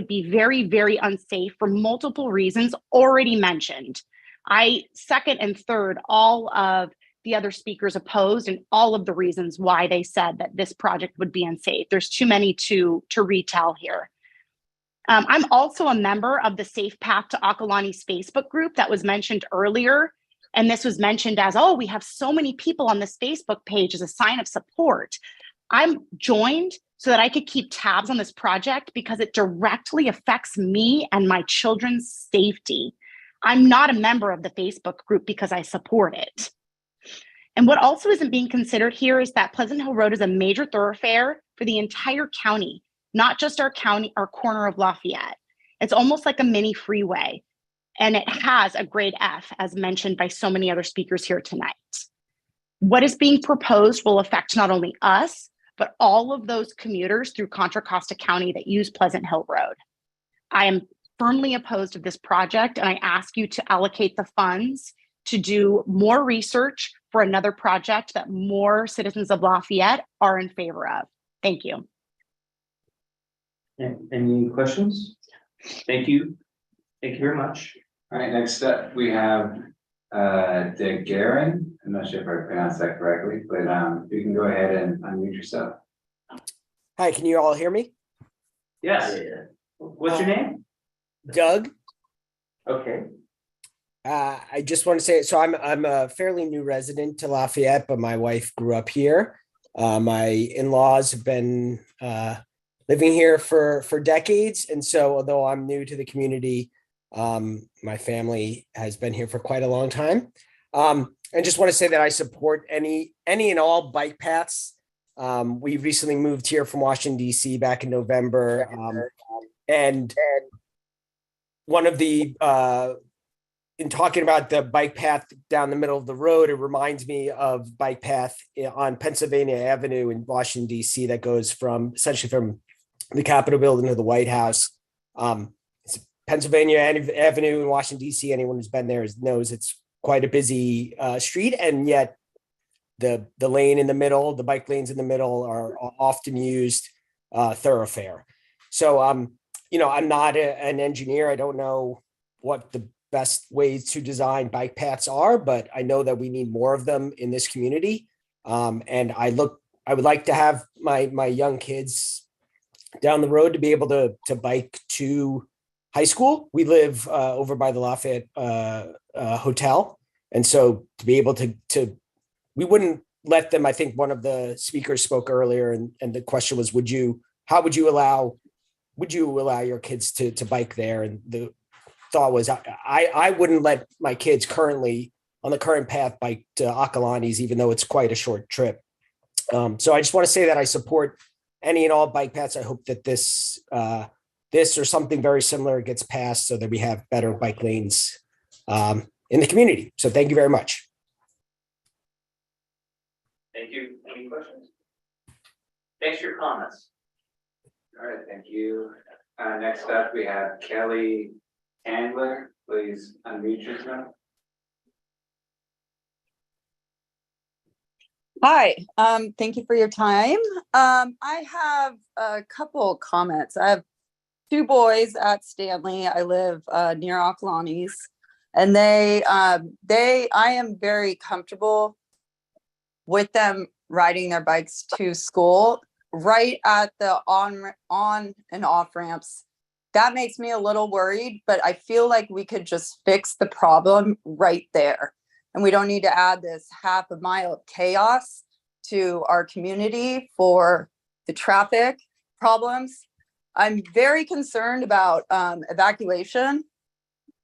be very, very unsafe for multiple reasons already mentioned. I second and third all of the other speakers opposed and all of the reasons why they said that this project would be unsafe. There's too many to retell here. I'm also a member of the Safe Path to Acalanes Facebook group that was mentioned earlier. And this was mentioned as, oh, we have so many people on this Facebook page as a sign of support. I'm joined so that I could keep tabs on this project because it directly affects me and my children's safety. I'm not a member of the Facebook group because I support it. And what also isn't being considered here is that Pleasant Hill Road is a major thoroughfare for the entire county, not just our corner of Lafayette. It's almost like a mini freeway. And it has a grade F, as mentioned by so many other speakers here tonight. What is being proposed will affect not only us, but all of those commuters through Contra Costa County that use Pleasant Hill Road. I am firmly opposed to this project, and I ask you to allocate the funds to do more research for another project that more citizens of Lafayette are in favor of. Thank you. Any questions? Thank you. Thank you very much. All right, next up, we have DeGuerin. I'm not sure if I pronounced that correctly, but you can go ahead and unmute yourself. Hi, can you all hear me? Yes. What's your name? Doug. Okay. I just want to say, so I'm a fairly new resident to Lafayette, but my wife grew up here. My in-laws have been living here for decades, and so although I'm new to the community, my family has been here for quite a long time. And just want to say that I support any and all bike paths. We recently moved here from Washington, D.C. back in November. And one of the, in talking about the bike path down the middle of the road, it reminds me of bike path on Pennsylvania Avenue in Washington, D.C. that goes from essentially from the Capitol building to the White House. It's Pennsylvania Avenue in Washington, D.C. Anyone who's been there knows it's quite a busy street, and yet the lane in the middle, the bike lanes in the middle are often used thoroughfare. So, I'm not an engineer. I don't know what the best ways to design bike paths are, but I know that we need more of them in this community. And I would like to have my young kids down the road to be able to bike to high school. We live over by the Lafayette Hotel. And so to be able to we wouldn't let them. I think one of the speakers spoke earlier and the question was, would you allow your kids to bike there? And the thought was, I wouldn't let my kids currently on the current path bike to Acalanes, even though it's quite a short trip. So I just want to say that I support any and all bike paths. I hope that this or something very similar gets passed so that we have better bike lanes in the community. So thank you very much. Thank you. Any questions? Thanks for your comments. All right, thank you. Next up, we have Kelly Handler. Please unmute yourself. Hi, thank you for your time. I have a couple comments. I have two boys at Stanley. I live near Acalanes, and I am very comfortable with them riding their bikes to school right at the on and off ramps. That makes me a little worried, but I feel like we could just fix the problem right there. And we don't need to add this half a mile of chaos to our community for the traffic problems. I'm very concerned about evacuation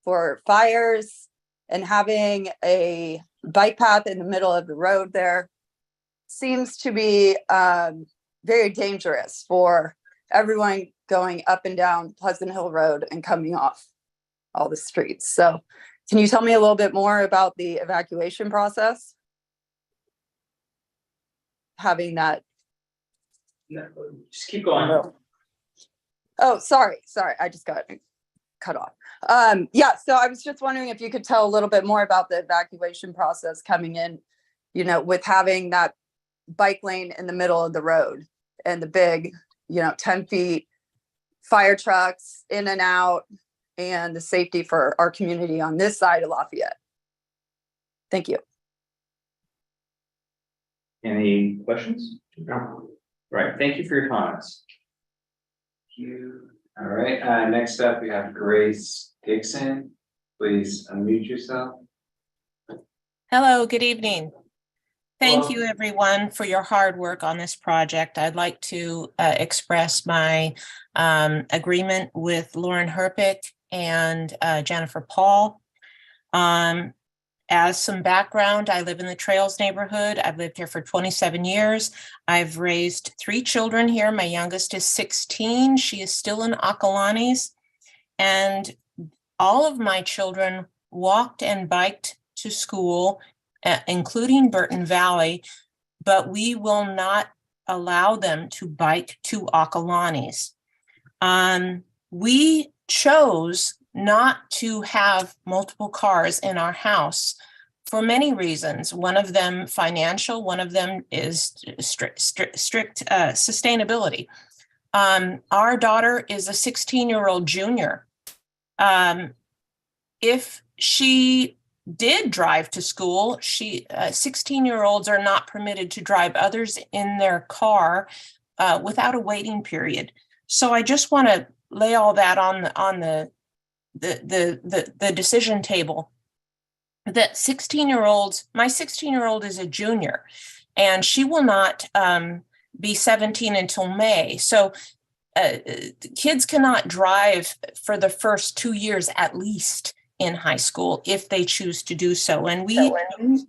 for fires, and having a bike path in the middle of the road there seems to be very dangerous for everyone going up and down Pleasant Hill Road and coming off all the streets. So can you tell me a little bit more about the evacuation process? Having that. No, just keep going. Oh, sorry. I just got cut off. Yeah, so I was just wondering if you could tell a little bit more about the evacuation process coming in, with having that bike lane in the middle of the road and the big, 10 feet fire trucks in and out, and the safety for our community on this side of Lafayette. Thank you. Any questions? No. Right, thank you for your comments. Thank you. All right, next up we have Grace Dixon. Please unmute yourself. Hello, good evening. Thank Hello. you everyone for your hard work on this project. I'd like to express my agreement with Lauren Herpick and Jennifer Paul. As some background, I live in the Trails neighborhood. I've lived here for 27 years. I've raised 3 children here. My youngest is 16. She is still in Acalanes. And all of my children walked and biked to school including Burton Valley, but we will not allow them to bike to Acalanes. We chose not to have multiple cars in our house for many reasons. One of them financial, one of them is strict sustainability. Our daughter is a 16-year-old junior. If she did drive to school, 16-year-olds are not permitted to drive others in their car without a waiting period. So I just want to lay all that on the decision table. That 16-year-olds, my 16-year-old is a junior, and she will not be 17 until May. So kids cannot drive for the first 2 years at least in high school if they choose to do so, and we choose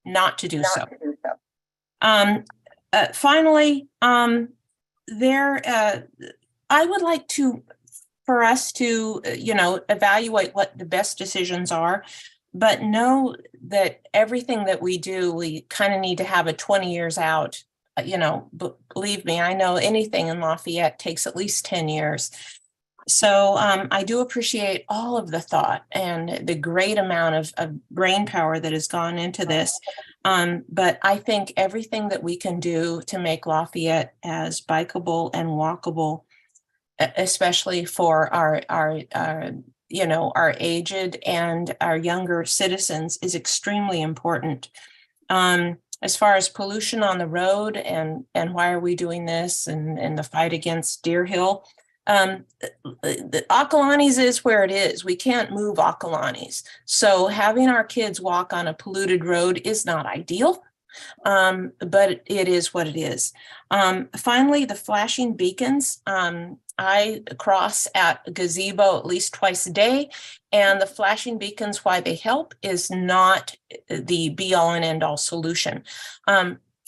not to do so. Finally, I would like for us to, evaluate what the best decisions are, but know that everything that we do, we kind of need to have a 20 years out. Believe me, I know anything in Lafayette takes at least 10 years. So I do appreciate all of the thought and the great amount of brain power that has gone into this. But I think everything that we can do to make Lafayette as bikeable and walkable, especially for our aged and our younger citizens, is extremely important. As far as pollution on the road and why are we doing this and the fight against Deer Hill, the Acalanes is where it is. We can't move Acalanes. So having our kids walk on a polluted road is not ideal, but it is what it is. Finally, the flashing beacons. I cross at Gazebo at least twice a day, and the flashing beacons, why they help is not the be-all and end-all solution.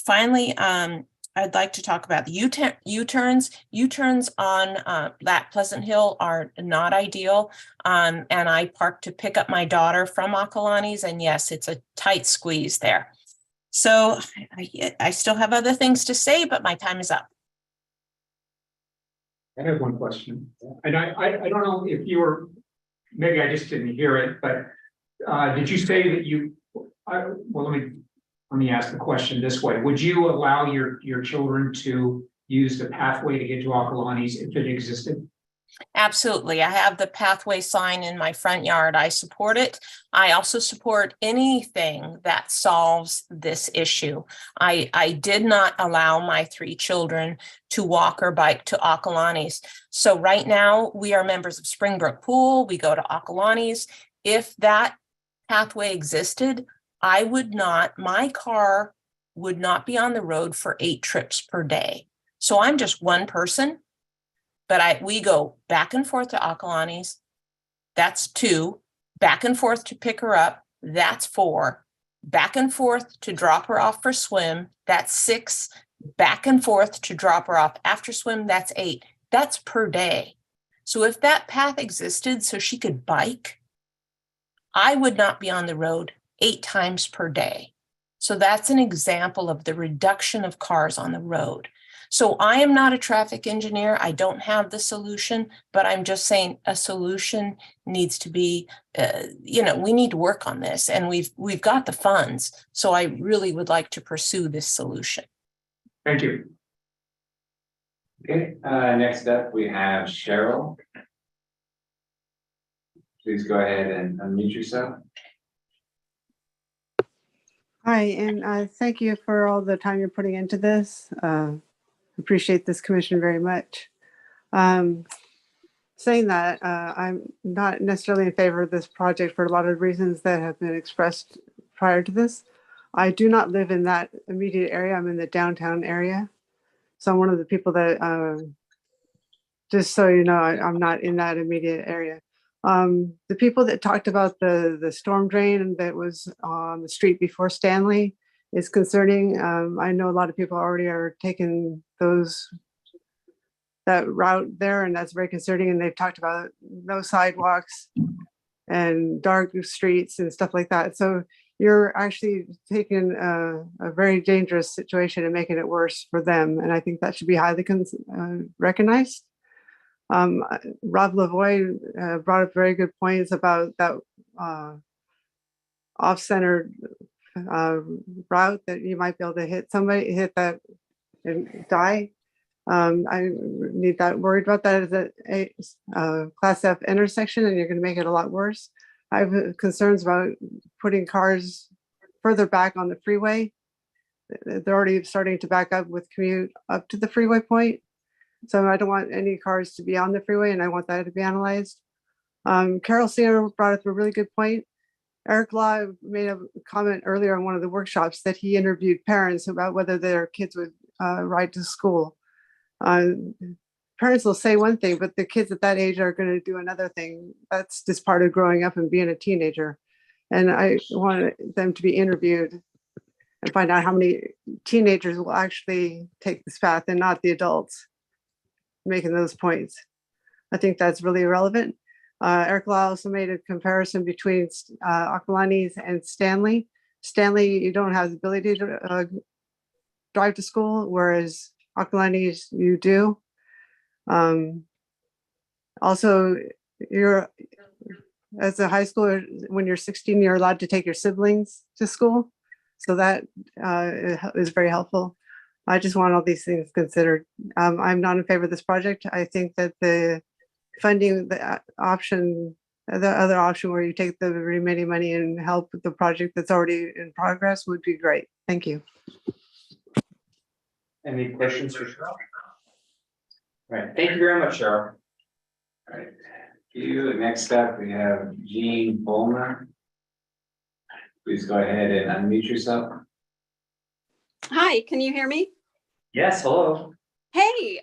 Finally, I'd like to talk about the U-turns. U-turns on that Pleasant Hill are not ideal. And I parked to pick up my daughter from Acalanes, and yes, it's a tight squeeze there. So I still have other things to say, but my time is up. I have one question, and I don't know if you were, maybe I just didn't hear it, but did you say that you, well, let me ask the question this way. Would you allow your children to use the pathway to get to Acalanes if it existed? Absolutely. I have the pathway sign in my front yard. I support it. I also support anything that solves this issue. I did not allow my 3 children to walk or bike to Acalanes. So right now we are members of Springbrook Pool. We go to Acalanes. If that pathway existed, my car would not be on the road for 8 trips per day. So I'm just one person. But we go back and forth to Acalanes, that's 2, back and forth to pick her up, that's 4, back and forth to drop her off for swim, that's 6, back and forth to drop her off after swim, that's 8. That's per day. So if that path existed so she could bike, I would not be on the road 8 times per day. So that's an example of the reduction of cars on the road. So I am not a traffic engineer. I don't have the solution, but I'm just saying a solution needs to be, we need to work on this, and we've got the funds. So I really would like to pursue this solution. Thank you. Okay, next up we have Cheryl. Please go ahead and unmute yourself. Hi, and thank you for all the time you're putting into this. Appreciate this commission very much. Saying that, I'm not necessarily in favor of this project for a lot of reasons that have been expressed prior to this. I do not live in that immediate area. I'm in the downtown area. So I'm one of the people that, just so you know, I'm not in that immediate area. The people that talked about the storm drain that was on the street before Stanley is concerning. I know a lot of people already are taking that route there, and that's very concerning. And they've talked about no sidewalks and dark streets and stuff like that. So you're actually taking a very dangerous situation and making it worse for them. And I think that should be highly recognized. Rob Lavoie brought up very good points about that off-centered route that you might be able to hit that and die. I need that worried about that as a class F intersection, and you're going to make it a lot worse. I have concerns about putting cars further back on the freeway. They're already starting to back up with commute up to the freeway point. So I don't want any cars to be on the freeway, and I want that to be analyzed. Carol Singer brought up a really good point. Eric Law made a comment earlier on one of the workshops that he interviewed parents about whether their kids would ride to school. Parents will say one thing, but the kids at that age are going to do another thing. That's just part of growing up and being a teenager. And I want them to be interviewed and find out how many teenagers will actually take this path and not the adults making those points. I think that's really relevant. Eric Law also made a comparison between Acalanes and Stanley. Stanley, you don't have the ability to drive to school, whereas Acalanes, you do. Also, you're as a high schooler, when you're 16, you're allowed to take your siblings to school. So that is very helpful. I just want all these things considered. I'm not in favor of this project. I think that the funding, the other option where you take the remaining money and help with the project that's already in progress would be great. Thank you. Any questions for Cheryl? All right, thank you very much, Cheryl. All right, you. Next up, we have Jean Bulmer. Please go ahead and unmute yourself. Hi, can you hear me? Yes, hello. Hey,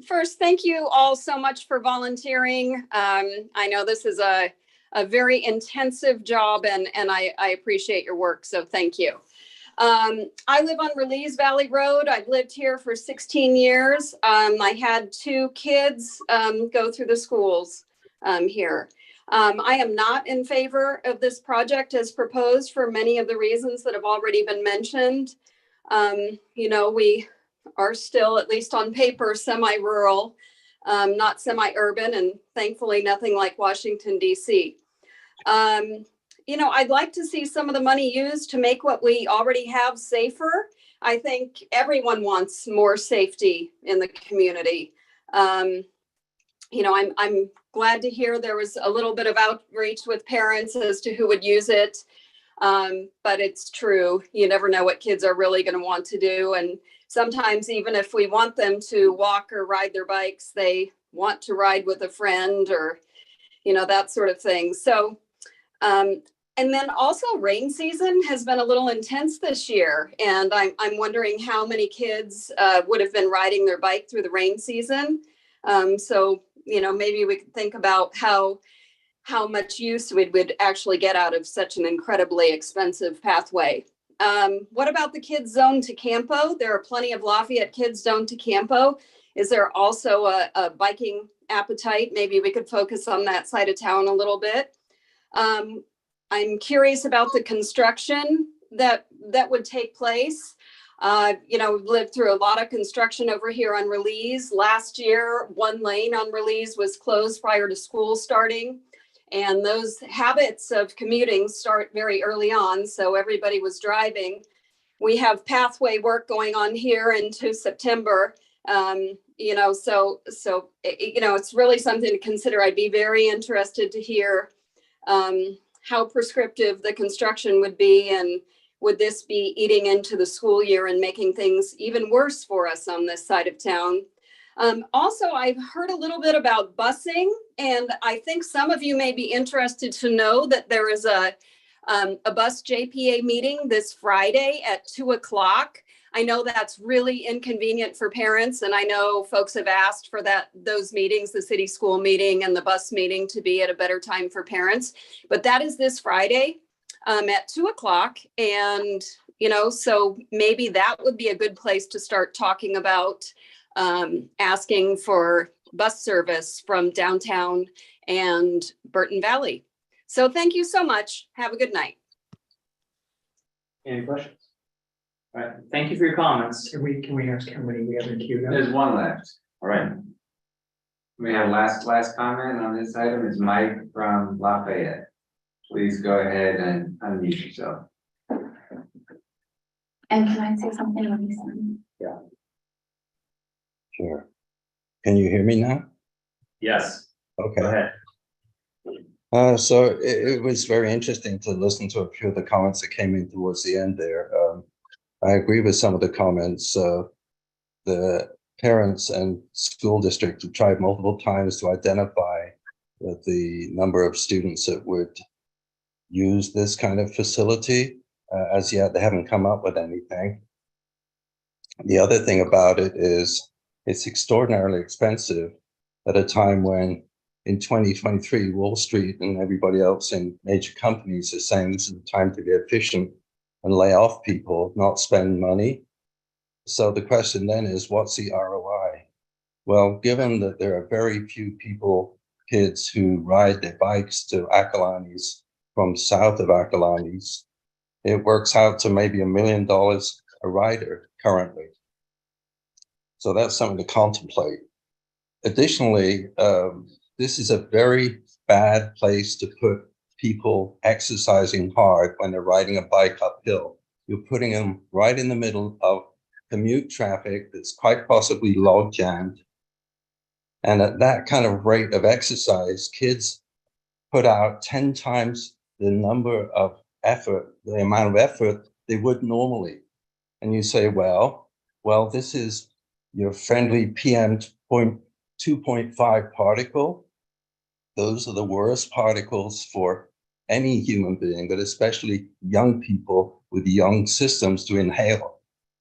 first, thank you all so much for volunteering. I know this is a very intensive job and I appreciate your work, so thank you. I live on Release Valley Road. I've lived here for 16 years. I had 2 kids go through the schools here. I am not in favor of this project as proposed for many of the reasons that have already been mentioned. You know, we are still, at least on paper, semi-rural, not semi-urban, and thankfully nothing like Washington, D.C. You know, I'd like to see some of the money used to make what we already have safer. I think everyone wants more safety in the community. You know, I'm glad to hear there was a little bit of outreach with parents as to who would use it. But it's true, you never know what kids are really going to want to do. And sometimes even if we want them to walk or ride their bikes, they want to ride with a friend or, you know, that sort of thing. So, and then also rain season has been a little intense this year. And I'm wondering how many kids would have been riding their bike through the rain season. So, you know, maybe we could think about how much use we would actually get out of such an incredibly expensive pathway. What about the kids zone to Campo? There are plenty of Lafayette kids zone to Campo. Is there also a biking appetite? Maybe we could focus on that side of town a little bit. I'm curious about the construction that would take place. You know, we've lived through a lot of construction over here on Release. Last year, 1 lane on Release was closed prior to school starting. And those habits of commuting start very early on. So everybody was driving. We have pathway work going on here into September. You know, so you know, it's really something to consider. I'd be very interested to hear how prescriptive the construction would be, and would this be eating into the school year and making things even worse for us on this side of town? Also, I've heard a little bit about busing, and I think some of you may be interested to know that there is a bus JPA meeting this Friday at 2:00. I know that's really inconvenient for parents, and I know folks have asked for those meetings, the city school meeting and the bus meeting, to be at a better time for parents. But that is this Friday at 2:00, and you know, so maybe that would be a good place to start talking about asking for bus service from downtown and Burton Valley. So thank you so much. Have a good night. Any questions? All right, thank you for your comments. Can we ask how many we have in queue now? There's one left. All right, We have last comment on this item is Mike from Lafayette. Please go ahead and unmute yourself. And can I say something when he's done? Yeah. Sure. Can you hear me now? yes, Okay. go ahead. So it was very interesting to listen to a few of the comments that came in towards the end there. I agree with some of the comments. The parents and school district have tried multiple times to identify the number of students that would use this kind of facility. As yet, they haven't come up with anything. The other thing about it is it's extraordinarily expensive at a time when in 2023, Wall Street and everybody else in major companies are saying this is the time to be efficient and lay off people, not spend money. So the question then is, what's the ROI? Well, given that there are very few kids who ride their bikes to Acalanes from south of Acalanes, it works out to maybe $1 million a rider currently. So that's something to contemplate. Additionally, this is a very bad place to put people exercising hard when they're riding a bike uphill. You're putting them right in the middle of commute traffic that's quite possibly log jammed. And at that kind of rate of exercise, kids put out 10 times the amount of effort they would normally. And you say, well, this is your friendly PM 2.5 particle. Those are the worst particles for any human being, but especially young people with young systems to inhale.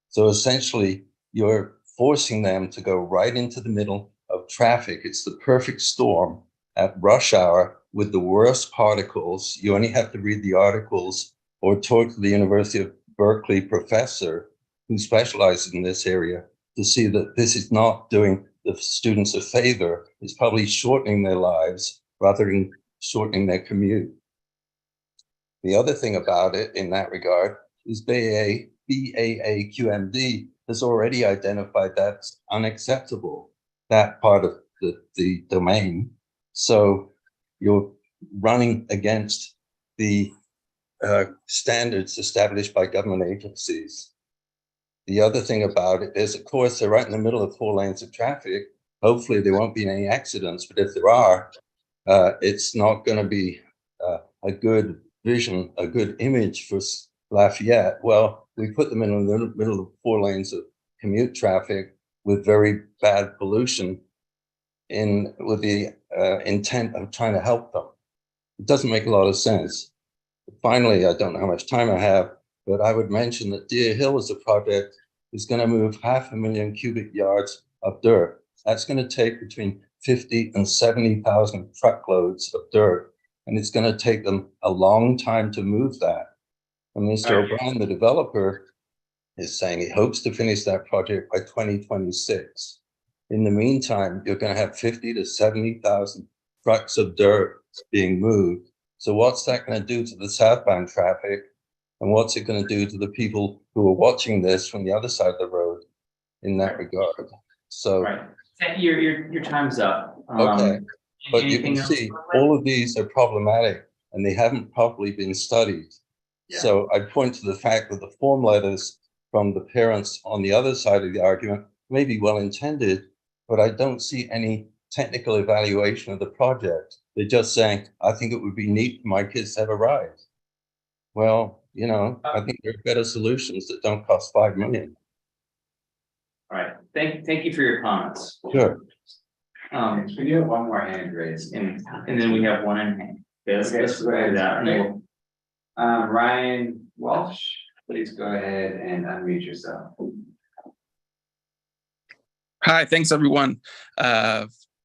So essentially, you're forcing them to go right into the middle of traffic. It's the perfect storm at rush hour with the worst particles. You only have to read the articles or talk to the University of Berkeley professor who specializes in this area to see that this is not doing the students a favor. It's probably shortening their lives rather than shortening their commute. The other thing about it in that regard is BAAQMD has already identified that's unacceptable, that part of the domain. So you're running against the standards established by government agencies. The other thing about it is, of course, they're right in the middle of 4 lanes of traffic. Hopefully there won't be any accidents, but if there are, it's not going to be a good vision, a good image for Lafayette. Well, we put them in the middle of 4 lanes of commute traffic with very bad pollution with the intent of trying to help them. It doesn't make a lot of sense. Finally, I don't know how much time I have, but I would mention that Deer Hill is a project is going to move 500,000 cubic yards of dirt. That's going to take between 50 and 70,000 truckloads of dirt, and it's going to take them a long time to move that. And Mr. O'Brien, the developer, is saying he hopes to finish that project by 2026. In the meantime, you're going to have 50 to 70,000 trucks of dirt being moved. So what's that going to do to the southbound traffic? And what's it going to do to the people who are watching this from the other side of the road in that regard? So, Right. Your time's up. Okay, but you anything can else? see all of these are problematic and they haven't properly been studied. Yeah. So I point to the fact that the form letters from the parents on the other side of the argument may be well intended, but I don't see any technical evaluation of the project. They're just saying, I think it would be neat for my kids to have a ride. Well, you know, I think there are better solutions that don't cost $5 million. All right, thank you for your comments. Sure. We do have one more hand raised. And then we have one in hand. Let's go ahead that. And then we'll- Ryan Walsh, please go ahead and unmute yourself. Hi, thanks everyone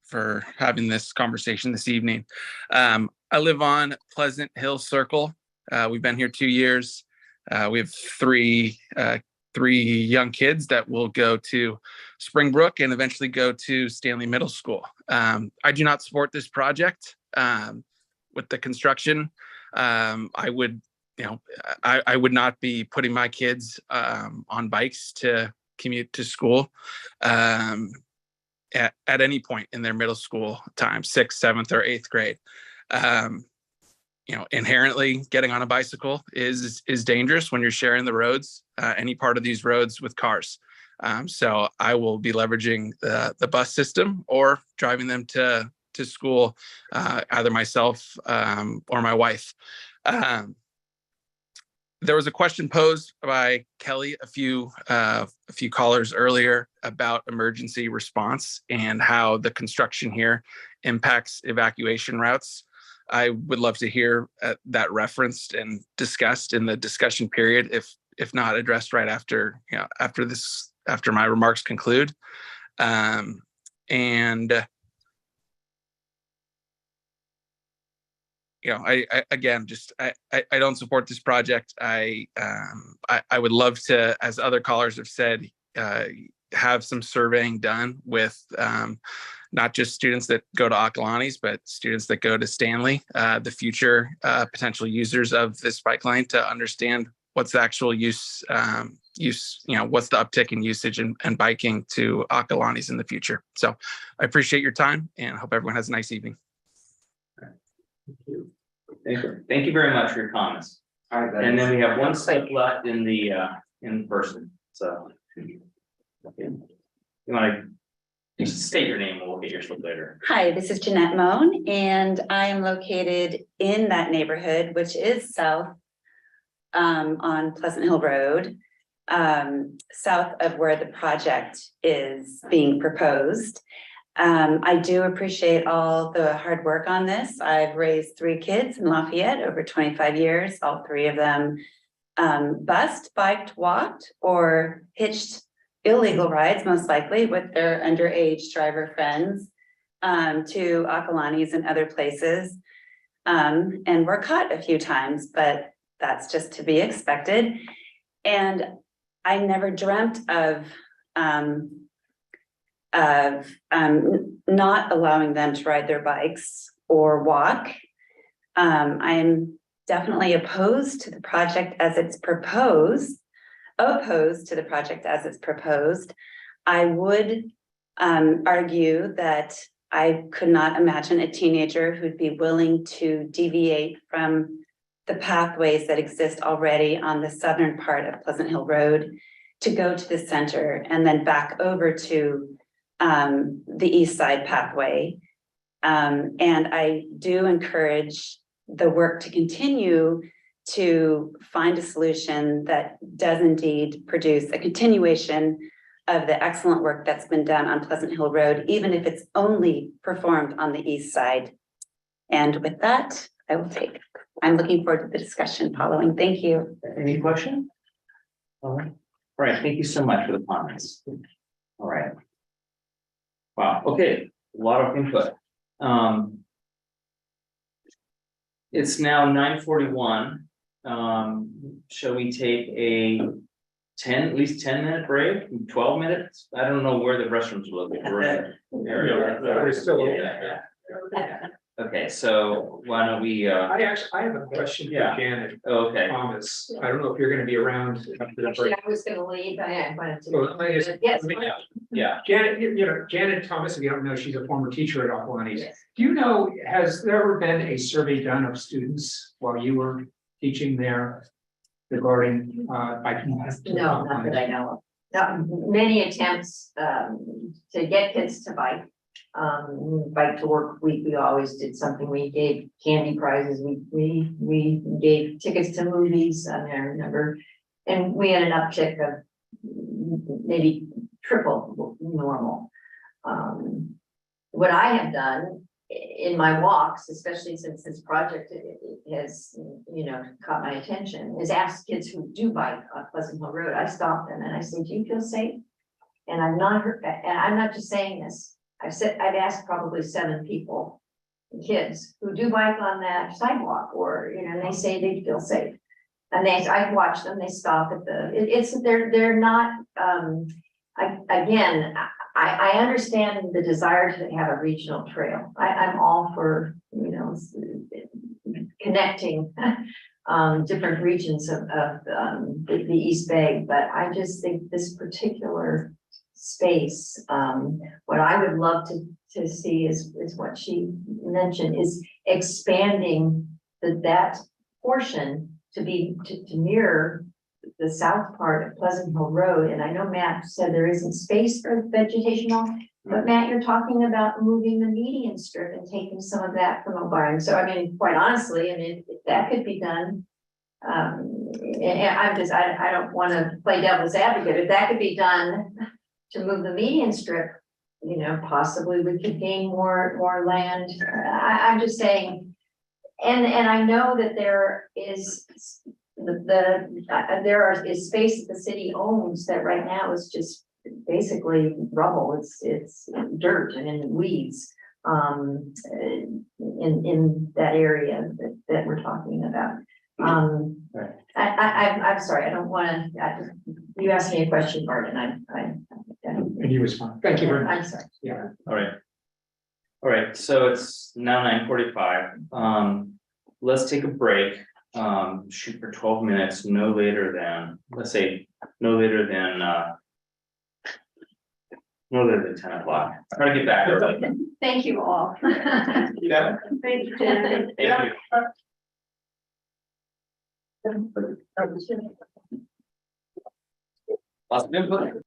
for having this conversation this evening. I live on Pleasant Hill Circle. We've been here 2 years. We have three young kids that will go to Springbrook and eventually go to Stanley Middle School. I do not support this project with the construction. I would I would not be putting my kids on bikes to commute to school at any point in their middle school time, 6th, 7th, or 8th grade. Inherently getting on a bicycle is dangerous when you're sharing the roads, any part of these roads with cars. So I will be leveraging the bus system or driving them to school, either myself or my wife. There was a question posed by Kelly a few callers earlier about emergency response and how the construction here impacts evacuation routes. I would love to hear that referenced and discussed in the discussion period, if not addressed right after my remarks conclude. I don't support this project. I would love to, as other callers have said, have some surveying done with not just students that go to Acalanes, but students that go to Stanley, the future potential users of this bike lane, to understand what's the actual use, what's the uptick in usage and biking to Acalanes in the future. So I appreciate your time and hope everyone has a nice evening. Thank you very much for your comments. And then we have one step left in the in person. So you want to just state your name and we'll get your slip later. Hi, this is Jeanette Moan, and I am located in that neighborhood, which is south on Pleasant Hill Road, south of where the project is being proposed. I do appreciate all the hard work on this. I've raised 3 kids in Lafayette over 25 years, all 3 of them bused, biked, walked, or hitched illegal rides, most likely with their underage driver friends to Acalanes and other places. And were caught a few times, but that's just to be expected. And I never dreamt of not allowing them to ride their bikes or walk. I am definitely opposed to the project as it's proposed. I would argue that I could not imagine a teenager who'd be willing to deviate from the pathways that exist already on the southern part of Pleasant Hill Road to go to the center and then back over to the east side pathway. And I do encourage the work to continue to find a solution that does indeed produce a continuation of the excellent work that's been done on Pleasant Hill Road, even if it's only performed on the east side. And with that, I'm looking forward to the discussion following. Thank you. Any question? All right. Thank you so much for the comments. All right. Wow. Okay. A lot of input. It's now 9:41. Shall we take at least 10 minute break, 12 minutes? I don't know where the restrooms are located. We're still. Okay, so why don't we? I have a question for Janet. Okay. Thomas, I don't know if you're going to be around after the break. I was gonna leave, I wanted to. Well, let me just- Yes. Yeah. Janet, Janet Thomas, if you don't know, she's a former teacher at Acalanes. Do you know, has there ever been a survey done of students while you were teaching there regarding biking? No, not that I know of. Many attempts to get kids to bike. Bike to work week, we always did something. We gave candy prizes. We gave tickets to movies. I remember, and we had an uptick of maybe triple normal. What I have done in my walks, especially since this project has, caught my attention, is ask kids who do bike on Pleasant Hill Road. I stop them and I say, "Do you feel safe?" And I've not heard, and I'm not just saying this. I've asked probably 7 people, kids who do bike on that sidewalk, or and they say they feel safe. And I've watched them. They stop at they're not. I understand the desire to have a regional trail. I'm all for connecting different regions of, the East Bay, but I just think this particular space, what I would love to see is what she mentioned, is expanding that portion to mirror the south part of Pleasant Hill Road. And I know Matt said there isn't space for vegetational, but Matt, you're talking about moving the median strip and taking some of that from O'Brien. So I mean, quite honestly, I mean, if that could be done. And I don't want to play devil's advocate. If that could be done to move the median strip, you know, possibly we could gain more land. I'm just saying, and I know that there is there is space that the city owns that right now is just basically rubble. It's dirt and in weeds in that area that we're talking about. I'm sorry, I don't want to, you asked me a question, Martin, And you respond. Thank you very much. I'm sorry. Yeah. All right. All right, so it's now 9:45. Let's take a break. Shoot for 12 minutes, no later than, let's say, no later than 10 o'clock. Try to get back early. Thank you all. Yeah. Thank you, Jen. Thank you. Lots of input.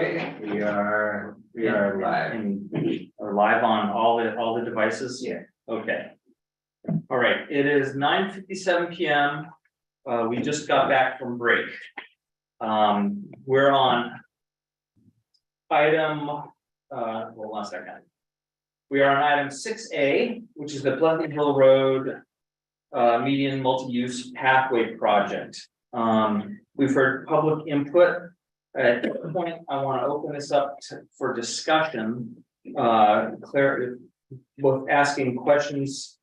Okay, we are live. And we are live on all the devices? Yeah. Okay. All right, it is 9:57 PM. We just got back from break. We're on item, hold on a second. We are on item 6A, which is the Pleasant Hill Road median multi-use pathway project. We've heard public input. At this point, I want to open this up for discussion. Claire, both asking questions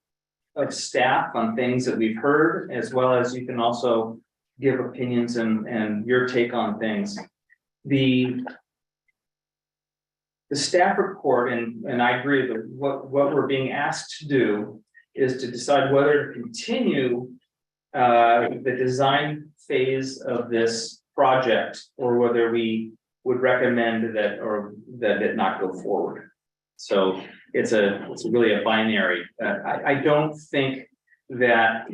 of staff on things that we've heard, as well as you can also give opinions and your take on things. The staff report, and I agree that what we're being asked to do is to decide whether to continue the design phase of this project, or whether we would recommend that it not go forward. So it's really a binary. I don't think that,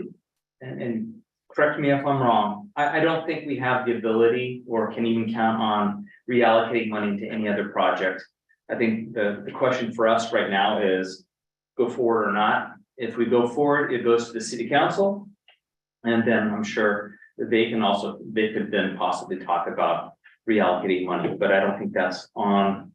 and correct me if I'm wrong, I don't think we have the ability or can even count on reallocating money to any other project. I think the question for us right now is go forward or not. If we go forward, it goes to the city council. And then I'm sure that they could then possibly talk about reallocating money, but I don't think that's on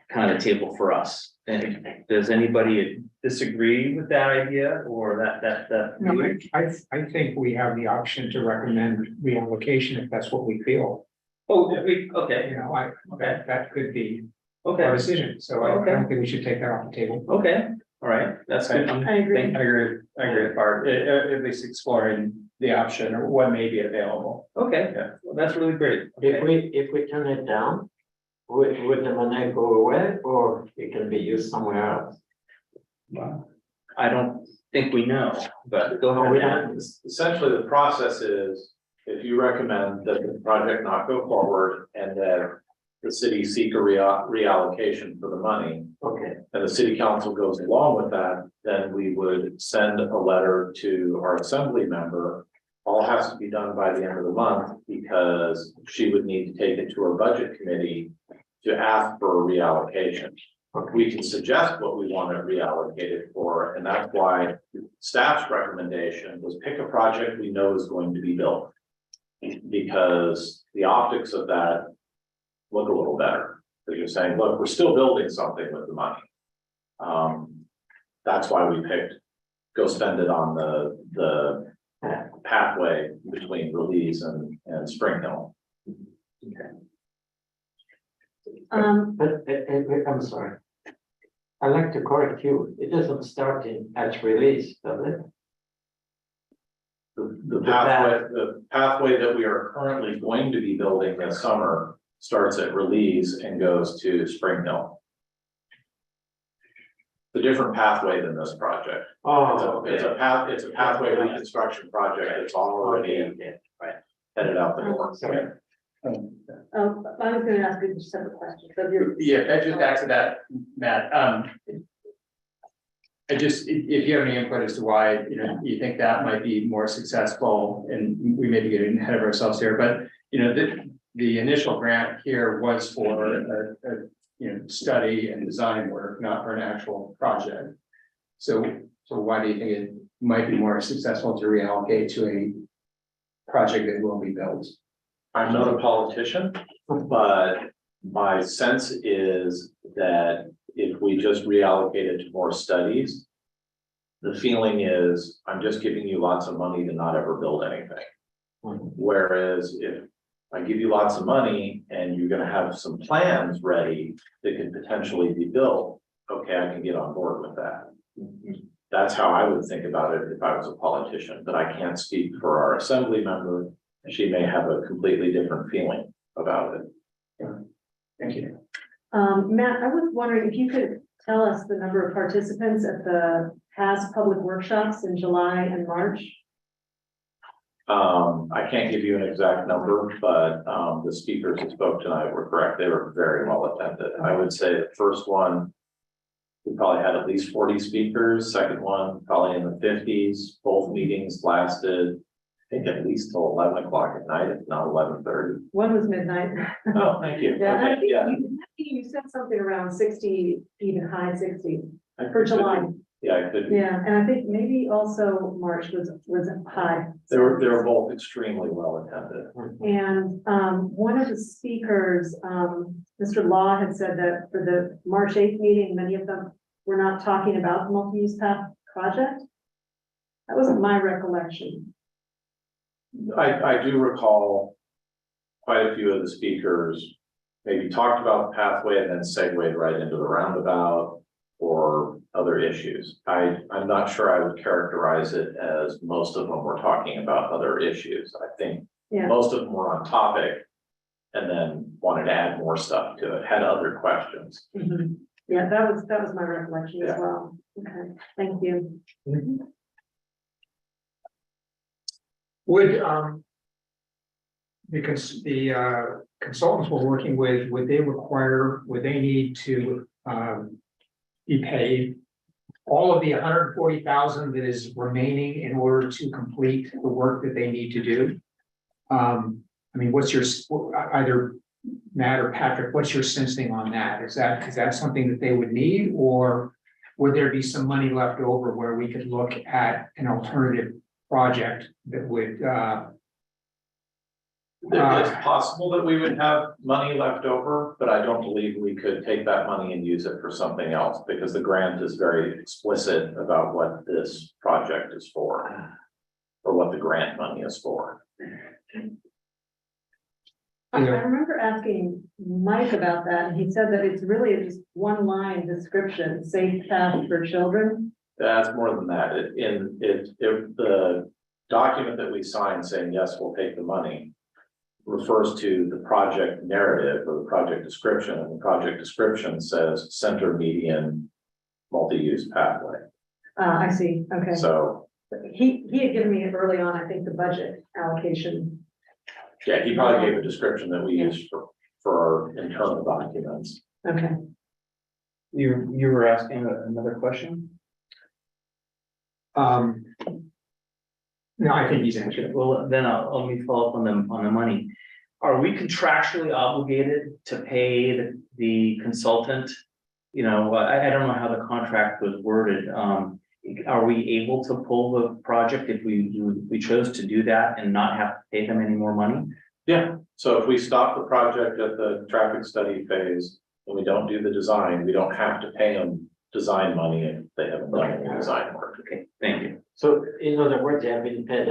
kind of the table for us. And does anybody disagree with that idea or that? No, I think we have the option to recommend reallocation if that's what we feel. Oh, okay. You know, that could be Okay. our decision, so I Okay. don't think we should take that off the table. Okay, all right, that's good. I agree. I agree with Bart, at least exploring the option or what may be available. Okay, Yeah. well, that's really great. If we turn it down, would the money go away or it can be used somewhere else? Wow. I don't think we know, but go ahead. Essentially, the process is, if you recommend that the project not go forward and that the city seek a reallocation for the money, Okay, and the city council goes along with that, then we would send a letter to our assembly member. All has to be done by the end of the month because she would need to take it to her budget committee to ask for a reallocation. We can suggest what we want to reallocate it for, and that's why staff's recommendation was pick a project we know is going to be built. Because the optics of that look a little better, because you're saying, look, we're still building something with the money. That's why we picked, go spend it on the pathway between Release and Spring Hill. but I'm sorry. I'd like to correct you. It doesn't start at Release, does it? The pathway that we are currently going to be building this summer starts at Release and goes to Spring Hill. The different pathway than this project. Oh, It's a pathway reconstruction project that's already headed out the door. Sorry. I was gonna ask you just a question, so you're. Yeah, just back to that, Matt, if you have any input as to why, you think that might be more successful, and we may be getting ahead of ourselves here, but, the initial grant here was for a study and design work, not for an actual project. So why do you think it might be more successful to reallocate to a project that will be built? I'm not a politician, but my sense is that if we just reallocate it to more studies, the feeling is, I'm just giving you lots of money to not ever build anything. Whereas if I give you lots of money and you're gonna have some plans ready that could potentially be built, okay, I can get on board with that. That's how I would think about it if I was a politician, but I can't speak for our assembly member. She may have a completely different feeling about it. Thank you. Matt, I was wondering if you could tell us the number of participants at the past public workshops in July and March. I can't give you an exact number, but the speakers who spoke tonight were correct. They were very well attended. I would say the first one, we probably had at least 40 speakers. Second one, probably in the 50s. Both meetings lasted think at least till 11 o'clock at night, if not 11:30. One was midnight. Oh, thank you. Yeah, and I Okay, think yeah. you said something around 60, even high 60 I for could July. be. Yeah, I could. Be. Yeah, and I think maybe also March was high. They were both extremely well attended. And one of the speakers, Mr. Law had said that for the March 8th meeting, many of them were not talking about the multi-use path project. That wasn't my recollection. I do recall quite a few of the speakers maybe talked about the pathway and then segued right into the roundabout or other issues. I'm not sure I would characterize it as most of them were talking about other issues. I think Yeah. most of them were on topic and then wanted to add more stuff to it, had other questions. Mhm. Yeah, that was my recollection as Yeah. well. Okay, thank you. Would, because the consultants we're working with, would they need to be paid all of the 140,000 that is remaining in order to complete the work that they need to do? I mean, what's your, either Matt or Patrick, what's your sensing on that? Is that something that they would need, or would there be some money left over where we could look at an alternative project that would It's possible that we would have money left over, but I don't believe we could take that money and use it for something else because the grant is very explicit about what this project is for. Or what the grant money is for. I remember asking Mike about that, and he said that it's really just one line description, safe path for children. That's more than that. The document that we signed saying, yes, we'll take the money. Refers to the project narrative or the project description, and the project description says center median multi-use pathway. I see, okay. So, He had given me early on, I think, the budget allocation. yeah, he probably gave a description that we use for our internal documents. Okay. You were asking another question? No, I think he's answered it. Well, then let me follow up on the money. Are we contractually obligated to pay the consultant? You know, I don't know how the contract was worded. Are we able to pull the project if we chose to do that and not have to pay them any more money? Yeah, so if we stop the project at the traffic study phase and we don't do the design, we don't have to pay them design money if they haven't done any design work. Okay, thank you. So in other words, they have been paid,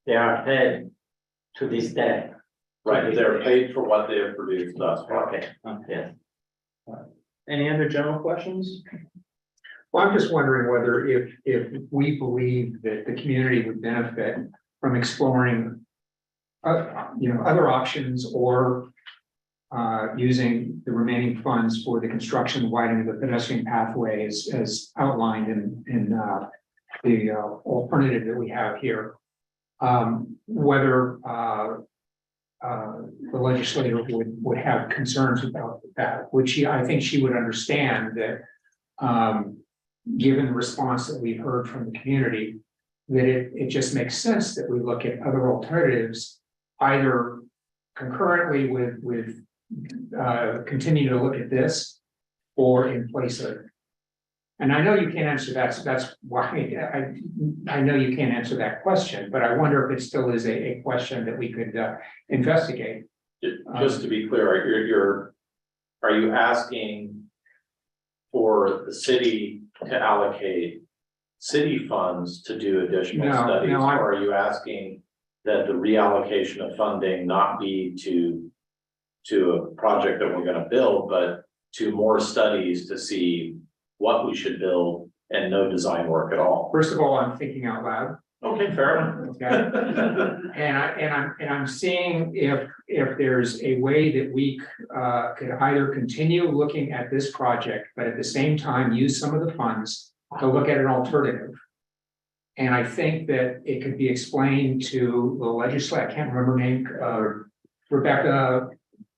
they are paid to this day. Right, they're paid for what they have produced thus far. Okay, yes. Any other general questions? Well, I'm just wondering whether if we believe that the community would benefit from exploring other options or using the remaining funds for the construction and widening of the pedestrian pathway as outlined in the alternative that we have here. Whether the legislator would have concerns about that, which I think she would understand that given the response that we've heard from the community, that it just makes sense that we look at other alternatives, either concurrently with continue to look at this or in place of it. And I know you can't answer that, so that's why I know you can't answer that question, but I wonder if it still is a question that we could investigate. Just to be clear, are you asking for the city to allocate city funds to do additional studies? Or are you asking that the reallocation of funding not be to a project that we're gonna build, but to more studies to see what we should build and no design work at all? First of all, I'm thinking out loud. Okay, fair enough. Okay. And I'm seeing if there's a way that we could either continue looking at this project, but at the same time use some of the funds to look at an alternative. And I think that it could be explained to the legislature, I can't remember her name, Rebecca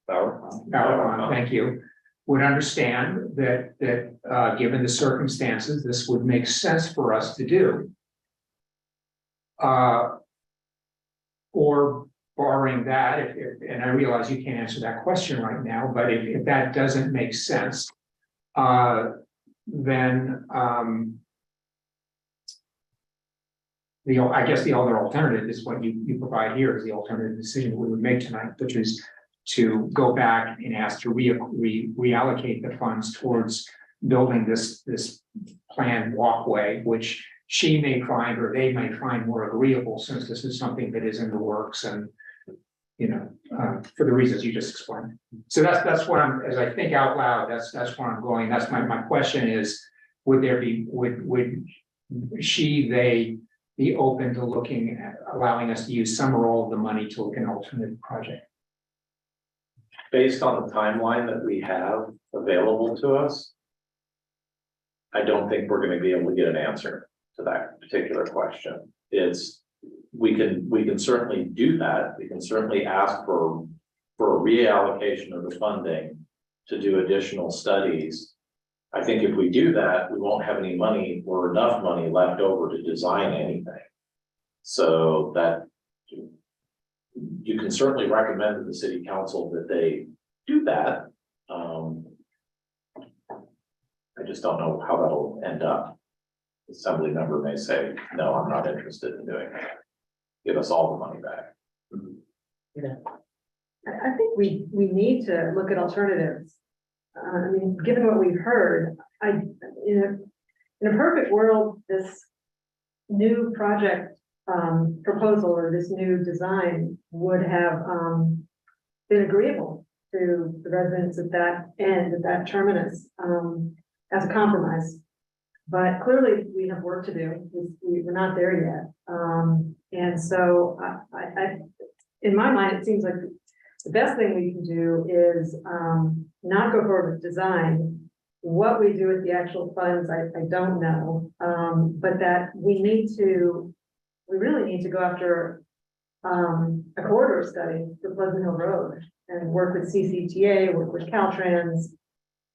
Bauer, thank you, would understand that given the circumstances, this would make sense for us to do. or barring that, and I realize you can't answer that question right now, but if that doesn't make sense, then, I guess the other alternative is what you provide here is the alternative decision that we would make tonight, which is to go back and ask to reallocate the funds towards building this planned walkway, which she may find, or they may find more agreeable, since this is something that is in the works and, for the reasons you just explained. So that's what I'm, as I think out loud, that's where I'm going. That's my question is, would they be open to looking at allowing us to use some or all of the money to look at an alternative project? Based on the timeline that we have available to us, I don't think we're gonna be able to get an answer to that particular question. We can certainly do that. We can certainly ask for a reallocation of the funding to do additional studies. I think if we do that, we won't have any money or enough money left over to design anything. So that you can certainly recommend to the city council that they do that. I just don't know how that'll end up. The assembly member may say, no, I'm not interested in doing that. Give us all the money back. I think we need to look at alternatives. I mean, given what we've heard, in a perfect world, this new project proposal or this new design would have been agreeable to the residents at that end, at that terminus, as a compromise. But clearly, we have work to do. We're not there yet. And so in my mind, it seems like the best thing we can do is not go forward with design. What we do with the actual funds, I don't know. But that we really need to go after a corridor study for Pleasant Hill Road and work with CCTA, work with Caltrans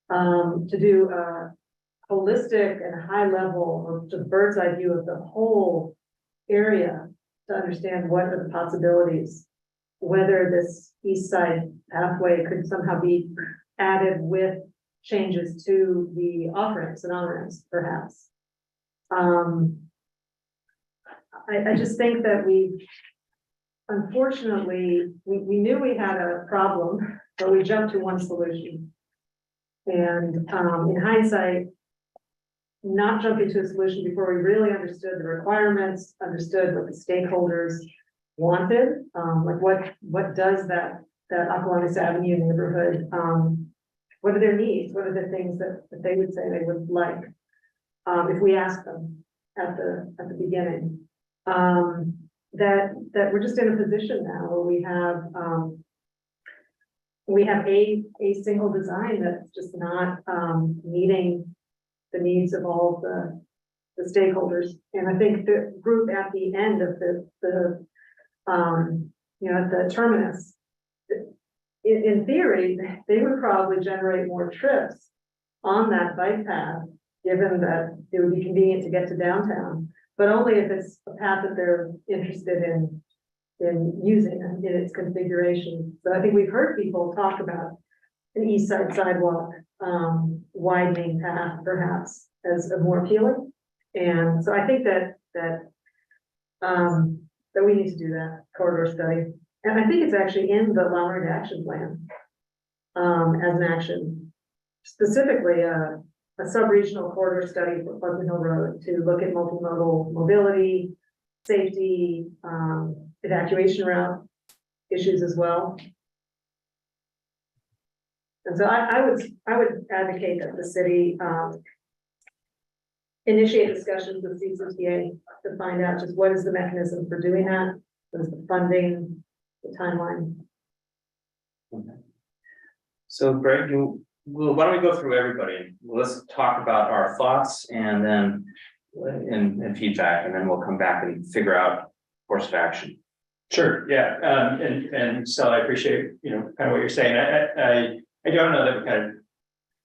to do a holistic and high level or just bird's eye view of the whole area to understand what are the possibilities, whether this east side pathway could somehow be added with changes to the off-ramps and on-ramps, perhaps. I just think that unfortunately, we knew we had a problem, but we jumped to one solution. And in hindsight, not jumping to a solution before we really understood the requirements, understood what the stakeholders wanted, like what does that Ocalanis Avenue neighborhood, what are their needs? What are the things that they would say they would like if we asked them at the beginning? That we're just in a position now where we have a single design that's just not meeting the needs of all the stakeholders. And I think the group at the end of the terminus, in theory, they would probably generate more trips on that bike path, given that it would be convenient to get to downtown, but only if it's a path that they're interested in using in its configuration. So I think we've heard people talk about an east side sidewalk widening path perhaps as a more appealing. And so I think that we need to do that corridor study. And I think it's actually in the long-range action plan as an action, specifically a sub-regional corridor study for Pleasant Hill Road to look at multimodal mobility, safety, evacuation route issues as well. And so I would advocate that the city initiate discussions with CCTA to find out just what is the mechanism for doing that, what is the funding, the timeline. Okay. So Greg, why don't we go through everybody? Let's talk about our thoughts and then and feedback, and then we'll come back and figure out course of action. Sure, yeah, and so I appreciate, kind of what you're saying. I don't know that we kind of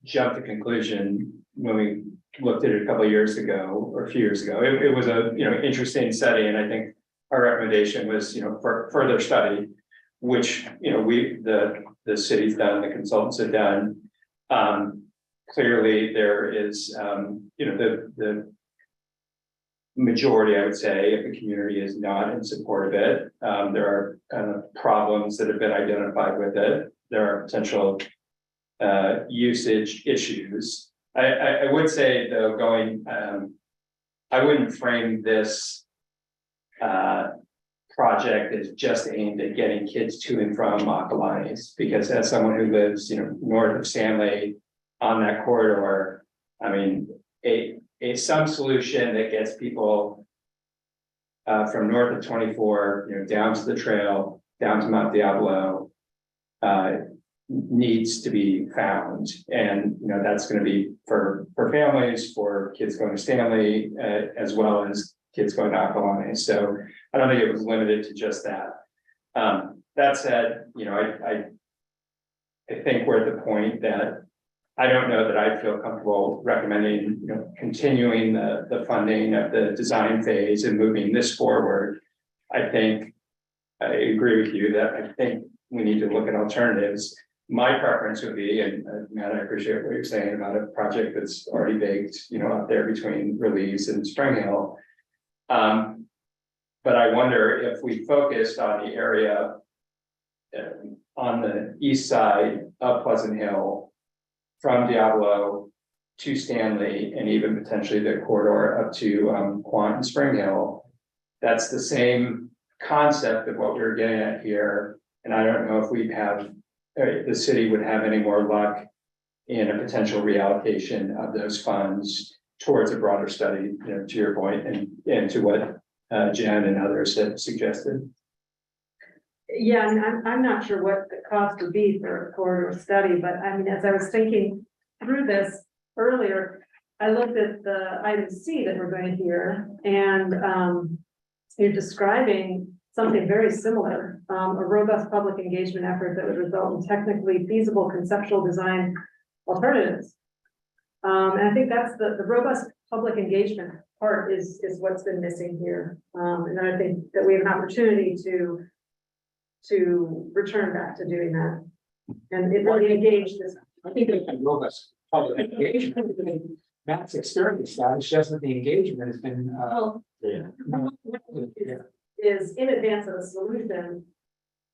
jumped to conclusion when we looked at it a couple of years ago or a few years ago. It was a, interesting study, and I think our recommendation was, for further study, which, the city's done, the consultants have done. Clearly, there is, the majority, I would say, of the community is not in support of it. There are problems that have been identified with it. There are potential usage issues. I would say, though, I wouldn't frame this project as just aimed at getting kids to and from Acalanes, because as someone who lives, north of Stanley on that corridor, I mean, some solution that gets people from north of 24, down to the trail, down to Mount Diablo, needs to be found. And, that's going to be for families, for kids going to Stanley, as well as kids going to Acalanes. So I don't think it was limited to just that. That said, I think we're at the point that I don't know that I feel comfortable recommending, continuing the funding of the design phase and moving this forward. I think I agree with you that I think we need to look at alternatives. My preference would be, and Matt, I appreciate what you're saying about a project that's already baked, out there between Release and Spring Hill. But I wonder if we focused on the area on the east side of Pleasant Hill, from Diablo to Stanley, and even potentially the corridor up to Quant and Spring Hill. That's the same concept of what we were getting at here. And I don't know if we'd have, the city would have any more luck in a potential reallocation of those funds towards a broader study, to your point, and to what Jen and others have suggested. Yeah, and I'm not sure what the cost would be for a corridor study, but I mean, as I was thinking through this earlier, I looked at the item C that we're going to hear, and you're describing something very similar, a robust public engagement effort that would result in technically feasible conceptual design alternatives. And I think that's the robust public engagement part is what's been missing here. And I think that we have an opportunity to return back to doing that. And it really engage this. I think they can robust public engagement. Matt's experience that it's just that the engagement has been, is in advance of a solution,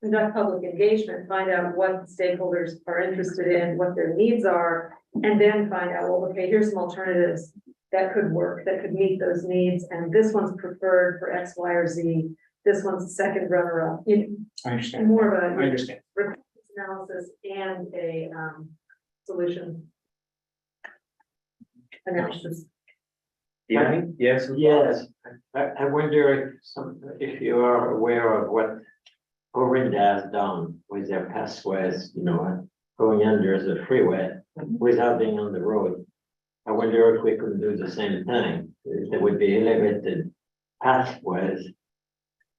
conduct public engagement, find out what stakeholders are interested in, what their needs are, and then find out, well, okay, here's some alternatives that could work, that could meet those needs, and this one's preferred for X, Y, or Z. This one's the second runner-up. I understand. More of a I understand. analysis and a solution analysis. Yes. Yes, I wonder if you are aware of what Orinda has done with their pathways, going under the freeway without being on the road. I wonder if we could do the same thing. There would be elevated pathways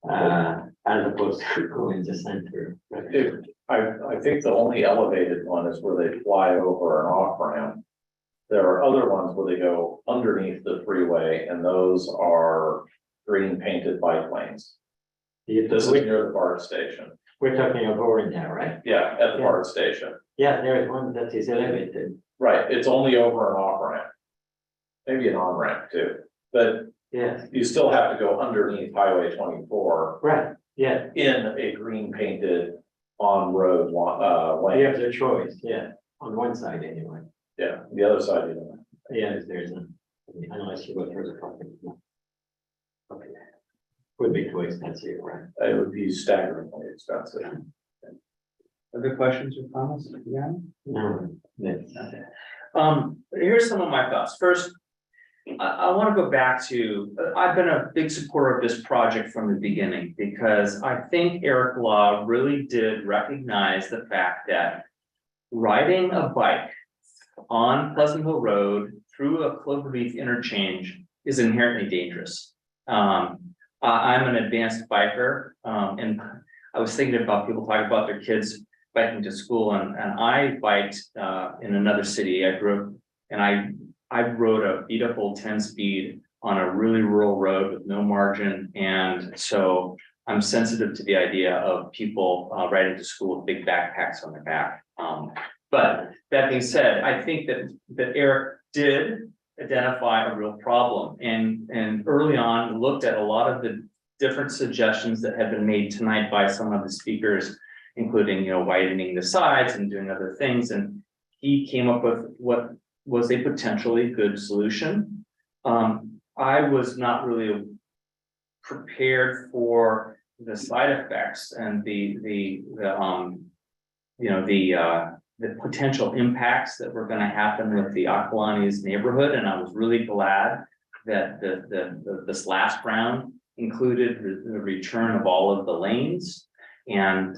as opposed to going the center. I think the only elevated one is where they fly over an off ramp. There are other ones where they go underneath the freeway, and those are green painted bike lanes. This is near the BART station. We're talking of Orinda, right? Yeah, at the BART station. Yeah, there is one that is elevated. Right, it's only over an off ramp. Maybe an on ramp too, but yes, you still have to go underneath Highway 24. Right, yeah. In a green painted on road lane. You have the choice, yeah, on one side anyway. Yeah, the other side, you know. Yes, there's a, unless you go through the parking. Okay. Would be too expensive, right? It would be staggeringly expensive. Other questions or comments? Yeah. No. Here's some of my thoughts. First, I want to go back to, I've been a big supporter of this project from the beginning because I think Eric Law really did recognize the fact that riding a bike on Pleasant Hill Road through a Cloverleaf interchange is inherently dangerous. I'm an advanced biker, and I was thinking about people talking about their kids biking to school, and I biked in another city. I drove and I rode a beautiful 10-speed on a really rural road with no margin. And so I'm sensitive to the idea of people riding to school with big backpacks on their back. But that being said, I think that Eric did identify a real problem and early on looked at a lot of the different suggestions that have been made tonight by some of the speakers, including, you know, widening the sides and doing other things. And he came up with what was a potentially good solution. I was not really prepared for the side effects and the potential impacts that were going to happen with the Acalanes neighborhood. And I was really glad that this last round included the return of all of the lanes. And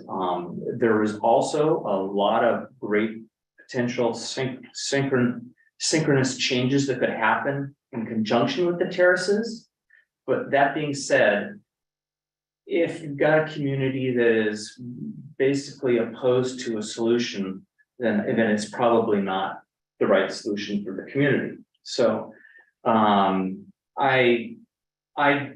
there was also a lot of great potential synchronous changes that could happen in conjunction with the terraces. But that being said, if you've got a community that is basically opposed to a solution, then it's probably not the right solution for the community. So I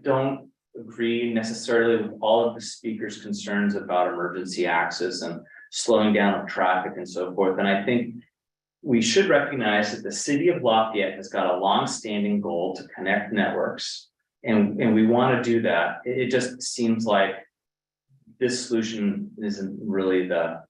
don't agree necessarily with all of the speakers' concerns about emergency access and slowing down of traffic and so forth. And I think we should recognize that the city of Lafayette has got a long-standing goal to connect networks. And we want to do that. It just seems like this solution isn't really the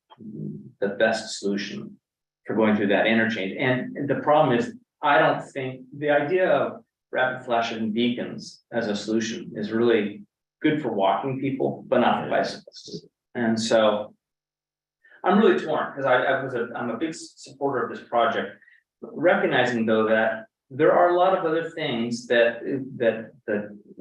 best solution for going through that interchange. And the problem is, I don't think the idea of rapid flashing beacons as a solution is really good for walking people, but not for bicyclists. And so I'm really torn because I'm a big supporter of this project, recognizing though that there are a lot of other things that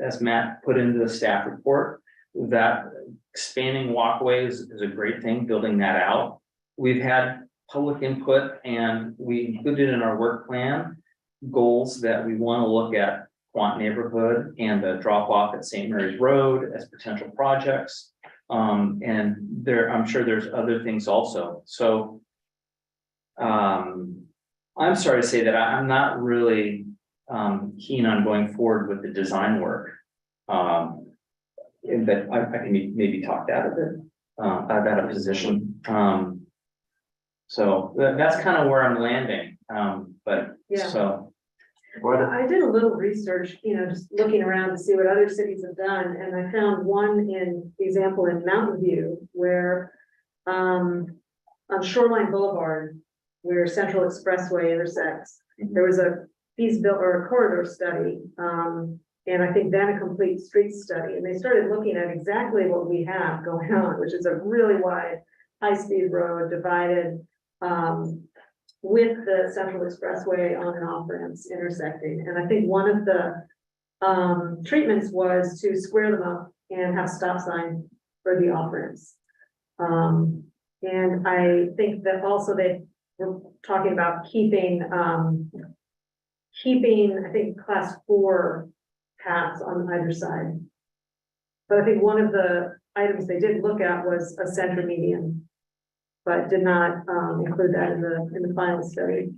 as Matt put into the staff report, that expanding walkways is a great thing, building that out. We've had public input and we included in our work plan goals that we want to look at Quant neighborhood and the drop off at St. Mary's Road as potential projects. And I'm sure there's other things also. So I'm sorry to say that I'm not really keen on going forward with the design work. And that I can maybe talked out of it, out of position. So that's kind of where I'm landing. But Yeah. so. I did a little research, just looking around to see what other cities have done, and I found one example in Mountain View where on Shoreline Boulevard, where Central Expressway intersects, there was a feasibility or a corridor study, and I think then a complete street study, and they started looking at exactly what we have going on, which is a really wide high-speed road divided with the Central Expressway on and off ramps intersecting. And I think one of the treatments was to square them up and have stop sign for the off ramps. And I think that also they were talking about keeping, I think, class 4 paths on either side. But I think one of the items they did look at was a center median, but did not include that in the final study.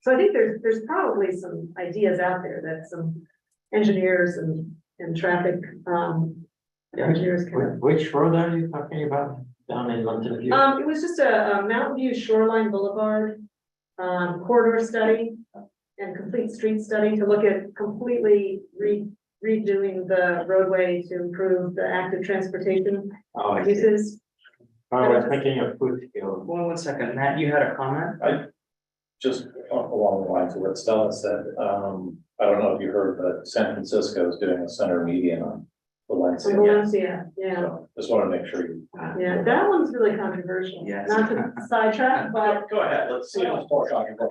So I think there's probably some ideas out there that some engineers and traffic engineers can. Which road are you talking about down in London View? It was just a Mountain View Shoreline Boulevard corridor study and complete street study to look at completely redoing the roadway to improve the active transportation uses. I was thinking of Foothill. One second, Matt, you had a comment? Just along the lines of what Stella said, I don't know if you heard, but San Francisco is doing a center median on Valencia. Valencia, yeah. So just want to make sure you. Yeah, that one's really controversial. Yes. Not to sidetrack, but Go ahead, let's see what's more talking about.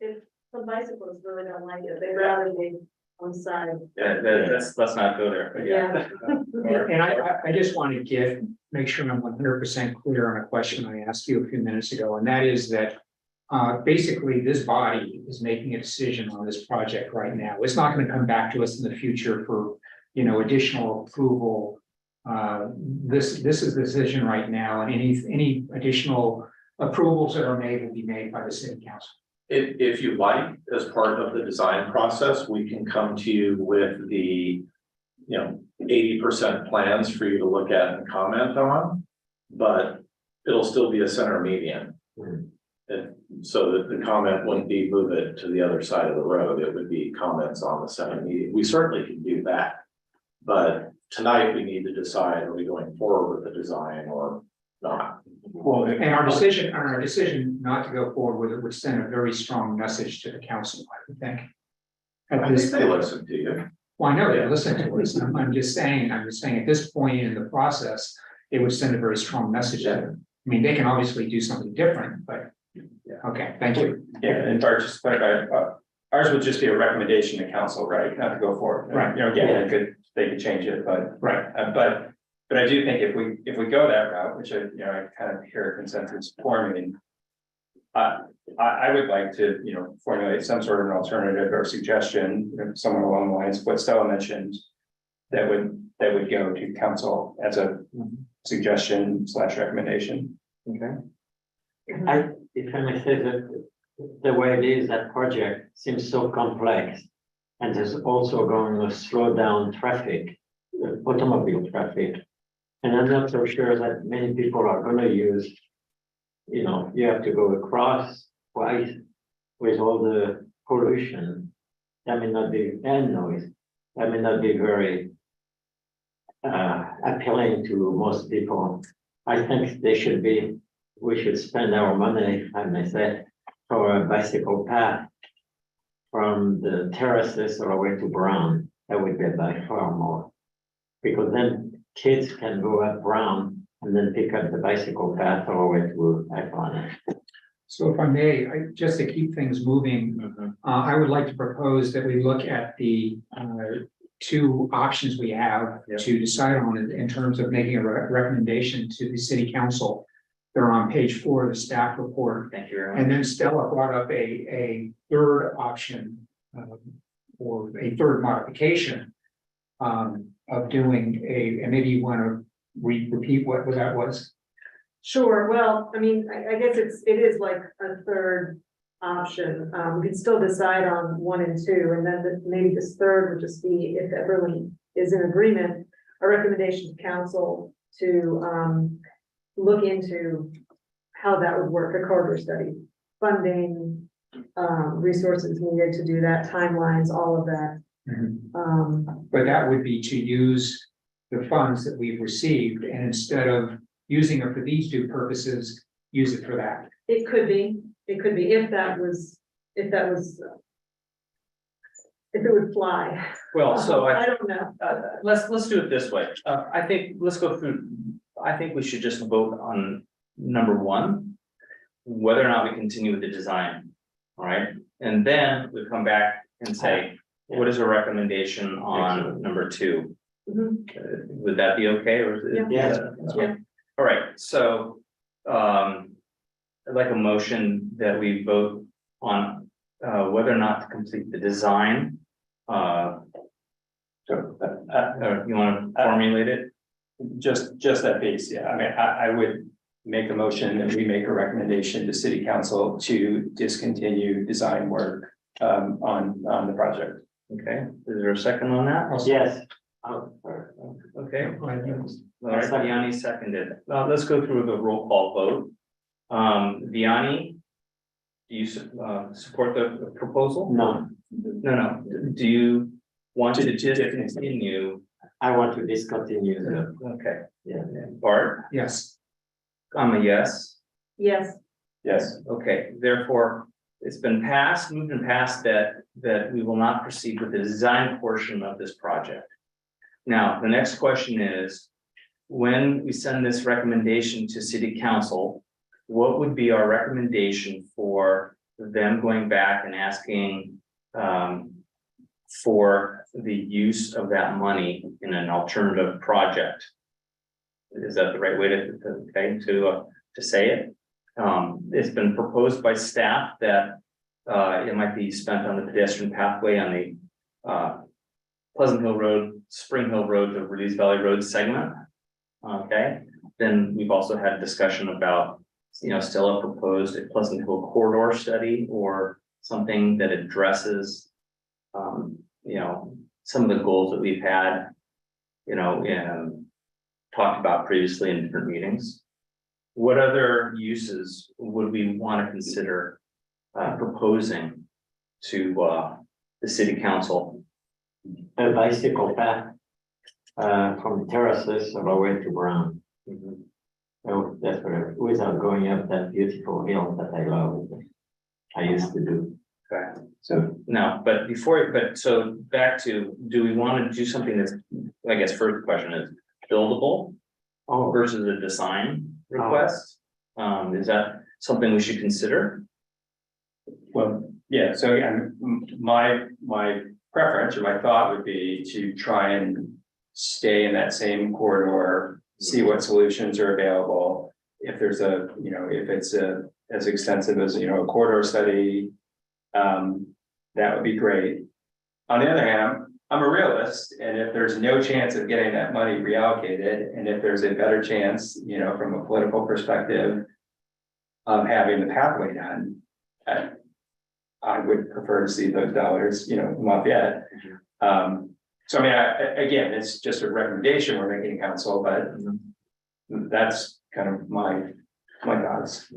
if some bicyclists really don't like it, they'd rather be on side. Yeah, let's not go there, but yeah. And I just want to make sure I'm 100% clear on a question I asked you a few minutes ago, and that is that basically this body is making a decision on this project right now. It's not going to come back to us in the future for, additional approval. This is the decision right now, and any additional approvals that are made will be made by the city council. if you like, as part of the design process, we can come to you with the, 80% plans for you to look at and comment on, but it'll still be a center median. And so that the comment wouldn't be move it to the other side of the road, it would be comments on the center median. We certainly can do that. But tonight we need to decide, are we going forward with the design or not? Well, and our decision not to go forward with it would send a very strong message to the council, I would think. I think they listen to you. Well, I know they listen to us. I'm just saying at this point in the process, it would send a very strong message to them. I mean, they can obviously do something different, but, okay, thank you. Yeah, and Bart, just clarify, ours would just be a recommendation to council, right, not to go forward. Right. Again, they could change it, but. Right. But I do think if we go that route, which I kind of hear a consensus forming. I would like to, formulate some sort of an alternative or suggestion, somewhere along the lines of what Stella mentioned. That would go to council as a suggestion / recommendation. Okay. If I may say that the way it is, that project seems so complex. And there's also going to slow down traffic, automobile traffic. And I'm not so sure that many people are going to use, you have to go across twice with all the pollution. That may not be, and noise, that may not be very appealing to most people. I think we should spend our money, I may say, for a bicycle path from the terraces all the way to Brown. That would be by far more. Because then kids can go up Brown and then pick up the bicycle path all the way to Iconic. So if I may, just to keep things moving, I would like to propose that we look at the two options we have to decide on in terms of making a recommendation to the city council. They're on page 4 of the staff report. Thank you very much. And then Stella brought up a third option or a third modification of doing and maybe you want to repeat what that was. Sure, well, I mean, I guess it is like a third option. We can still decide on 1 and 2, and then maybe this third would just be, if everyone is in agreement, a recommendation to council to look into how that would work, a corridor study, funding, resources needed to do that, timelines, all of that. But that would be to use the funds that we've received, and instead of using it for these two purposes, use it for that. It could be if it would fly. Well, so I don't know. Let's do it this way. I think, let's go through, I think we should just vote on number 1, whether or not we continue with the design. All right, and then we come back and say, what is a recommendation on number 2? Would that be okay, or is it? Yeah. All right, so I'd like a motion that we vote on whether or not to complete the design. You want to formulate it? Just that piece, yeah. I mean, I would make a motion that we make a recommendation to city council to discontinue design work on the project. Okay, is there a second on that? Yes. Okay. All right, Yanni seconded. Let's go through the roll call vote. Vianney, do you support the proposal? No. No. Do you want to discontinue? I want to discontinue. Okay. Yeah. Bart? Yes. I'm a yes. Yes. Yes. Okay, therefore, it's been moved and passed that we will not proceed with the design portion of this project. Now, the next question is, when we send this recommendation to city council, what would be our recommendation for them going back and asking for the use of that money in an alternative project? Is that the right way to say it? It's been proposed by staff that it might be spent on the pedestrian pathway on the Pleasant Hill Road, Spring Hill Road to Rudy's Valley Road segment. Okay, then we've also had discussion about, Stella proposed a Pleasant Hill corridor study or something that addresses, some of the goals that we've had, and talked about previously in different meetings. What other uses would we want to consider proposing to the city council? A bicycle path from terraces all the way to Brown. So that's what, without going up that beautiful hill that I love. I used to do. Okay, so no, so back to, do we want to do something that's, I guess first question is buildable versus a design request? Is that something we should consider? Well, yeah, so my preference or my thought would be to try and stay in that same corridor, see what solutions are available. If there's if it's as extensive as, a corridor study, that would be great. On the other hand, I'm a realist, and if there's no chance of getting that money reallocated, and if there's a better chance, from a political perspective of having the pathway done, I would prefer to see those dollars, in Lafayette. So again, it's just a recommendation we're making to council, but that's kind of my thoughts.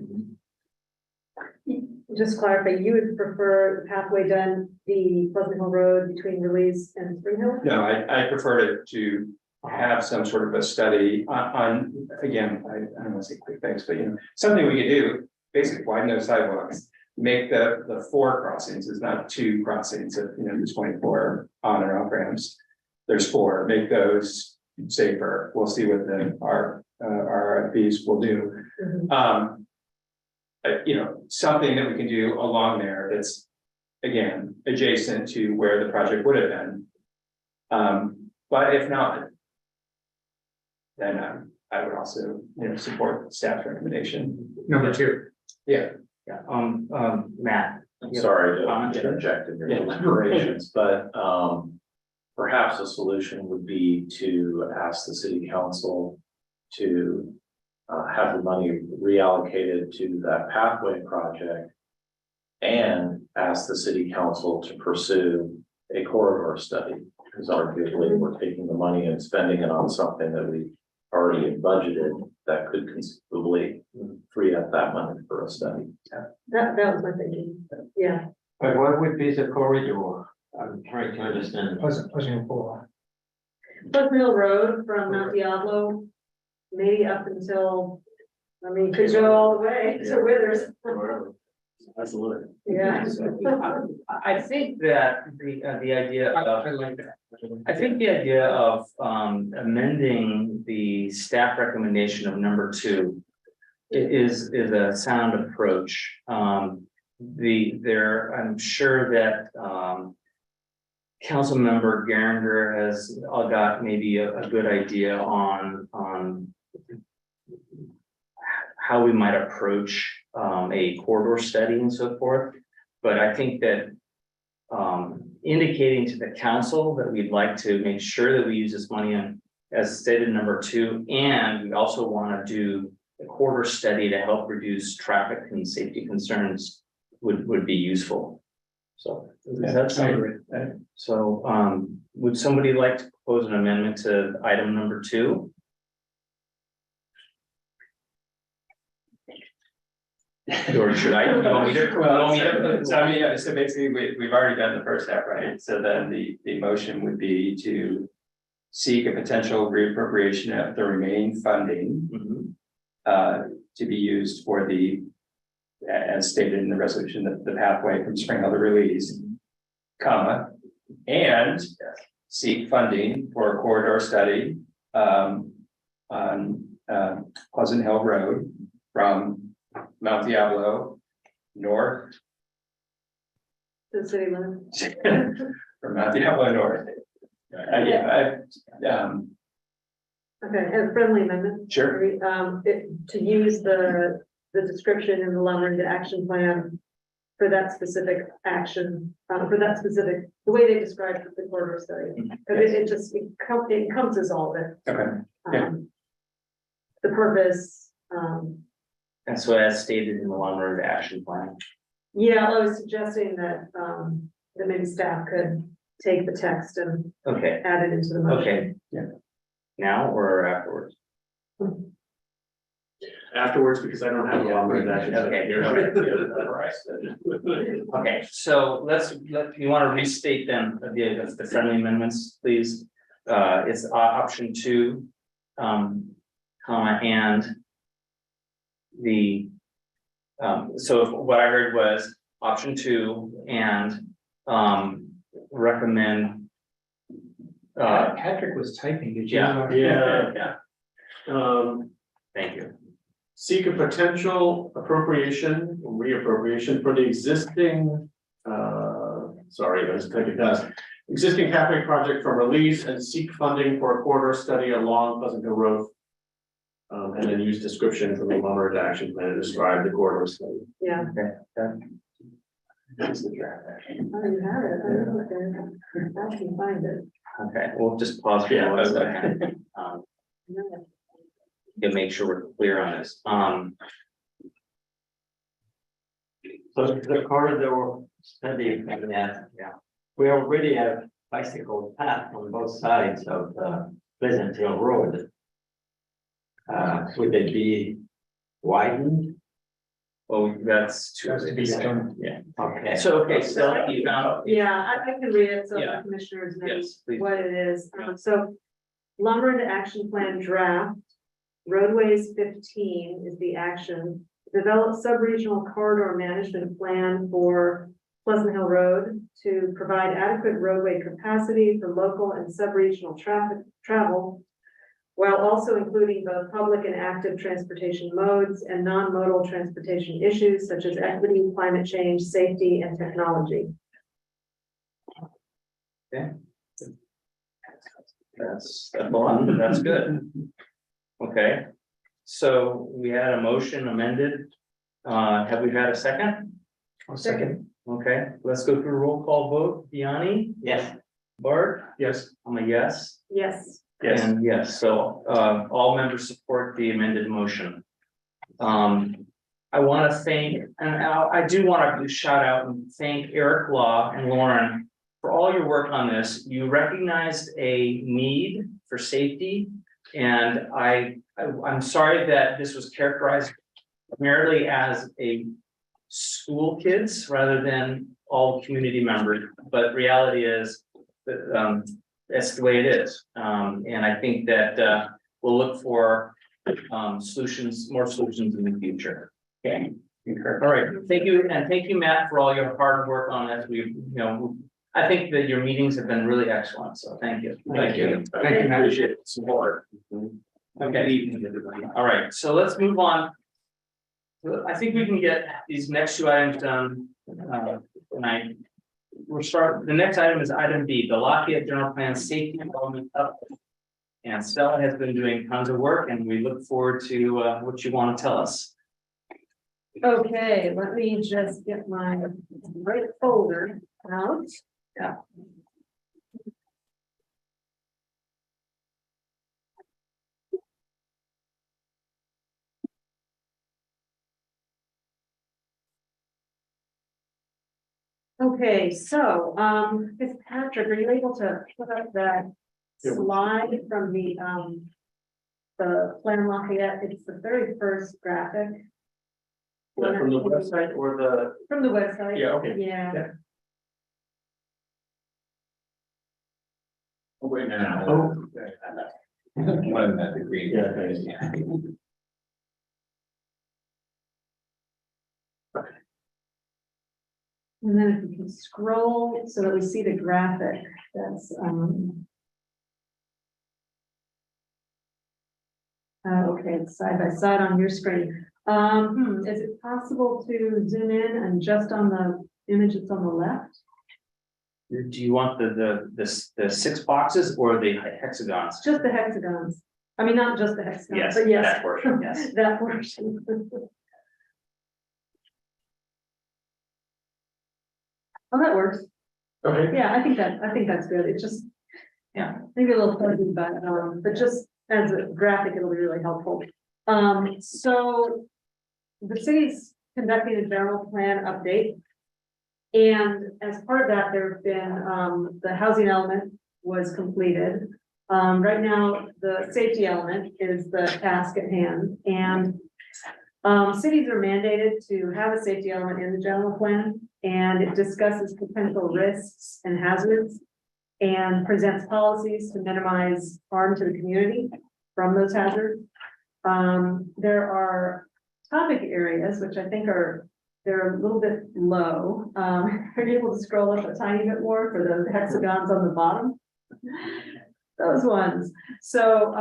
Just clarify, you would prefer the pathway done the Pleasant Hill Road between Release and Spring Hill? No, I prefer to have some sort of a study on again, I don't want to say quick fix, but something we could do, basically widen those sidewalks, make the 4 crossings, it's not 2 crossings of, there's 24 on and off ramps. There's 4, make those safer. We'll see what our RFPs will do. Something that we can do along there that's, again, adjacent to where the project would have been. But if not, then I would also, support staff's recommendation. Number 2. Yeah. Matt. I'm sorry to interject in your deliberations, but perhaps a solution would be to ask the city council to have the money reallocated to that pathway project and ask the city council to pursue a corridor study, because arguably we're taking the money and spending it on something that we already had budgeted that could conceivably free up that money for a study. That was my thinking, yeah. But what would be the corridor? I'm trying to understand. Pleasant Hill Road from Mount Diablo, maybe up until, could go all the way to Withers. That's a little. Yeah. I think that the idea of, I think the idea of amending the staff recommendation of number 2 is a sound approach. I'm sure that Council Member Geringer has got maybe a good idea on how we might approach a corridor study and so forth. But I think that indicating to the council that we'd like to make sure that we use this money on, as stated number 2, and we also want to do a corridor study to help reduce traffic and safety concerns would be useful. So does that sound right? So would somebody like to propose an amendment to item number 2? Or should I? You want me to? So basically, we've already done the first step, right? So then the motion would be to seek a potential reappropriation of the remaining funding to be used for as stated in the resolution, the pathway from Spring Hill to Release, and seek funding for a corridor study on Pleasant Hill Road from Mount Diablo north. The city limits. From Mount Diablo north. Okay, and friendly amendment. Sure. To use the description in the long-range action plan for that specific action, the way they described the corridor study. Because it just encompasses all of it. Okay. The purpose, And so as stated in the long road action plan. Yeah, I was suggesting that, that maybe staff could take the text and Okay, add it into the motion. okay. Yeah. Now or afterwards? Afterwards, because I don't have a long redaction. Okay. Okay, so you want to restate then the friendly amendments, please? It's option 2, comma, and the, so what I heard was option 2 and, recommend. Patrick was typing, did you? Yeah. Thank you. Seek a potential appropriation, reappropriation for the existing, sorry, I was typing fast. Existing cafe project from release and seek funding for a corridor study along Pleasant Hill Road. And then use description from the lumber action plan to describe the corridor study. Yeah. Okay. That's the draft. Oh, you have it. I don't know if I can find it. Okay, we'll just pause for 1 second. To make sure we're clear on this. So the corridor study, yeah, we already have bicycle path on both sides of Pleasant Hill Road. Would they be widened? Oh, that's too. Has to be done. Yeah. Okay. So, you found. Yeah, I can read it, so Yeah. the commissioners know Yes, please. what it is. So lumber and action plan draft, roadways 15 is the action. Develop sub-regional corridor management plan for Pleasant Hill Road to provide adequate roadway capacity for local and sub-regional travel, while also including both public and active transportation modes and non-modal transportation issues such as equity, climate change, safety, and technology. Okay. That's one, that's good. Okay, so we had a motion amended. Have we had a second? I'll second. Okay, let's go through a roll call vote. Deanne? Yes. Bart? Yes. I'm a yes. Yes. And yes, so all members support the amended motion. I want to thank, and I do want to shout out and thank Eric Law and Lauren for all your work on this. You recognized a need for safety, and I'm sorry that this was characterized primarily as a school kids rather than all community members, but reality is that that's the way it is. And I think that we'll look for solutions, more solutions in the future. Okay. All right. Thank you. And thank you, Matt, for all your hard work on this. I think that your meetings have been really excellent. So thank you. Thank you. Thank you, Matt. Appreciate it. Support. Okay. Good evening, everybody. All right. So let's move on. I think we can get these next 2 items done tonight. We'll start, the next item is item B, the Lafayette General Plan Safety Development Update. And Stella has been doing tons of work and we look forward to what you want to tell us. Okay, let me just get my right folder out. Yeah. Okay, so, Patrick, are you able to put up that slide from the Plan Lafayette? It's the very first graphic. From the website or the? From the website. Yeah, okay. Yeah. Oh, wait, no. Oh. One of them, the green. Yeah. And then if we can scroll so that we see the graphic, that's, okay, it's side by side on your screen. Is it possible to zoom in and just on the image that's on the left? Do you want the 6 boxes or the hexagons? Just the hexagons. I mean, not just the hexagons, Yes, but yes. that portion, yes. That portion. Oh, that works. Okay. Yeah, I think that's good. It just, yeah, maybe a little fuzzy, but just as a graphic, it'll be really helpful. So the city's conducting a general plan update And as part of that, there have been, the housing element was completed. Right now, the safety element is the task at hand, and cities are mandated to have a safety element in the general plan, and it discusses potential risks and hazards and presents policies to minimize harm to the community from those hazards. There are topic areas, which I think they're a little bit low. Are you able to scroll up a tiny bit more for the hexagons on the bottom? Those ones. So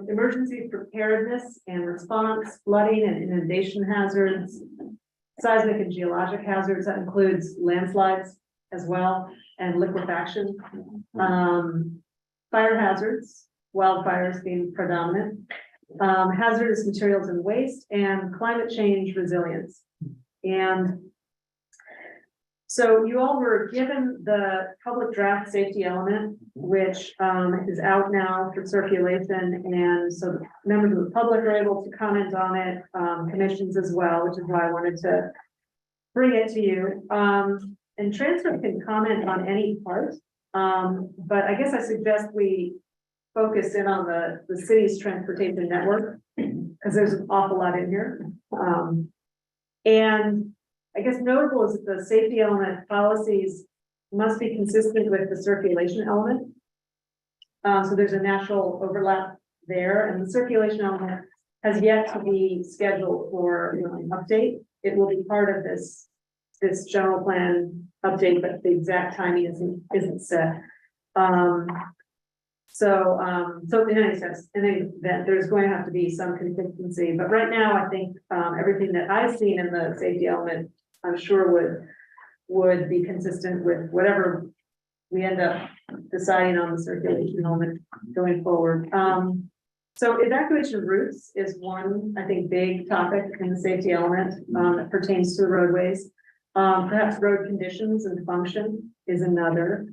emergency preparedness and response, flooding and inundation hazards, seismic and geologic hazards, that includes landslides as well, and liquefaction. Fire hazards, wildfires being predominant, hazardous materials and waste, and climate change resilience. And so you all were given the public draft safety element, which is out now for circulation. And so members of the public are able to comment on it, commissions as well, which is why I wanted to bring it to you. And Transcript can comment on any part, but I guess I suggest we focus in on the city's transportation network, because there's an awful lot in here. And I guess notable is that the safety element policies must be consistent with the circulation element. So there's a natural overlap there, and the circulation element has yet to be scheduled for an update. It will be part of this general plan update, but the exact timing isn't set. So in any sense, in any event, there's going to have to be some consistency, but right now, I think, everything that I've seen in the safety element, I'm sure would be consistent with whatever we end up deciding on the circulation element going forward. So evacuation routes is one, I think, big topic in the safety element, that pertains to the roadways. Perhaps road conditions and function is another.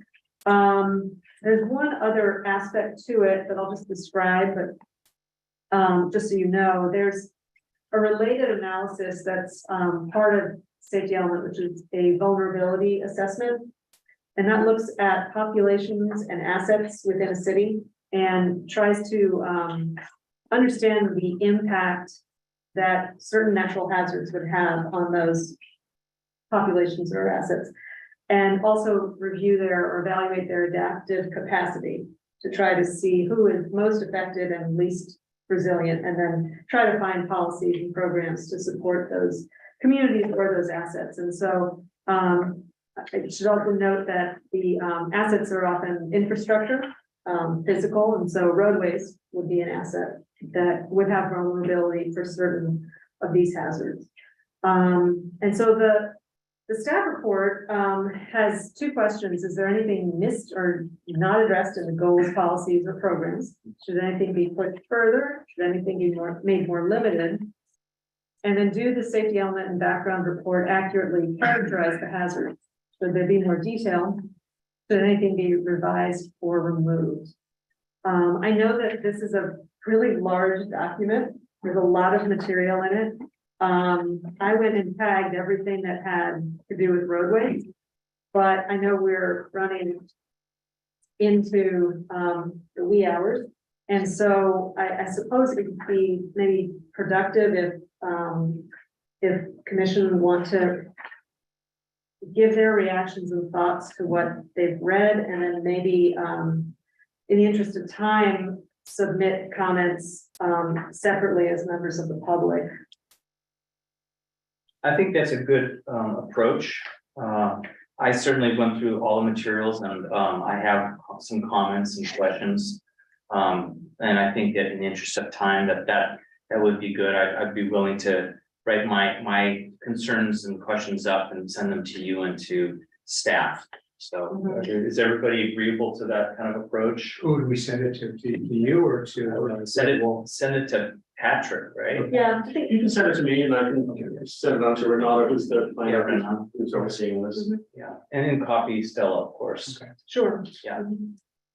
There's one other aspect to it that I'll just describe, but just so you know, there's a related analysis that's part of safety element, which is a vulnerability assessment. And that looks at populations and assets within a city and tries to understand the impact that certain natural hazards would have on those populations or assets. And also review or evaluate their adaptive capacity to try to see who is most affected and least resilient, and then try to find policies and programs to support those communities or those assets. And so I should also note that the assets are often infrastructure, physical, and so roadways would be an asset that would have vulnerability for certain of these hazards. And so the staff report has two questions. Is there anything missed or not addressed in the goals, policies, or programs? Should anything be pushed further? Should anything be made more limited? And then do the safety element and background report accurately characterize the hazards? Should there be more detail? Should anything be revised or removed? I know that this is a really large document. There's a lot of material in it. I went and tagged everything that had to do with roadways, but I know we're running into the wee hours. And so I suppose it would be maybe productive if commission would want to give their reactions and thoughts to what they've read, and then maybe in the interest of time, submit comments separately as members of the public. I think that's a good approach. I certainly went through all the materials, and I have some comments and questions. And I think that in the interest of time, that would be good. I'd be willing to write my concerns and questions up and send them to you and to staff. So is everybody agreeable to that kind of approach? Who would we send it to you or to? Send it to Patrick, right? Yeah, You can send it to me and I can send it on to Renata, who's the planner, who's overseeing this. Yeah, and then copy Stella, of course. Sure. Yeah.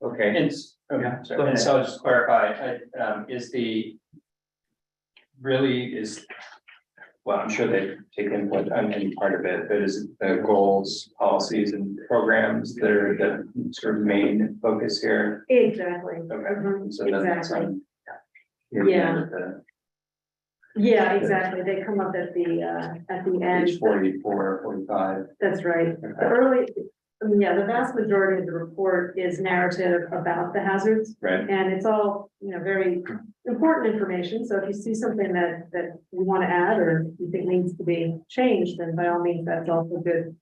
Okay. And, Yeah, so, go ahead. so I'll just clarify, is well, I'm sure they take input on any part of it, but is it the goals, policies and programs that are the sort of main focus here? Exactly. Okay, so that's Exactly. on. Yeah. Yeah, exactly. They come up at the end. Page 44, 45. That's right. The early, I mean, yeah, the vast majority of the report is narrative about the hazards. Right. And it's all, very important information. So if you see something that you want to add or you think needs to be changed, then by all means, that's also good.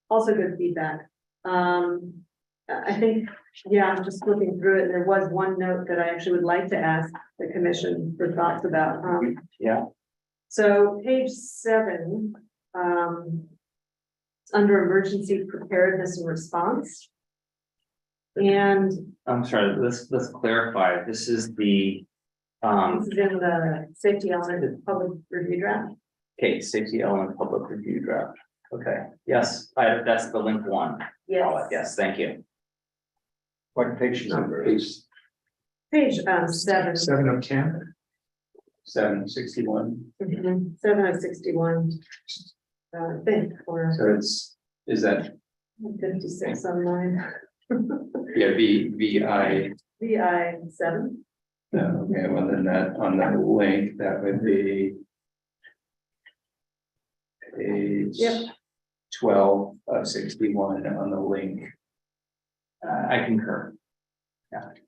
Also good feedback. I think, yeah, I'm just looking through it. There was one note that I actually would like to ask the commission for thoughts about. Yeah. So page 7, it's under emergency preparedness and response. And I'm sorry, let's clarify. This is the, this is in the safety element public review draft. okay, safety element public review draft. Okay, yes, that's the link 1. Yes. Yes, thank you. What page number? Page 7. 7 of 10. 761. 7 of 61. I think, or So is that 56 on mine. yeah, VI? VI 7. Okay, well then that on the link, that would be page Yep. 12 of 61 on the link. I concur.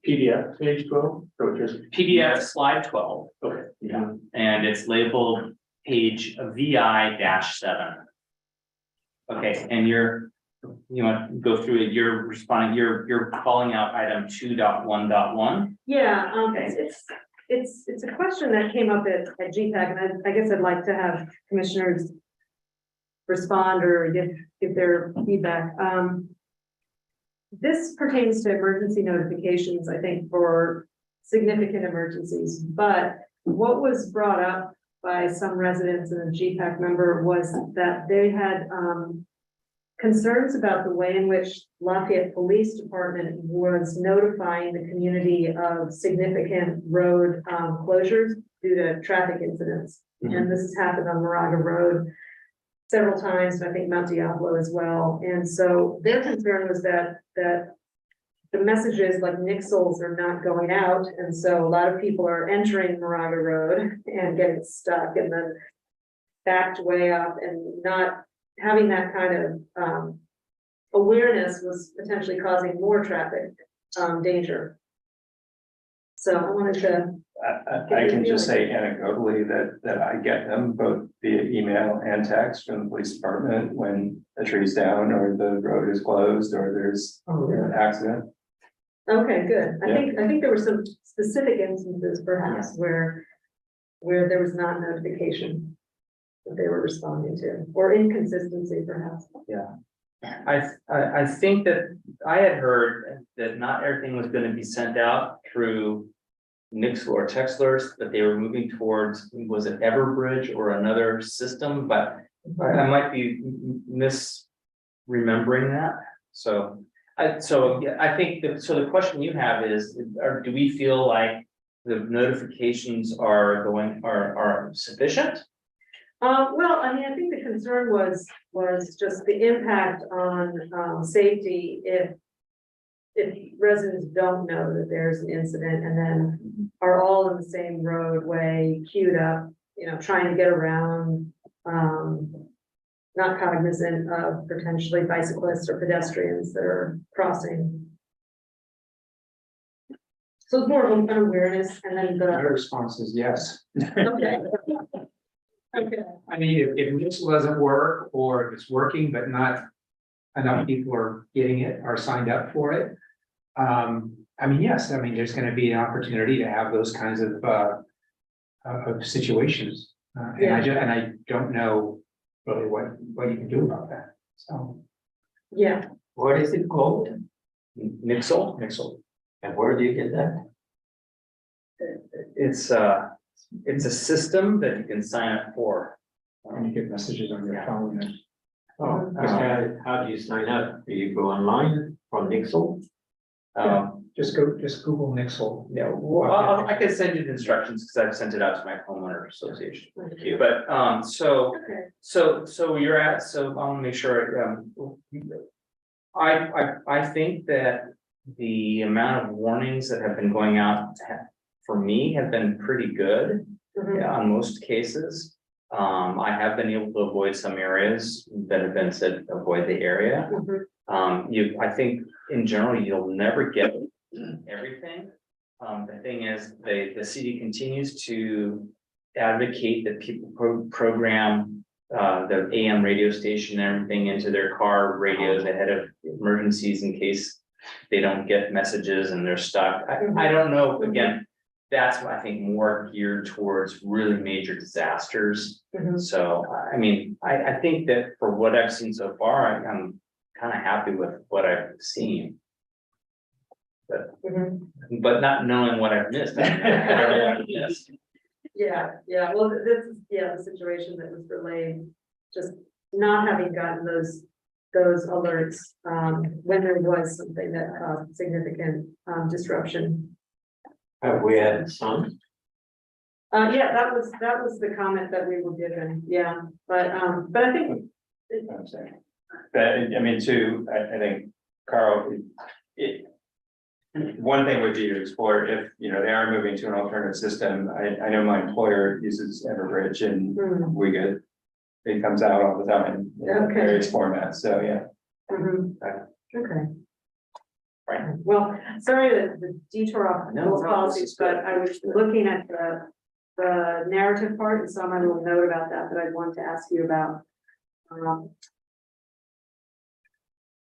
PDF, page 12, so just. PDF slide 12. Okay. Yeah, and it's labeled page VI-7. Okay, and you want to go through it, you're responding, you're calling out item 2.1.1. Yeah, Okay. it's a question that came up at GPAC, and I guess I'd like to have commissioners respond or give their feedback. This pertains to emergency notifications, I think, for significant emergencies, but what was brought up by some residents and a GPAC member was that they had concerns about the way in which Lafayette Police Department was notifying the community of significant road closures due to traffic incidents. And this has happened on Moraga Road several times, and I think Mount Diablo as well. And so their concern was that the messages like nixles are not going out. And so a lot of people are entering Moraga Road and getting stuck and then backed way up, and not having that kind of awareness was potentially causing more traffic danger. So I wanted to. I can just say anecdotally that I get them both via email and text from the police department when a tree's down or the road is closed or there's an accident. Okay, good. I think there were some specific instances perhaps where there was not notification that they were responding to, or inconsistency perhaps. Yeah. I think that I had heard that not everything was going to be sent out through Nixle or Texlers, that they were moving towards, was it Everbridge or another system, but I might be misremembering that. So I think the question you have is, do we feel like the notifications are sufficient? Well, I mean, I think the concern was just the impact on safety if residents don't know that there's an incident and then are all in the same roadway, queued up, trying to get around, not cognizant of potentially bicyclists or pedestrians that are crossing. So it's more of an awareness, and then My response is yes. okay. Okay. I mean, if this doesn't work, or if it's working, but not enough people are getting it, are signed up for it. I mean, yes, I mean, there's gonna be an opportunity to have those kinds of situations. And I don't know really what you can do about that, so. Yeah. What is it called? Nixle. And where do you get that? It's a system that you can sign up for. And you get messages on your phone. Oh, how do you sign up? Do you go online from Nixle? just Google Nixle. Yeah, well, I could send you the instructions because I've sent it out to my homeowner association. Thank you. But, Okay. so you're at, so I want to make sure, I think that the amount of warnings that have been going out for me have been pretty good. Mhm. On most cases. I have been able to avoid some areas that have been said, avoid the area. Mhm. I think in general, you'll never get everything. The thing is, the city continues to advocate that people program the AM radio station and everything into their car radios ahead of emergencies in case they don't get messages and they're stuck. I don't know, again, that's, I think, more geared towards really major disasters. Mhm. So, I mean, I think that for what I've seen so far, I'm kind of happy with what I've seen. But not knowing what I've missed. I don't know what I've missed. Yeah, well, this is, the situation that was relayed, just not having gotten those alerts, when there was something that caused significant, disruption. Have we had some? Yeah, that was the comment that we were given, yeah, but I think. I'm saying. But I mean, too, I think, Carl, one thing would be to explore if, they are moving to an alternative system. I know my employer uses Everbridge and we get, it comes out all the time in Okay. various formats, so yeah. Mhm. Okay. Right, well, sorry the detour off those policies, but I was looking at the narrative part and saw my little note about that I wanted to ask you about.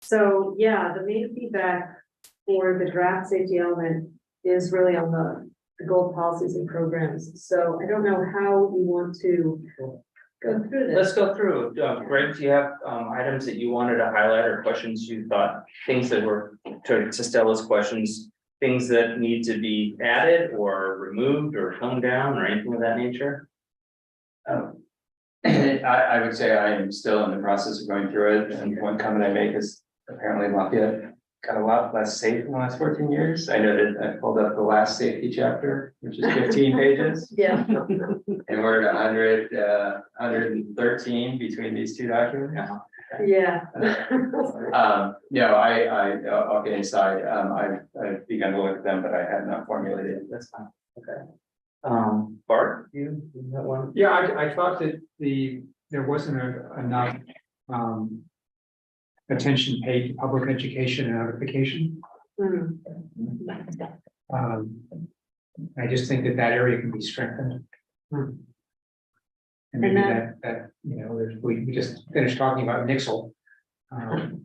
So, yeah, the main feedback for the draft safety element is really on the goal policies and programs. So I don't know how we want to go through this. Let's go through. Greg, do you have items that you wanted to highlight or questions you thought, things that were, to Stella's questions, things that need to be added or removed or toned down or anything of that nature? I would say I am still in the process of going through it, and one comment I make is apparently Lafayette got a lot less safe in the last 14 years. I noted, I pulled up the last safety chapter, which is 15 pages. Yeah. And we're at 113 between these two documents. Yeah. No, I'll get inside. I've begun to look at them, but I have not formulated. That's fine. Okay. Bart, you have one? Yeah, I thought that there wasn't enough, attention paid to public education and notification. I just think that area can be strengthened. And maybe that, we just finished talking about Nixle.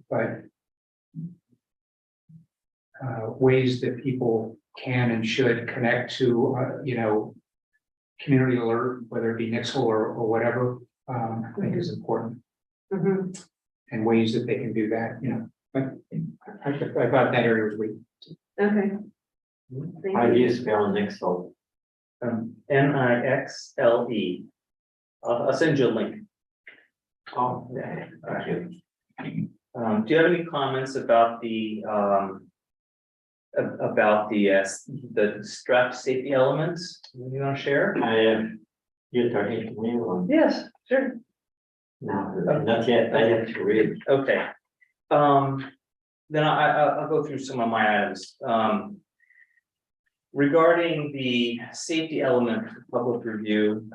But ways that people can and should connect to, community alert, whether it be Nixle or whatever, I think is important. And ways that they can do that, but I thought that area was weak. Okay. How do you spell Nixle? Nixle. I'll send you a link. Oh, yeah, thank you. Do you have any comments about the strap safety elements you want to share? You're talking to me or? Yes, sure. No, not yet. I have to read. Okay. Then I'll go through some of my items. Regarding the safety element for public review.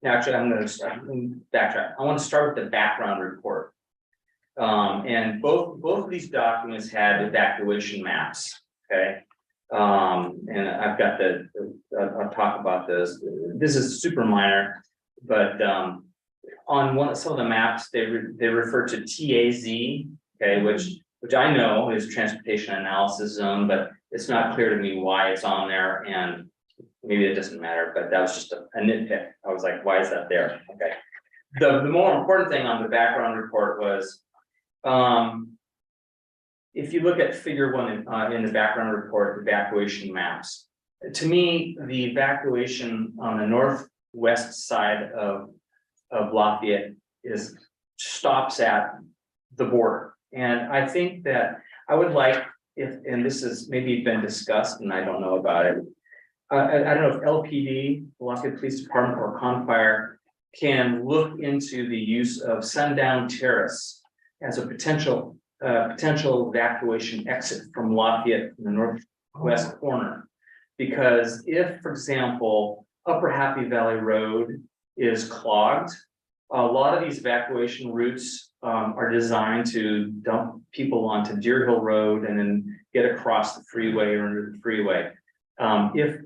Actually, I'm going to backtrack. I want to start with the background report. And both of these documents had evacuation maps. Okay. And I've got I'll talk about this. This is super minor, but on some of the maps, they refer to TAZ, okay, which I know is transportation analysis zone, but it's not clear to me why it's on there, and maybe it doesn't matter, but that was just a nitpick. I was like, why is that there? Okay. The more important thing on the background report was, if you look at figure 1 in the background report, evacuation maps, to me, the evacuation on the northwest side of Lafayette stops at the border. And I think that I would like, if, and this is maybe been discussed and I don't know about it. I don't know if LPD, Lafayette Police Department or Confire can look into the use of Sundown Terrace as a potential evacuation exit from Lafayette in the northwest corner. Because if, for example, Upper Happy Valley Road is clogged, a lot of these evacuation routes are designed to dump people onto Deer Hill Road and then get across the freeway or under the freeway. If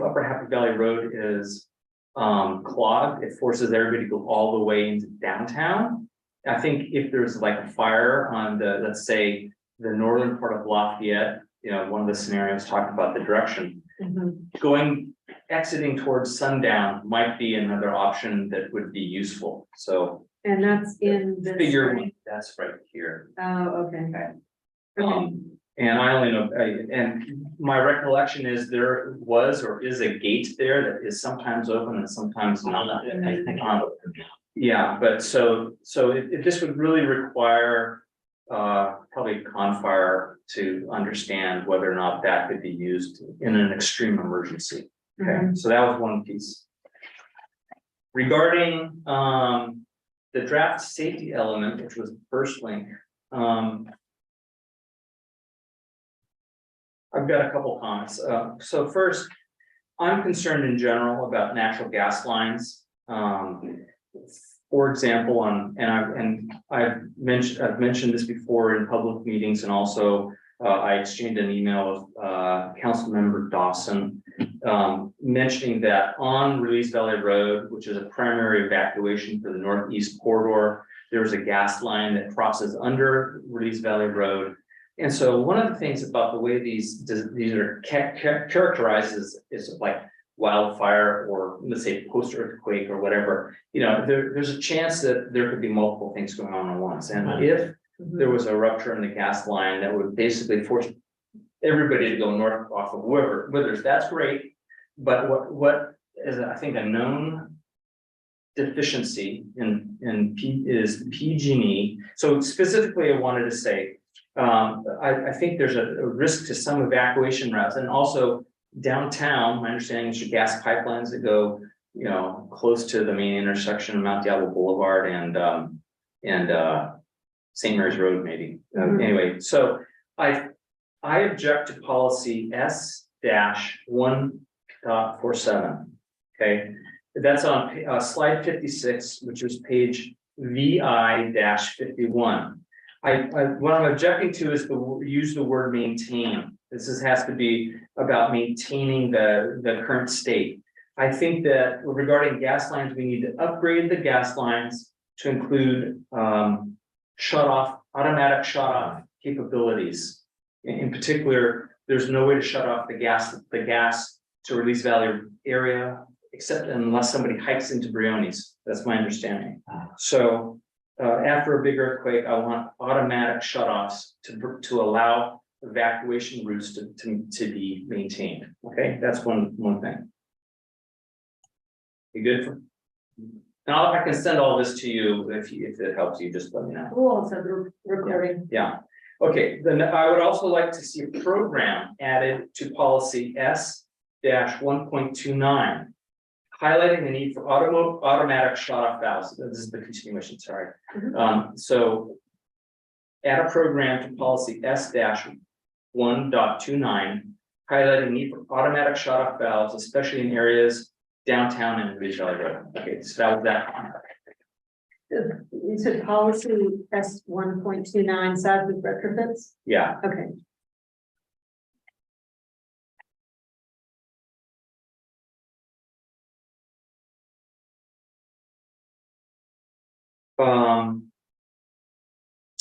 Upper Happy Valley Road is clogged, it forces everybody to go all the way into downtown. I think if there's like a fire on the, let's say, the northern part of Lafayette, you know, one of the scenarios talked about the direction. Exiting towards Sundown might be another option that would be useful, so. And that's in the. Figure one, that's right here. Oh, okay. And I only know, and my recollection is there was or is a gate there that is sometimes open and sometimes not. Yeah, but so this would really require probably Confire to understand whether or not that could be used in an extreme emergency. Okay, so that was one piece. Regarding the draft safety element, which was the first link, I've got a couple comments. So first, I'm concerned in general about natural gas lines. For example, I've mentioned this before in public meetings, and also I exchanged an email with Councilmember Dawson, mentioning that on Release Valley Road, which is a primary evacuation for the northeast corridor, there's a gas line that crosses under Release Valley Road. And so one of the things about the way these are characterized is like wildfire, or let's say post earthquake or whatever, you know, there's a chance that there could be multiple things going on at once. And if there was a rupture in the gas line that would basically force everybody to go north off of Withers, that's great. But what is, I think, a known deficiency is PG&E. So specifically, I wanted to say, I think there's a risk to some evacuation routes, and also downtown. My understanding is your gas pipelines that go, you know, close to the main intersection of Mount Diablo Boulevard and St. Mary's Road, maybe. Anyway, so I object to policy S-1.47. Okay, that's on slide 56, which is page VI-51. What I'm objecting to is use the word maintain. This has to be about maintaining the current state. I think that regarding gas lines, we need to upgrade the gas lines to include automatic shut off capabilities. In particular, there's no way to shut off the gas to Release Valley area, except unless somebody hikes into Briones. That's my understanding. So after a big earthquake, I want automatic shutoffs to allow evacuation routes to be maintained. Okay, that's one thing. You good? Now, I can send all this to you if it helps you. Just let me know. Cool. So the recording. Yeah. Okay. Then I would also like to see a program added to policy S-1.29. Highlighting the need for automatic shut-off valves. This is the continuation, sorry. So add a program to policy S-1.29, highlighting the need for automatic shut-off valves, especially in areas downtown and Release Valley Road. Okay, so that was that. You said policy S-1.29, Southwick retrofits? Yeah. Okay.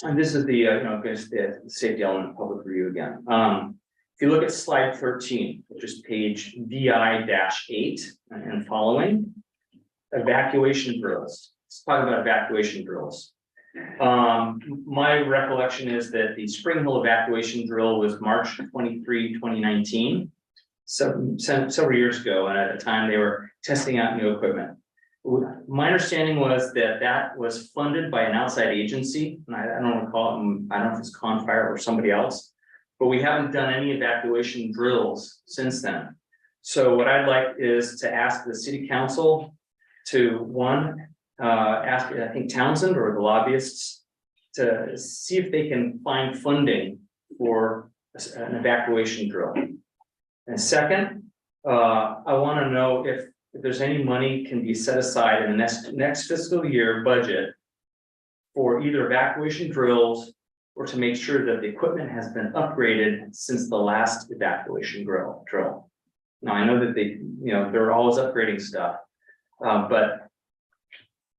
And this is the the safety element of public review again. If you look at slide 13, which is page VI-8 and following, evacuation drills. Let's talk about evacuation drills. My recollection is that the Spring Hill evacuation drill was March 23, 2019, several years ago, and at the time they were testing out new equipment. My understanding was that that was funded by an outside agency, and I don't recall, I don't know if it's Confire or somebody else. But we haven't done any evacuation drills since then. So what I'd like is to ask the city council to, one, ask, I think Townsend or the lobbyists, to see if they can find funding for an evacuation drill. And second, I want to know if there's any money can be set aside in the next fiscal year budget for either evacuation drills or to make sure that the equipment has been upgraded since the last evacuation drill. Now, I know that they're always upgrading stuff, but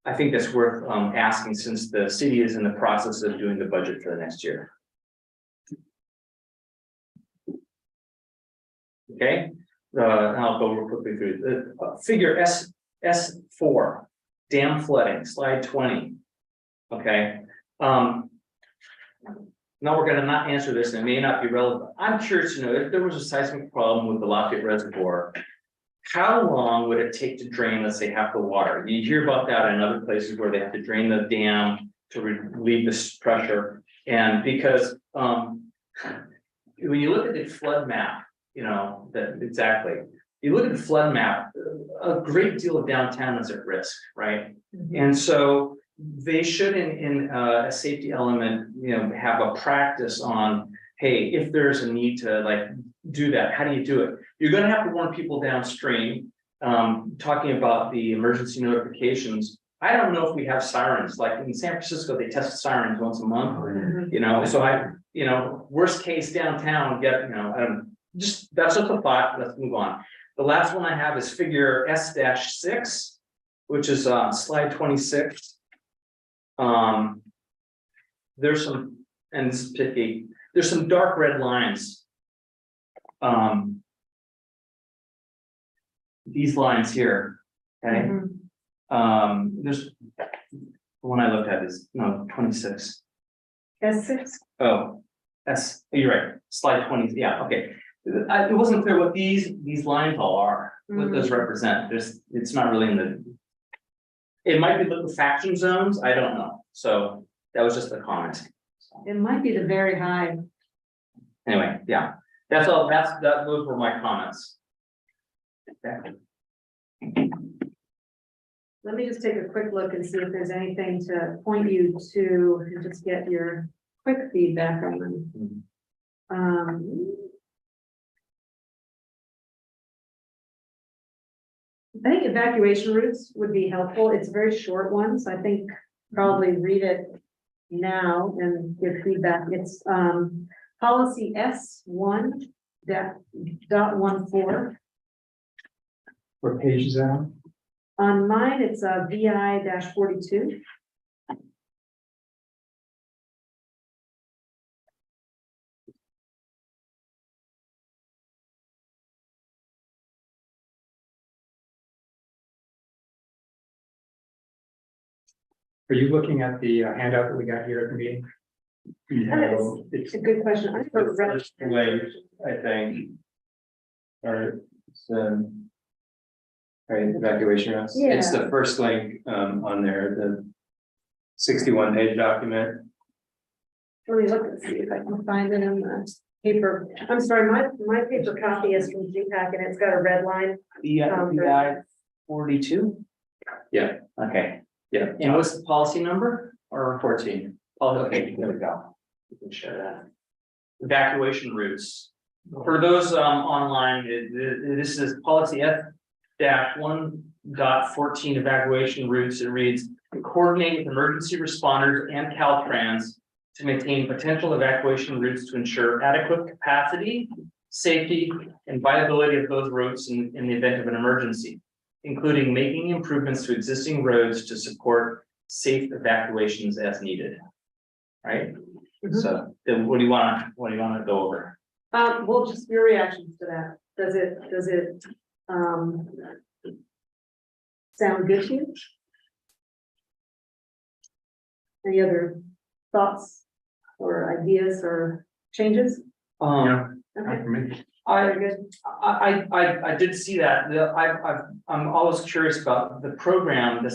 I think that's worth asking since the city is in the process of doing the budget for the next year. Okay, I'll go real quickly through the figure S4, dam flooding, slide 20. Okay. Now we're going to not answer this, and it may not be relevant. I'm curious to know if there was a seismic problem with the Lafayette Reservoir, how long would it take to drain, let's say, half the water? You hear about that in other places where they have to drain the dam to relieve this pressure. And because when you look at the flood map, you look at the flood map, a great deal of downtown is at risk, right? Mm-hmm. And so they should, in a safety element, have a practice on, hey, if there's a need to do that, how do you do it? You're going to have to warn people downstream. Talking about the emergency notifications, I don't know if we have sirens. Like in San Francisco, they test sirens once a month. Mm-hmm. So worst case downtown, that's just a thought. Let's move on. The last one I have is figure S-6, which is slide 26. There's some, and this is picky, there's some dark red lines. These lines here, okay? Mm-hmm. There's the one I looked at is 26. S6? Oh, you're right. Slide 20. Yeah, okay. It wasn't clear what these lines all are, what those represent. It's not really in the. It might be liquefaction zones. I don't know. So that was just a comment. It might be the very high. Anyway, yeah, that's all. Those were my comments. Okay. Let me just take a quick look and see if there's anything to point you to and just get your quick feedback on them. I think evacuation routes would be helpful. It's a very short one, so I think probably read it now and give feedback. It's policy S1.14. What page is that on? On mine, it's VI-42. Are you looking at the handout that we got here at the meeting? It's a good question. I think. Or it's evacuation routes. Yeah. It's the first link on there, the 61-page document. Let me look and see if I can find it in the paper. I'm sorry, my paper copy is from GPAC and it's got a red line. VI-42? Yeah. Okay. Yeah. And what's the policy number? Or 14. Oh, okay, there we go. We can share that. Evacuation routes. For those online, this is policy F-1.14 evacuation routes. It reads, coordinate with emergency responders and Caltrans to maintain potential evacuation routes to ensure adequate capacity, safety, and viability of those routes in the event of an emergency, including making improvements to existing roads to support safe evacuations as needed. Right? Mm-hmm. So then what do you want to go over? Well, just your reactions to that. Does it sound good to you? Any other thoughts or ideas or changes? Yeah. Okay. I did see that. I'm always curious about the program, the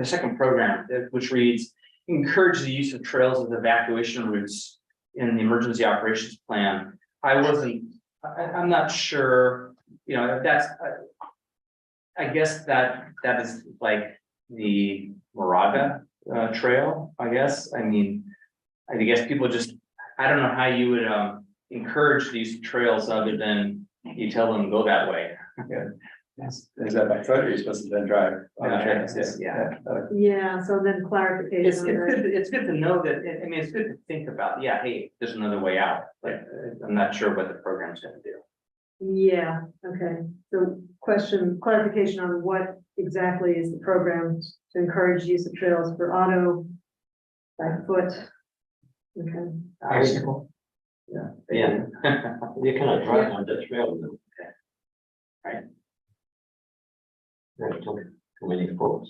second program, which reads, encourage the use of trails as evacuation routes in the emergency operations plan. I'm not sure, you know, I guess that is like the Moraga trail, I guess. I mean, I guess people just, I don't know how you would encourage these trails other than you tell them go that way. Is that by foot or are you supposed to then drive? on the trails? Yeah. Yeah, so then clarification. on that. It's good to know that, I mean, it's good to think about, yeah, hey, there's another way out. Like, I'm not sure what the program's gonna do. Yeah, okay. So clarification on what exactly is the program to encourage use of trails for auto, by foot. Okay. Bicycle. Yeah. You cannot drive on the trail. Right. Not too many folks.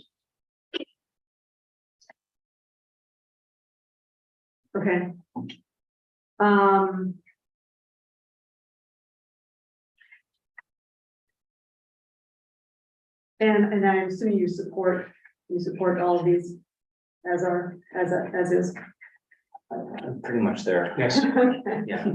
Okay. And I'm assuming you support all of these as is. I'm pretty much there. Yes. Okay. Yeah.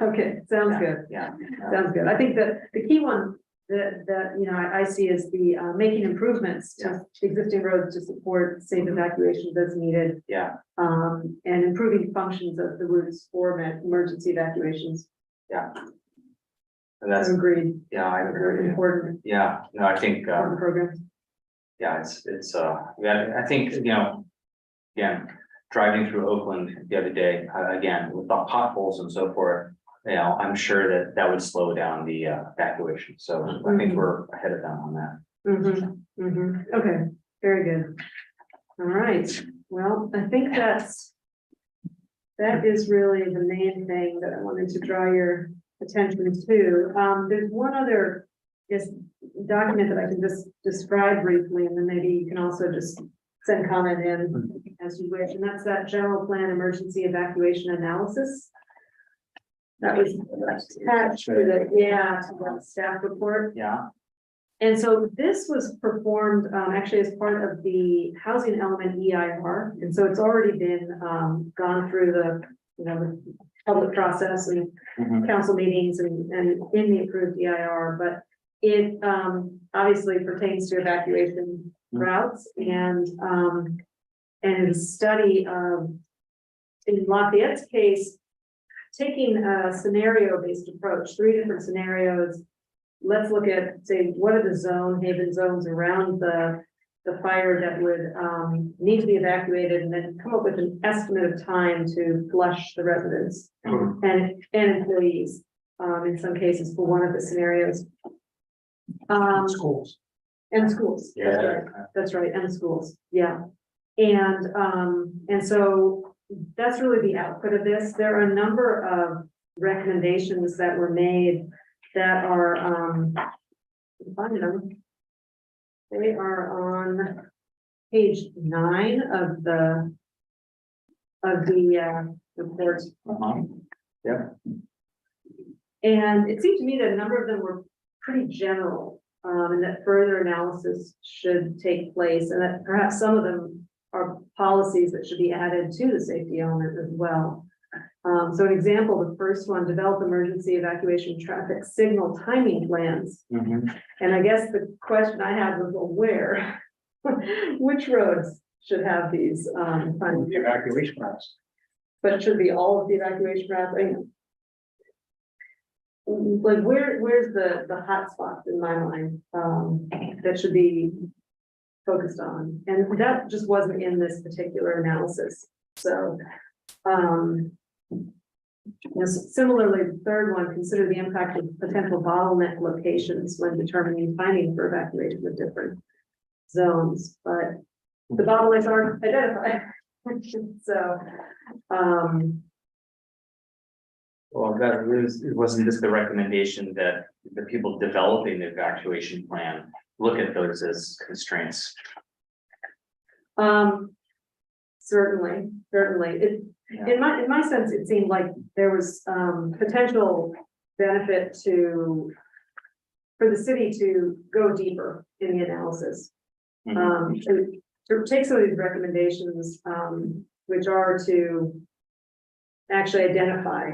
Okay, sounds good. Yeah. Sounds good. I think that the key one that, you know, I see is the making improvements to existing roads to support safe evacuations as needed. Yeah. And improving functions of the routes for emergency evacuations. Yeah. And that's, Agreed. yeah, I agree. Important, Yeah, no, I think, important programs. yeah, yeah, I think, you know, again, driving through Oakland the other day, again, with the potholes and so forth, you know, I'm sure that would slow down the evacuation. So I think we're ahead of them on that. Okay, very good. All right, well, I think that is really the main thing that I wanted to draw your attention to. There's one other, document that I can just describe briefly, and then maybe you can also just send comment in as you wish, and that's that general plan emergency evacuation analysis. That was attached to the staff report. Yeah. And so this was performed actually as part of the housing element EIR. And so it's already been gone through the public process and council meetings and in the approved EIR, but it obviously pertains to evacuation routes and a study of, in Lafayette's case, taking a scenario-based approach, 3 different scenarios. Let's look at, say, what are the haven zones around the fire that would need to be evacuated, and then come up with an estimate of time to flush the residents and employees, in some cases for one of the scenarios. Schools. And schools, that's right, and schools, yeah. And so that's really the output of this. There are a number of recommendations that were made that are, find them. They are on page 9 of the report. Yeah. And it seemed to me that a number of them were pretty general, and that further analysis should take place, and that perhaps some of them are policies that should be added to the safety element as well. So an example, the first one, develop emergency evacuation traffic signal timing plans. And I guess the question I had was, well, where, which roads should have these, The evacuation routes. but it should be all of the evacuation routes. I mean, like where's the hot spots in my mind, that should be focused on, and that just wasn't in this particular analysis. So, similarly, the third one, consider the impact of potential bottleneck locations when determining timing for evacuation of different zones, but the bottlenecks aren't identified. So, Well, it wasn't just the recommendation that the people developing the evacuation plan look at those as constraints. Certainly. In my sense, it seemed like there was potential benefit for the city to go deeper in the analysis. To take some of these recommendations, which are to actually identify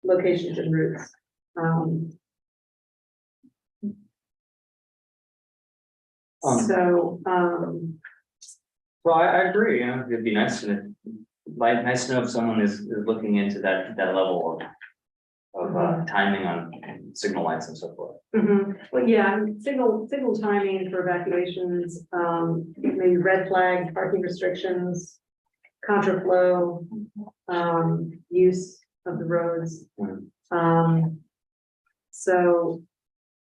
locations and routes. Well, I agree, you know, it'd be nice to, nice to know if someone is looking into that level of timing on signal lights and so forth. Well, yeah, signal timing for evacuations, maybe red flags, parking restrictions, contraflow, use of the roads. So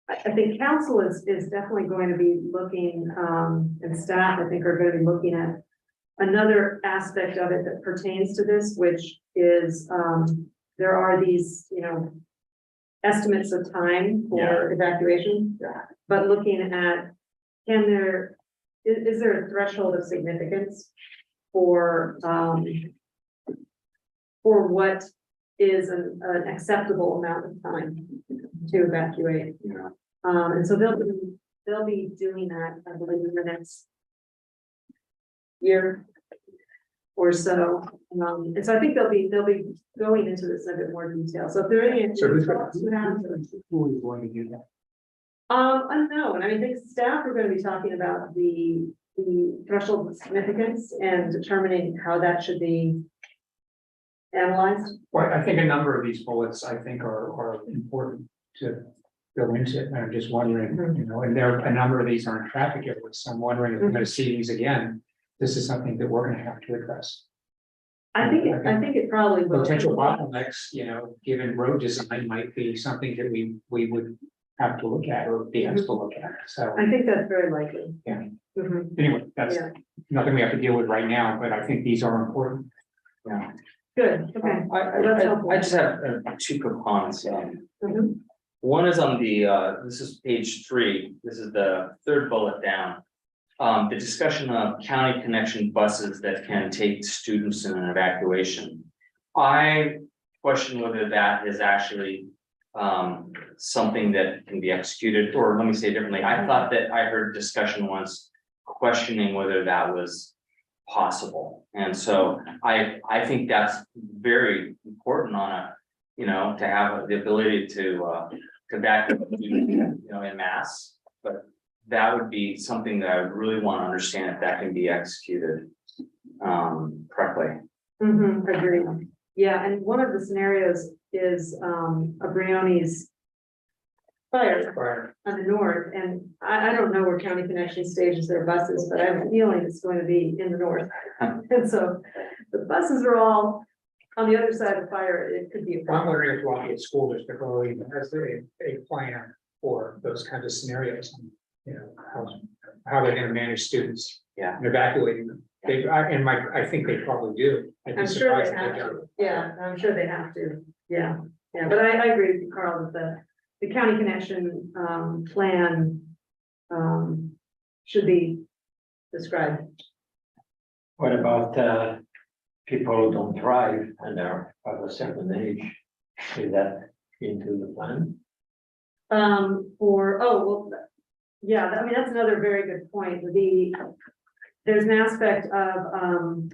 I think council is definitely going to be looking, and staff, I think, are going to be looking at another aspect of it that pertains to this, which is, there are these, you know, estimates of time for evacuation, but looking at, is there a threshold of significance for what is an acceptable amount of time to evacuate? And so they'll be doing that, I believe, in the next year or so. And so I think they'll be going into this in a bit more detail. So if there are any. So who is going to do that? Unknown. I think staff are going to be talking about the threshold of significance and determining how that should be analyzed. Well, I think a number of these bullets, I think, are important to go into, and I'm just wondering, you know, and a number of these aren't traffic areas, so I'm wondering if we're gonna see these again, this is something that we're gonna have to address. I think it probably will. Potential bottlenecks, you know, given road design might be something that we would have to look at or be asked to look at, so. I think that's very likely. Yeah. Anyway, that's nothing we have to deal with right now, but I think these are important. Yeah. Good, okay. I just have two quick comments. One is on the, this is page 3, this is the third bullet down. The discussion of county connection buses that can take students in an evacuation. I question whether that is actually something that can be executed, or let me say it differently. I thought that I heard discussion once questioning whether that was possible. And so I think that's very important on a, you know, to have the ability to back up, you know, in mass. But that would be something that I would really want to understand if that can be executed correctly. Agreed. Yeah, and one of the scenarios is a Brioni's fire on the north, and I don't know where County Connection stages their buses, but I have a feeling it's going to be in the north. And so the buses are all on the other side of the fire. It could be a I'm problem. wondering if Lafayette School District already has a plan for those kinds of scenarios, and, you know, how they're gonna manage students. And evacuating them. I think they probably do. I'd be I'm sure surprised they if have don't. to. Yeah, I'm sure they have to. Yeah, but I agree with you, Carl, that the County Connection plan should be described. What about people who don't drive and are of a certain age? Is that into the plan? Yeah, I mean, that's another very good point. There's an aspect of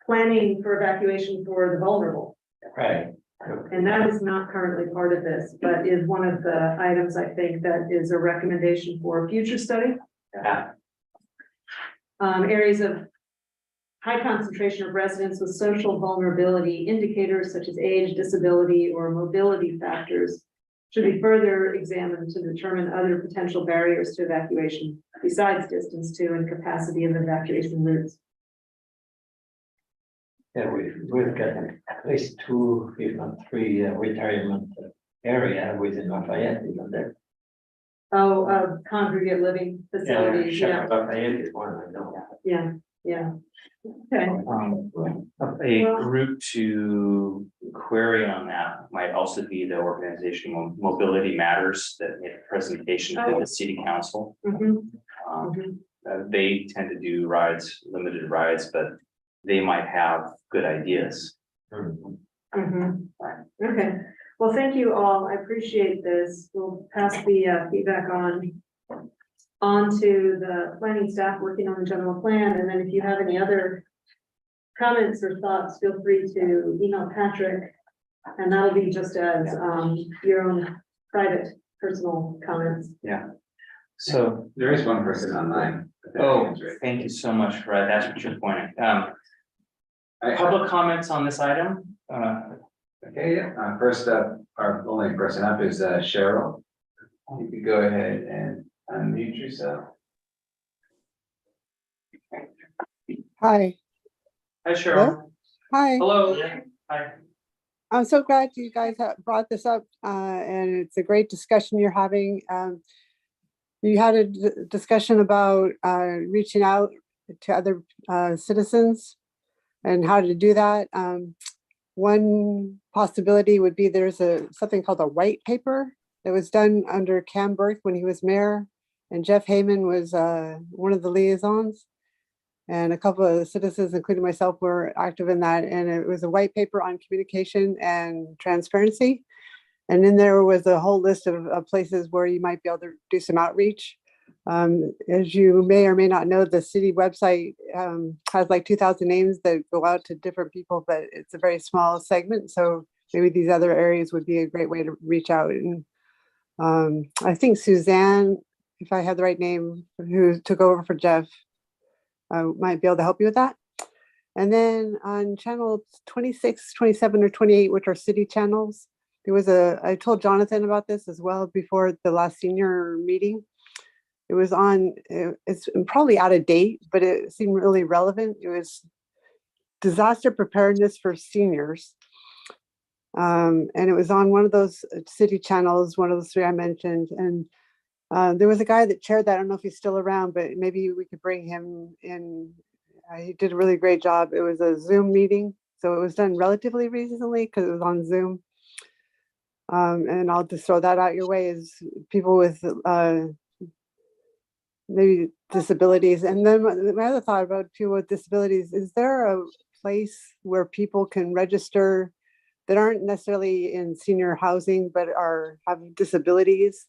planning for evacuation for the vulnerable. Right. And that is not currently part of this, but is one of the items I think that is a recommendation for a future study. Areas of high concentration of residents with social vulnerability indicators such as age, disability, or mobility factors should be further examined to determine other potential barriers to evacuation besides distance to and capacity of evacuation routes. Yeah, we've got at least 2, if not 3, retirement area within Lafayette, isn't there? Congregate living facilities, yeah. Lafayette is one, I know. Yeah. Okay. A group to query on that might also be the organization Mobility Matters that made a presentation to the city council. They tend to do limited rides, but they might have good ideas. Okay. Well, thank you all. I appreciate this. We'll pass the feedback on to the planning staff working on the general plan. And then if you have any other comments or thoughts, feel free to email Patrick. And that'll be just as your own private personal comments. Yeah. So There is one person online. oh, thank you so much for that. That's what you're pointing. Public comments on this item? Okay, yeah, first up, our only person up is Cheryl. You could go ahead and unmute yourself. Hi. Hi, Cheryl. Hi. Hello. Hi. I'm so glad you guys have brought this up, and it's a great discussion you're having. You had a discussion about reaching out to other citizens and how to do that. One possibility would be there's something called a white paper that was done under Cam Burke when he was mayor, and Jeff Heyman was one of the liaisons. And a couple of citizens, including myself, were active in that. And it was a white paper on communication and transparency. And then there was a whole list of places where you might be able to do some outreach. As you may or may not know, the city website has like 2,000 names that go out to different people, but it's a very small segment. So maybe these other areas would be a great way to reach out. And I think Suzanne, if I have the right name, who took over for Jeff, might be able to help you with that. And then on channel 26, 27, or 28, which are city channels, there was I told Jonathan about this as well before the last senior meeting. It was on, it's probably out of date, but it seemed really relevant. It was disaster preparedness for seniors. And it was on one of those city channels, one of those three I mentioned. And there was a guy that chaired that. I don't know if he's still around, but maybe we could bring him in. He did a really great job. It was a Zoom meeting. So it was done relatively recently because it was on Zoom. And I'll just throw that out your way, is people with maybe disabilities. And then my other thought about people with disabilities, is there a place where people can register that aren't necessarily in senior housing, but have disabilities,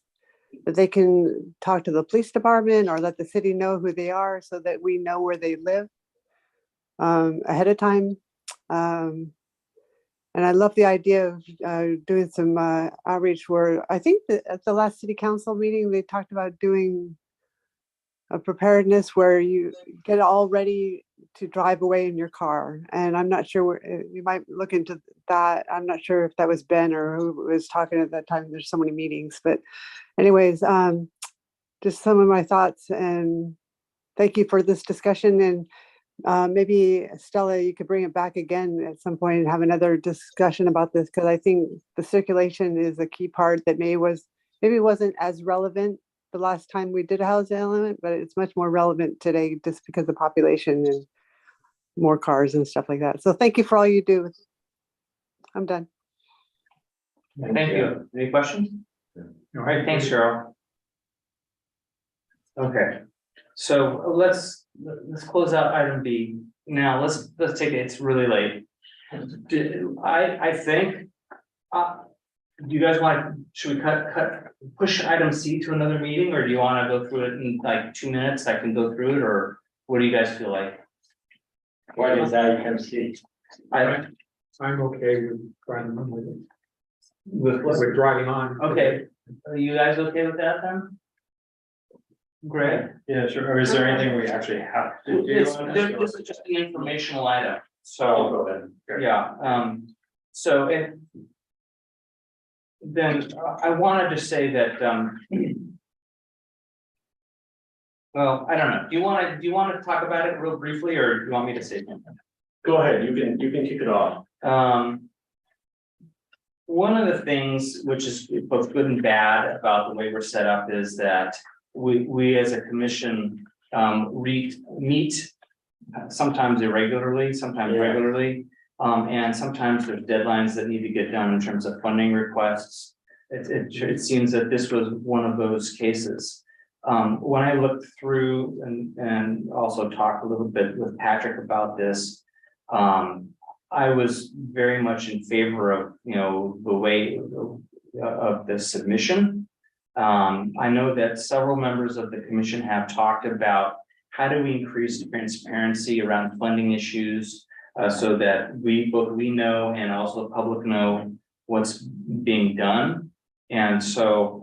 that they can talk to the police department or let the city know who they are so that we know where they live ahead of time? And I love the idea of doing some outreach where I think that at the last city council meeting, they talked about doing a preparedness where you get all ready to drive away in your car. And I'm not sure, you might look into that. I'm not sure if that was Ben or who was talking at that time. There's so many meetings, but anyways, just some of my thoughts, and thank you for this discussion. And maybe Stella, you could bring it back again at some point and have another discussion about this, because I think the circulation is a key part that maybe wasn't as relevant the last time we did a housing element, but it's much more relevant today just because of population and more cars and stuff like that. So thank you for all you do. I'm done. Thank you. Any questions? All right, thanks, Cheryl. Okay, so let's close out item B. Now, let's take it, it's really late. I think, do you guys want, should we push item C to another meeting, or do you want to go through it in like 2 minutes? I can go through it, or what do you guys feel like? What is item C? I'm okay with driving on with it. With We're driving on. Okay, are you guys okay with that then? Greg? Yeah, sure. Or is there anything we actually have to do? This is just the informational item, so. I'll go then. Okay. Yeah, so then I wanted to say that, well, I don't know, do you want to talk about it real briefly, or do you want me to say something? Go ahead, you can kick it off. One of the things which is both good and bad about the way we're set up is that we as a commission meet sometimes irregularly, sometimes regularly. And sometimes there's deadlines that need to get done in terms of funding requests. It seems that this was one of those cases. When I looked through and also talked a little bit with Patrick about this, I was very much in favor of, the way of the submission. I know that several members of the commission have talked about how do we increase transparency around funding issues, so that both we know and also the public know what's being done. And so,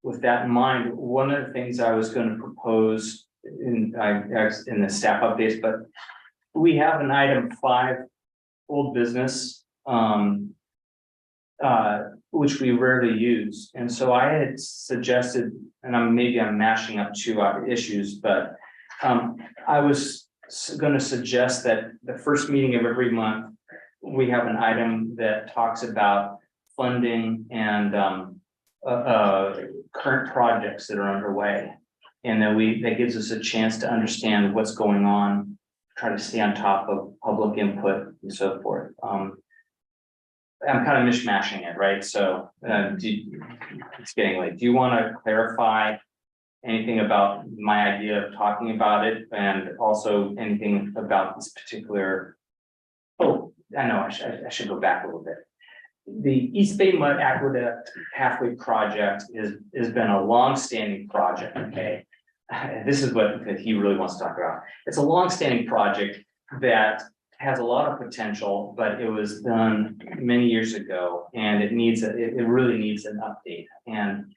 with that in mind, one of the things I was going to propose in the staff updates, but we have an item 5, old business, which we rarely use. And so I had suggested, and maybe I'm mashing up 2 issues, but I was going to suggest that the first meeting of every month, we have an item that talks about funding and current projects that are underway. And then that gives us a chance to understand what's going on, try to stay on top of public input and so forth. I'm kind of mishmashing it, right? So it's getting late. Do you want to clarify anything about my idea of talking about it, and also anything about this particular? Oh, I know, I should go back a little bit. The East Bay Mud Aqueduct Pathway Project has been a long-standing project, okay? This is what he really wants to talk about. It's a long-standing project that has a lot of potential, but it was done many years ago, and it really needs an update. And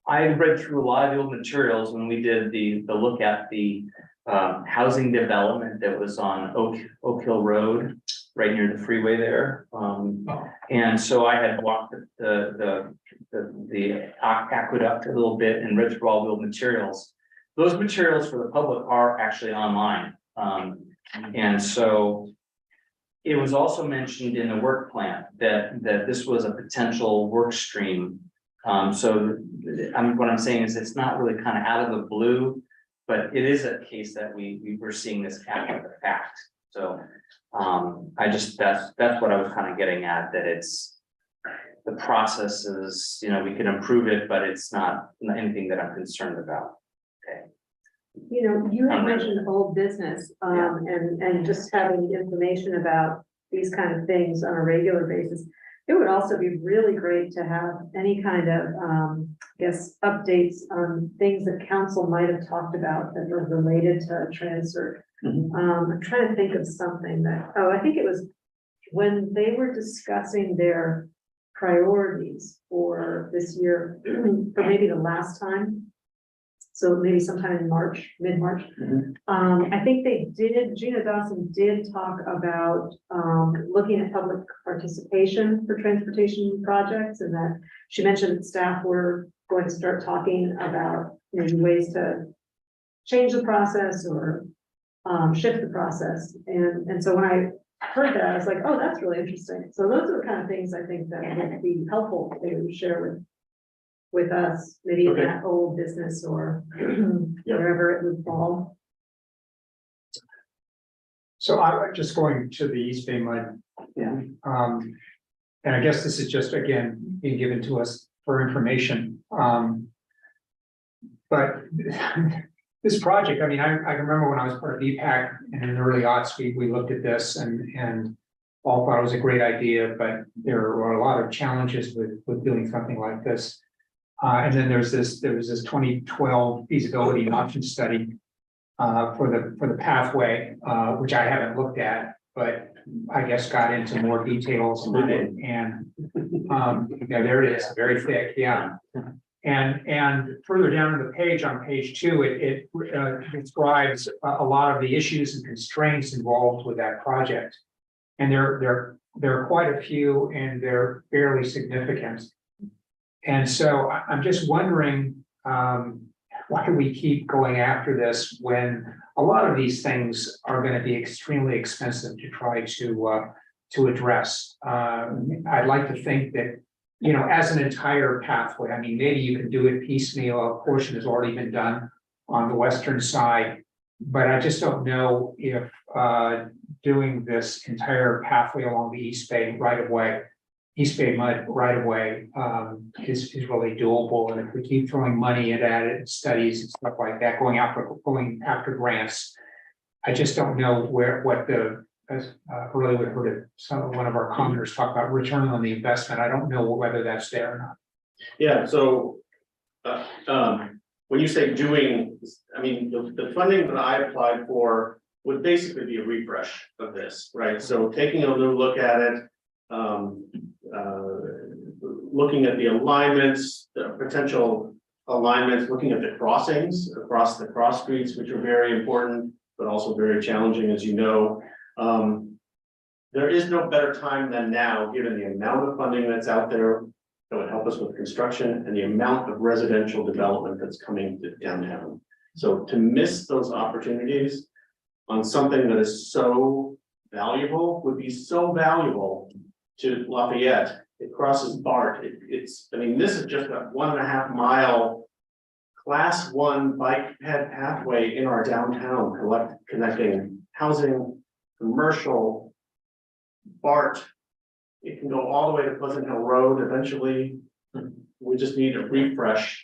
I read through a lot of the old materials when we did the look at the housing development that was on Oak Hill Road, right near the freeway there. And so I had walked the aqueduct a little bit and read through all the old materials. Those materials for the public are actually online. And so it was also mentioned in the work plan that this was a potential work stream. So what I'm saying is it's not really kind of out of the blue, but it is a case that we were seeing this after the fact. So that's what I was kind of getting at, that it's the process is, we can improve it, but it's not anything that I'm concerned about. Okay. You had mentioned old business, and just having information about these kind of things on a regular basis. It would also be really great to have any kind of, updates on things that council might have talked about that were related to transfer. I'm trying to think of something I think it was when they were discussing their priorities for this year, for maybe the last time. So maybe sometime in March, mid-March. I think Gina Dawson did talk about looking at public participation for transportation projects, and that she mentioned that staff were going to start talking about maybe ways to change the process or shift the process. And so when I heard that, I was like, oh, that's really interesting. So those are the kind of things I think that would be helpful to share with us, maybe in that old business or wherever it would fall. So I'm just going to the East Bay Mud. And I guess this is just, again, being given to us for information. But this project, I mean, I remember when I was part of EPAC and in the early aughts, we looked at this and all thought it was a great idea, but there were a lot of challenges with doing something like this. And then there was this 2012 feasibility and option study for the pathway, which I haven't looked at, but I guess got into more details on it. And there it is, very thick, And further down in the page, on page 2, it describes a lot of the issues and constraints involved with that project. And there are quite a few, and they're fairly significant. And so I'm just wondering, why do we keep going after this when a lot of these things are going to be extremely expensive to try to address? I'd like to think that, as an entire pathway, I mean, maybe you can do it piecemeal. A portion has already been done on the western side, but I just don't know if doing this entire pathway along the East Bay Mud right of way is really doable. And if we keep throwing money at it, studies and stuff like that, going after grants, I just don't know what the, as earlier we heard one of our commenters talk about return on the investment. I don't know whether that's there or not. Yeah, so, when you say doing, I mean, the funding that I applied for would basically be a refresh of this, right? So taking a new look at it, looking at the alignments, the potential alignments, looking at the crossings across the cross streets, which are very important, but also very challenging, as you know. There is no better time than now, given the amount of funding that's out there that would help us with construction and the amount of residential development that's coming to downtown. So to miss those opportunities on something that is so valuable would be so valuable to Lafayette. It crosses BART. It's, I mean, this is just a 1.5 mile class 1 bike ped pathway in our downtown, connecting housing, commercial, BART. It can go all the way to Pleasant Hill Road eventually. We just need a refresh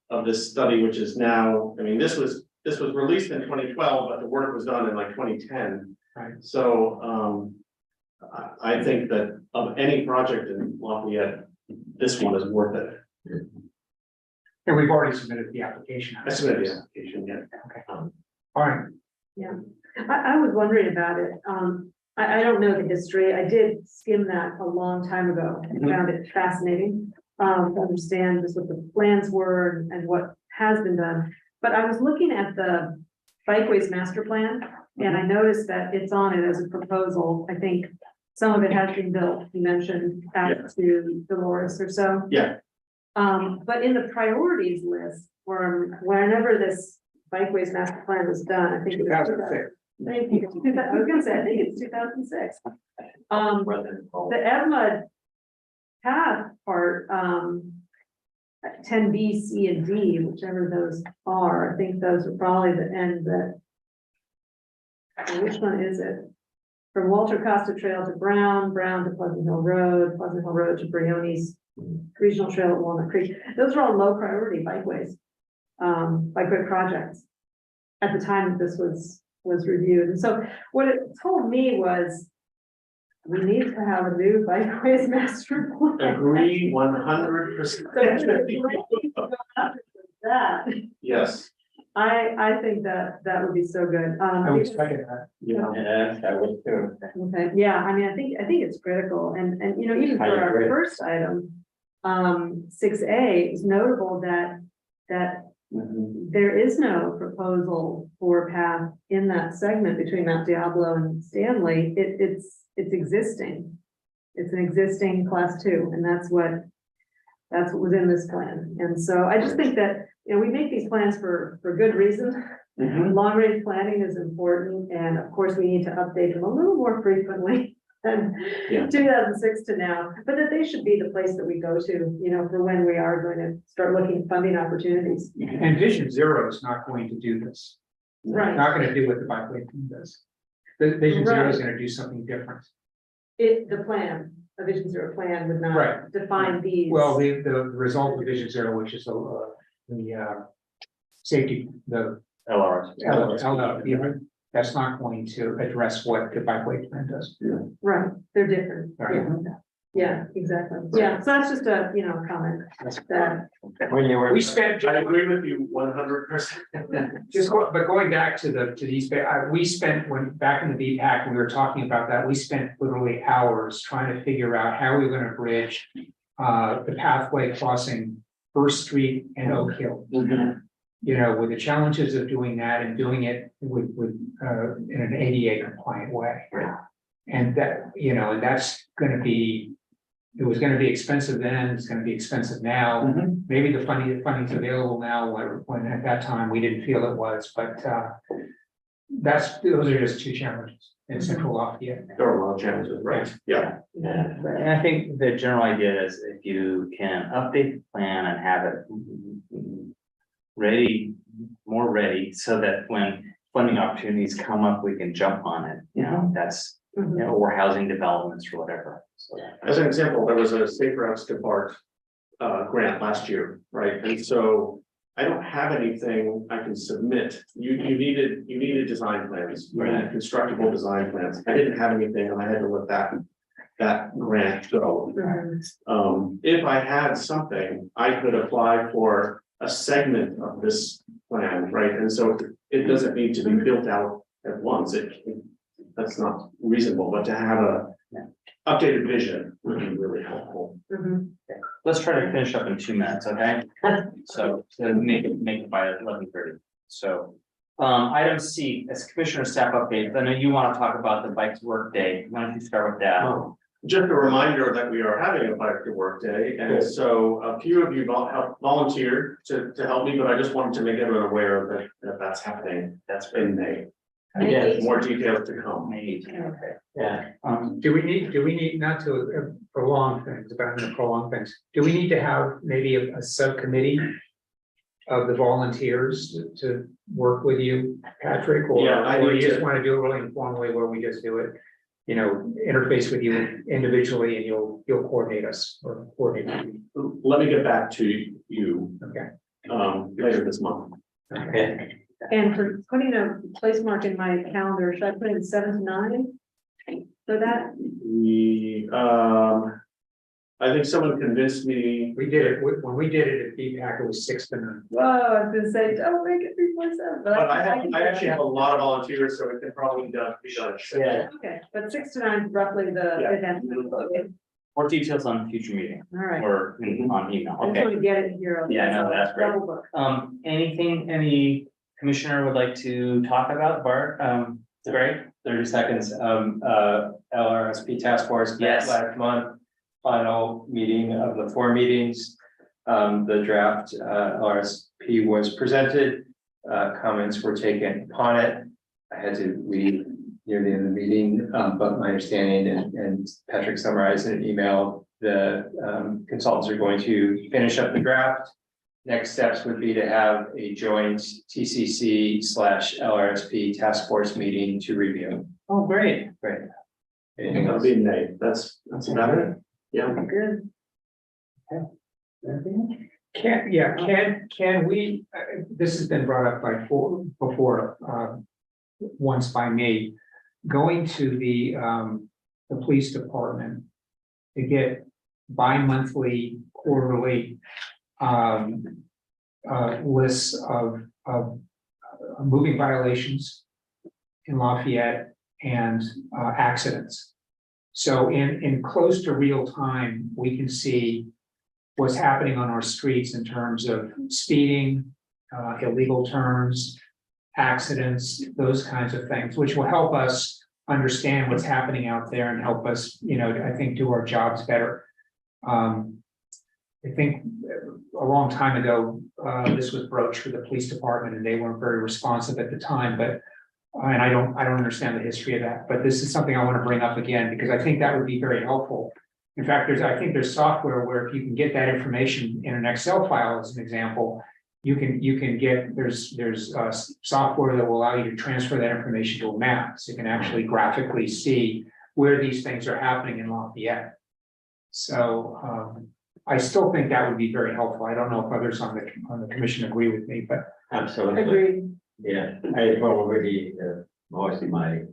of this study, which is now, I mean, this was released in 2012, but the work was done in like 2010. Right. So I think that of any project in Lafayette, this one is worth it. And we've already submitted the application. I submitted the application, yeah. Okay. All right. Yeah, I was wondering about it. I don't know the history. I did skim that a long time ago and found it fascinating to understand just what the plans were and what has been done. But I was looking at the Bikeways Master Plan and I noticed that it's on it as a proposal. I think some of it has been built, you mentioned out to Dolores or so. Yeah. But in the priorities list, whenever this Bikeways Master Plan was done, I think it was 2006. Thank you. I was gonna say, I think it's 2006. The Edmund path part, 10B, C, and D, whichever those are, I think those are probably the end that. Which one is it? From Walter Costa Trail to Brown, Brown to Pleasant Hill Road to Briones Regional Trail at Walnut Creek. Those are all low priority bikeways, bikeway projects. At the time that this was reviewed. And so what it told me was we need to have a new bikeways master plan. Agree 100%. That. Yes. I think that would be so good. I would second that. Yeah, I would too. Okay, yeah, I mean, I think it's critical and you know, even for our first item, 6A, it's notable that there is no proposal for path in that segment between Mount Diablo and Stanley. It's existing. It's an existing class 2, and that's what was in this plan. And so I just think that, you know, we make these plans for good reason. Long range planning is important, and of course, we need to update them a little more frequently than 2006 to now, but that they should be the place that we go to, you know, for when we are going to start looking at funding opportunities. And Vision Zero is not going to do this. Right. Not going to do what the bikeway team does. The Vision Zero is going to do something different. A Vision Zero plan would not define these. Well, the result of Vision Zero, which is the safety, the LR, that's not going to address what the bikeway plan does. Right, they're different. Right. Yeah, exactly. Yeah, so that's just a, you know, comment that. We spent. I agree with you 100%. But going back to these, we spent back in the BPAC, when we were talking about that, we spent literally hours trying to figure out how we were going to bridge the pathway crossing First Street and Oak Hill. You know, with the challenges of doing that and doing it with in an ADA compliant way. And that, you know, and that's going to be, it was going to be expensive then, it's going to be expensive now. Maybe the funding's available now, when at that time we didn't feel it was, but those are just two challenges in Central Lafayette. There are a lot of challenges, right? Yeah. And I think the general idea is if you can update the plan and have it more ready, so that when funding opportunities come up, we can jump on it, you know, that's, you know, or housing developments or whatever. So as an example, there was a Safe Routes to BART grant last year, right? And so I don't have anything I can submit. You needed design plans, you needed constructible design plans. I didn't have anything and I had to let that grant go. If I had something, I could apply for a segment of this plan, right? And so it doesn't need to be built out at once. That's not reasonable, but to have a updated vision would be really helpful. Let's try to finish up in 2 minutes, okay? So to make it by 11:30. So item C, as commissioner staff updates, I know you want to talk about the bike to work day. Why don't you start with that? Just a reminder that we are having a bike to work day, and so a few of you volunteered to help me, but I just wanted to make everyone aware that that's happening. That's in May. Again, more details to come. Okay. Yeah. Do we need, not to prolong things, but I'm gonna prolong things, do we need to have maybe a subcommittee of the volunteers to work with you, Patrick, or, Yeah, I or need you just to- wanna do it really informally where we just do it? You know, interface with you individually and you'll coordinate us or coordinate. Let me get back to you. Okay. Later this month. Okay. And for putting a place mark in my calendar, should I put in 7 to 9? For that? I think someone convinced me. We did it, when we did it at DPAC, it was 6 to 9. Whoa, I was gonna say, don't make it 3.7. But I actually have a lot of volunteers, so it can probably be done. Yeah. Okay, but 6 to 9 is roughly the Yeah. event. Okay, More details on future meeting all right. or on email. I just Okay. want to get it here. Yeah, no, that's great. Double book. Anything any commissioner would like to talk about, Bart? Greg? 30 seconds, LRSP task force met Yes. last month, final meeting of the 4 meetings. The draft LRSP was presented, comments were taken upon it. I had to leave near the end of the meeting, but my understanding and Patrick summarized in an email, the consultants are going to finish up the draft. Next steps would be to have a joint TCC/LRSP task force meeting to review. Oh, great. Great. Anything else? Be in May. That's about it. Yeah. Good. Can we, this has been brought up before, once by me, going to the police department to get bi-monthly, quarterly lists of moving violations in Lafayette and accidents. So in close to real time, we can see what's happening on our streets in terms of speeding, illegal turns, accidents, those kinds of things, which will help us understand what's happening out there and help us, I think, do our jobs better. I think a long time ago, this was broached for the police department and they weren't very responsive at the time, but and I don't understand the history of that, but this is something I want to bring up again, because I think that would be very helpful. In fact, I think there's software where if you can get that information in an Excel file, as an example, you can get, there's software that will allow you to transfer that information to a map. So you can actually graphically see where these things are happening in Lafayette. So I still think that would be very helpful. I don't know if others on the commission agree with me, but. Absolutely. Agreed. Yeah, I already voiced my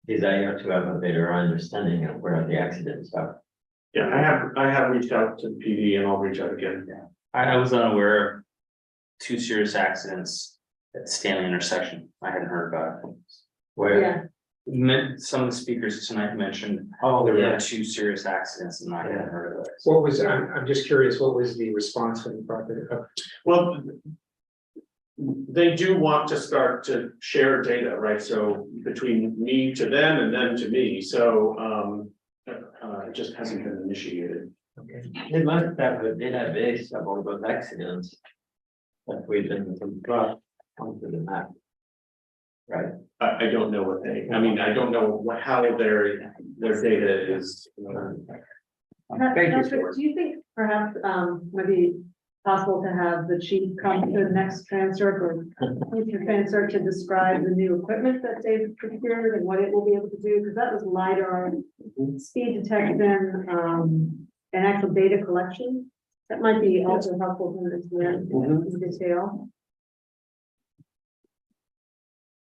desire to have a better understanding of where the accidents are. Yeah, I have reached out to the PD and I'll reach out again. Yeah. I was unaware of 2 serious accidents at the Stanley intersection. I hadn't heard about it. Where some of the speakers tonight mentioned, there were 2 serious accidents and I hadn't heard of it. What was, I'm just curious, what was the response when you brought that up? Well, they do want to start to share data, right? So between me to them and them to me, so it just hasn't been initiated. Okay. They must have a database about those accidents that we've been brought onto the map. Right. I don't know what I don't know how their data is. Patrick, do you think perhaps maybe possible to have the chief come to the next transfer or future transfer to describe the new equipment that they've procured and what it will be able to do? Because that was LiDAR, speed detection, and actual data collection. That might be also helpful to understand in detail.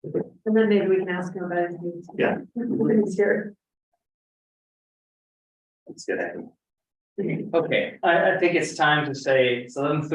And then maybe we can ask him about it. Yeah. He's here. That's good. Okay, I think it's time to say it's 11:30.